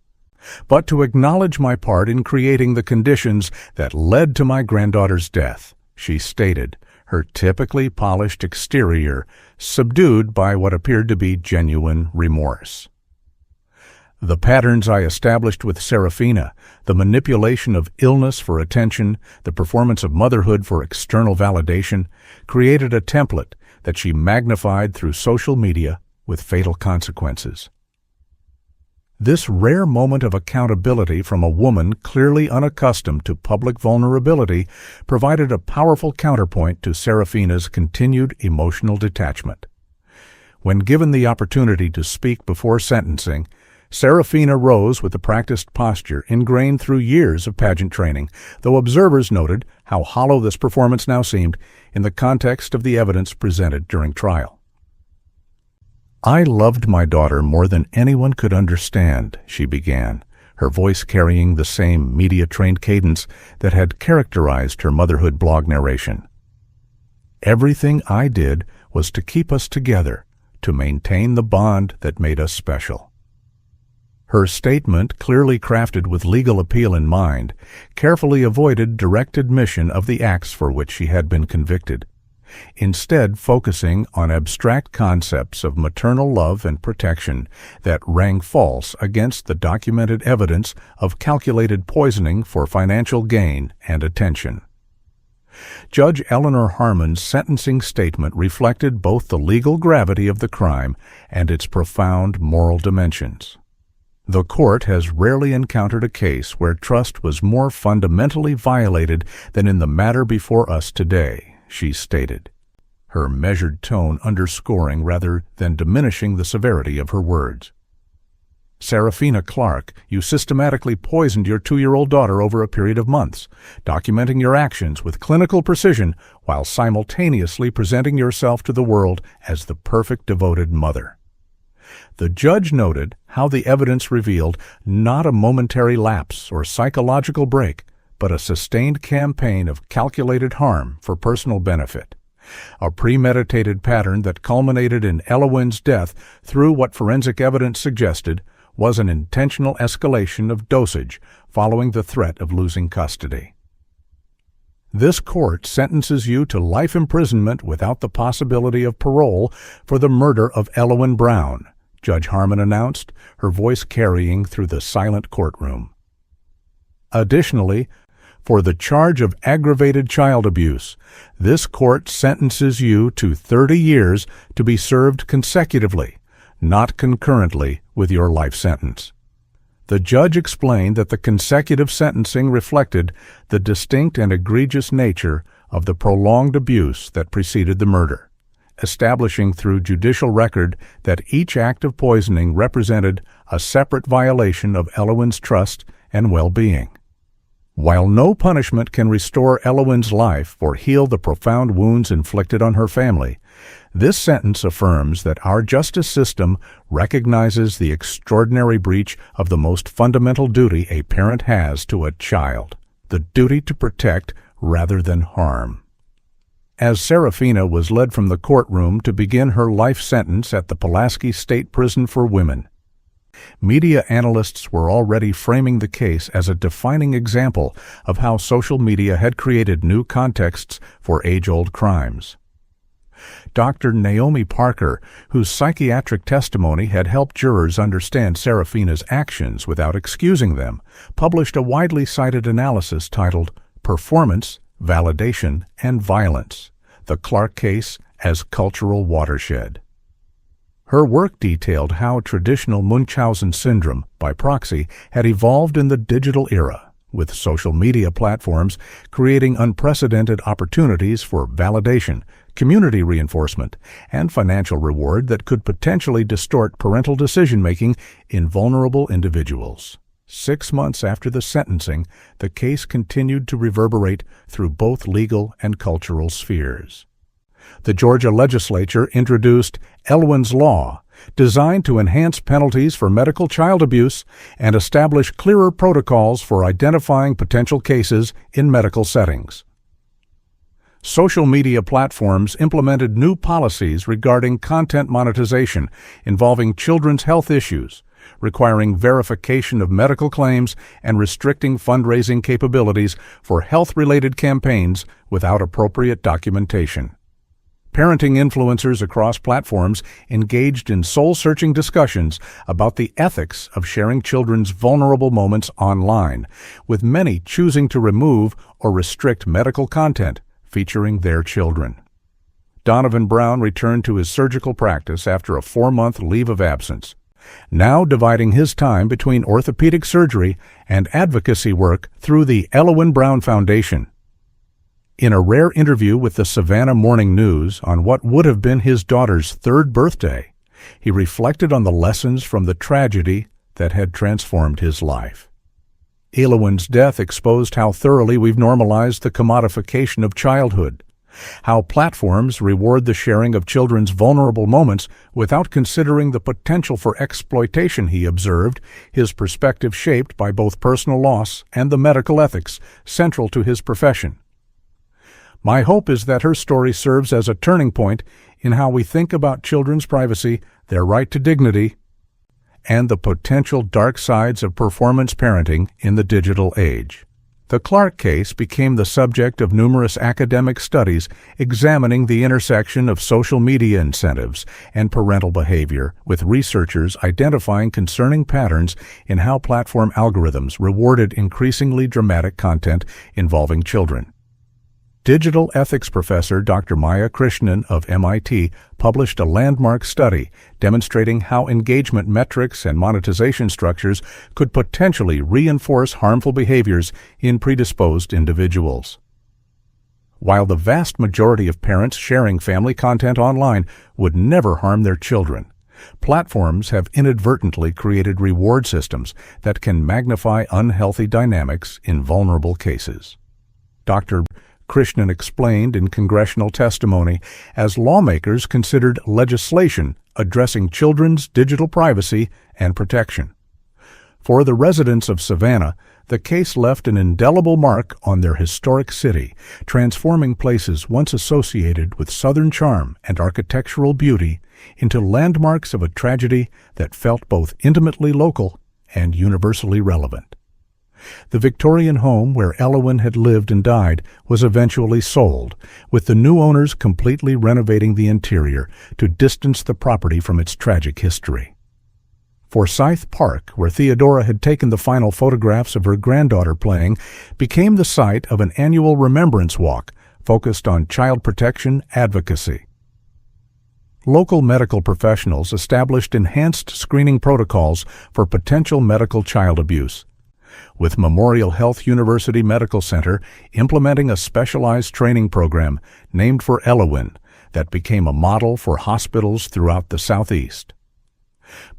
but to acknowledge my part in creating the conditions that led to my granddaughter's death, she stated, her typically polished exterior subdued by what appeared to be genuine remorse. The patterns I established with Serafina, the manipulation of illness for attention, the performance of motherhood for external validation, created a template that she magnified through social media with fatal consequences. This rare moment of accountability from a woman clearly unaccustomed to public vulnerability provided a powerful counterpoint to Serafina's continued emotional detachment. When given the opportunity to speak before sentencing, Serafina rose with the practiced posture ingrained through years of pageant training, though observers noted how hollow this performance now seemed in the context of the evidence presented during trial. "I loved my daughter more than anyone could understand," she began, her voice carrying the same media-trained cadence that had characterized her motherhood blog narration. "Everything I did was to keep us together, to maintain the bond that made us special." Her statement, clearly crafted with legal appeal in mind, carefully avoided direct admission of the acts for which she had been convicted, instead focusing on abstract concepts of maternal love and protection that rang false against the documented evidence of calculated poisoning for financial gain and attention. Judge Eleanor Harmon's sentencing statement reflected both the legal gravity of the crime and its profound moral dimensions. "The court has rarely encountered a case where trust was more fundamentally violated than in the matter before us today," she stated, her measured tone underscoring rather than diminishing the severity of her words. "Serafina Clark, you systematically poisoned your 2-year-old daughter over a period of months, documenting your actions with clinical precision while simultaneously presenting yourself to the world as the perfect devoted mother." The judge noted how the evidence revealed not a momentary lapse or psychological break, but a sustained campaign of calculated harm for personal benefit, a premeditated pattern that culminated in Elowyn's death through what forensic evidence suggested was an intentional escalation of dosage following the threat of losing custody. "This court sentences you to life imprisonment without the possibility of parole for the murder of Elowyn Brown," Judge Harmon announced, her voice carrying through the silent courtroom. Additionally, for the charge of aggravated child abuse, this court sentences you to 30 years to be served consecutively, not concurrently with your life sentence. The judge explained that the consecutive sentencing reflected the distinct and egregious nature of the prolonged abuse that preceded the murder, establishing through judicial record that each act of poisoning represented a separate violation of Elowyn's trust and well-being. While no punishment can restore Elowyn's life or heal the profound wounds inflicted on her family, this sentence affirms that our justice system recognizes the extraordinary breach of the most fundamental duty a parent has to a child, the duty to protect rather than harm. As Serafina was led from the courtroom to begin her life sentence at the Pulaski State Prison for Women, media analysts were already framing the case as a defining example of how social media had created new contexts for age-old crimes. Dr. Naomi Parker, whose psychiatric testimony had helped jurors understand Serafina's actions without excusing them, published a widely cited analysis titled "Performance, Validation, and Violence: The Clark Case as Cultural Watershed." Her work detailed how traditional Munchausen syndrome, by proxy, had evolved in the digital era, with social media platforms creating unprecedented opportunities for validation, community reinforcement, and financial reward that could potentially distort parental decision-making in vulnerable individuals. 6 months after the sentencing, the case continued to reverberate through both legal and cultural spheres. The Georgia legislature introduced Elowyn's Law, designed to enhance penalties for medical child abuse and establish clearer protocols for identifying potential cases in medical settings. Social media platforms implemented new policies regarding content monetization involving children's health issues, requiring verification of medical claims and restricting fundraising capabilities for health-related campaigns without appropriate documentation. Parenting influencers across platforms engaged in soul-searching discussions about the ethics of sharing children's vulnerable moments online, with many choosing to remove or restrict medical content featuring their children. Donovan Brown returned to his surgical practice after a 4-month leave of absence, now dividing his time between orthopedic surgery and advocacy work through the Elwyn Brown Foundation. In a rare interview with the Savannah Morning News on what would have been his daughter's 3rd birthday, he reflected on the lessons from the tragedy that had transformed his life. Elwyn's death exposed how thoroughly we've normalized the commodification of childhood, how platforms reward the sharing of children's vulnerable moments without considering the potential for exploitation, he observed, his perspective shaped by both personal loss and the medical ethics central to his profession. My hope is that her story serves as a turning point in how we think about children's privacy, their right to dignity, and the potential dark sides of performance parenting in the digital age. The Clark case became the subject of numerous academic studies examining the intersection of social media incentives and parental behavior, with researchers identifying concerning patterns in how platform algorithms rewarded increasingly dramatic content involving children. Digital ethics professor Dr. Maya Krishnan of MIT published a landmark study demonstrating how engagement metrics and monetization structures could potentially reinforce harmful behaviors in predisposed individuals. While the vast majority of parents sharing family content online would never harm their children, platforms have inadvertently created reward systems that can magnify unhealthy dynamics in vulnerable cases. Dr. Krishnan explained in congressional testimony as lawmakers considered legislation addressing children's digital privacy and protection. For the residents of Savannah, the case left an indelible mark on their historic city, transforming places once associated with Southern charm and architectural beauty into landmarks of a tragedy that felt both intimately local and universally relevant. The Victorian home where Elwyn had lived and died was eventually sold, with the new owners completely renovating the interior to distance the property from its tragic history. Forsyth Park, where Theodora had taken the final photographs of her granddaughter playing, became the site of an annual remembrance walk focused on child protection advocacy. Local medical professionals established enhanced screening protocols for potential medical child abuse, with Memorial Health University Medical Center implementing a specialized training program named for Elwyn that became a model for hospitals throughout the Southeast.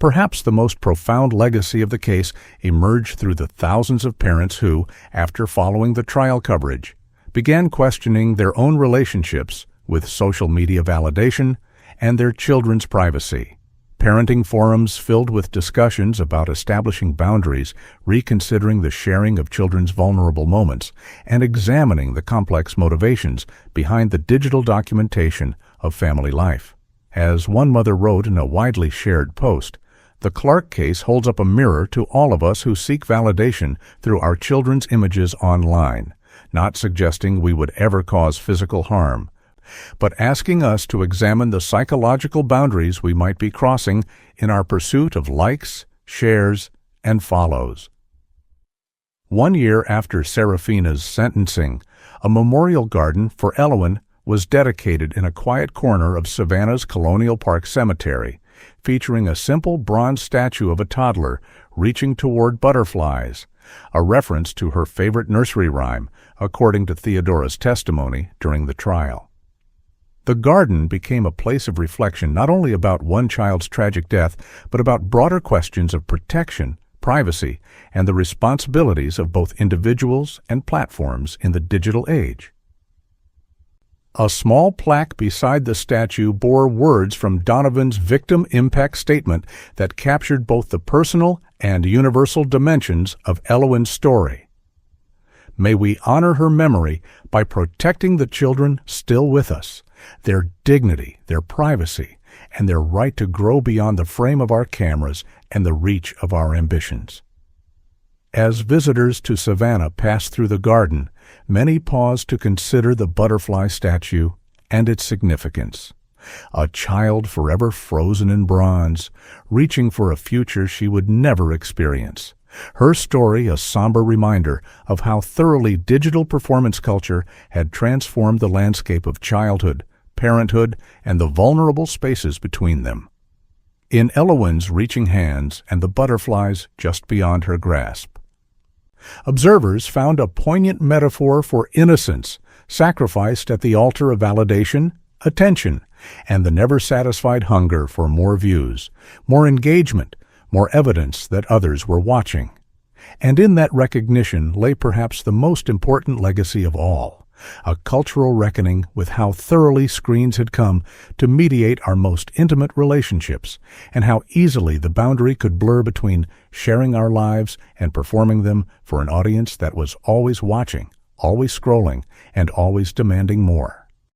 Perhaps the most profound legacy of the case emerged through the thousands of parents who, after following the trial coverage, began questioning their own relationships with social media validation and their children's privacy. Parenting forums filled with discussions about establishing boundaries, reconsidering the sharing of children's vulnerable moments, and examining the complex motivations behind the digital documentation of family life. As one mother wrote in a widely shared post, the Clark case holds up a mirror to all of us who seek validation through our children's images online, not suggesting we would ever cause physical harm, but asking us to examine the psychological boundaries we might be crossing in our pursuit of likes, shares, and follows. 1 year after Serafina's sentencing, a memorial garden for Elwyn was dedicated in a quiet corner of Savannah's Colonial Park Cemetery, featuring a simple bronze statue of a toddler reaching toward butterflies, a reference to her favorite nursery rhyme, according to Theodora's testimony during the trial. The garden became a place of reflection not only about one child's tragic death, but about broader questions of protection, privacy, and the responsibilities of both individuals and platforms in the digital age. A small plaque beside the statue bore words from Donovan's victim impact statement that captured both the personal and universal dimensions of Elwyn's story. May we honor her memory by protecting the children still with us, their dignity, their privacy, and their right to grow beyond the frame of our cameras and the reach of our ambitions. As visitors to Savannah passed through the garden, many paused to consider the butterfly statue and its significance. A child forever frozen in bronze, reaching for a future she would never experience. Her story a somber reminder of how thoroughly digital performance culture had transformed the landscape of childhood, parenthood, and the vulnerable spaces between them. In Elowen's reaching hands and the butterflies just beyond her grasp, observers found a poignant metaphor for innocence, sacrificed at the altar of validation, attention, and the never-satisfied hunger for more views, more engagement, more evidence that others were watching. And in that recognition lay perhaps the most important legacy of all, a cultural reckoning with how thoroughly screens had come to mediate our most intimate relationships, and how easily the boundary could blur between sharing our lives and performing them for an audience that was always watching, always scrolling, and always demanding more.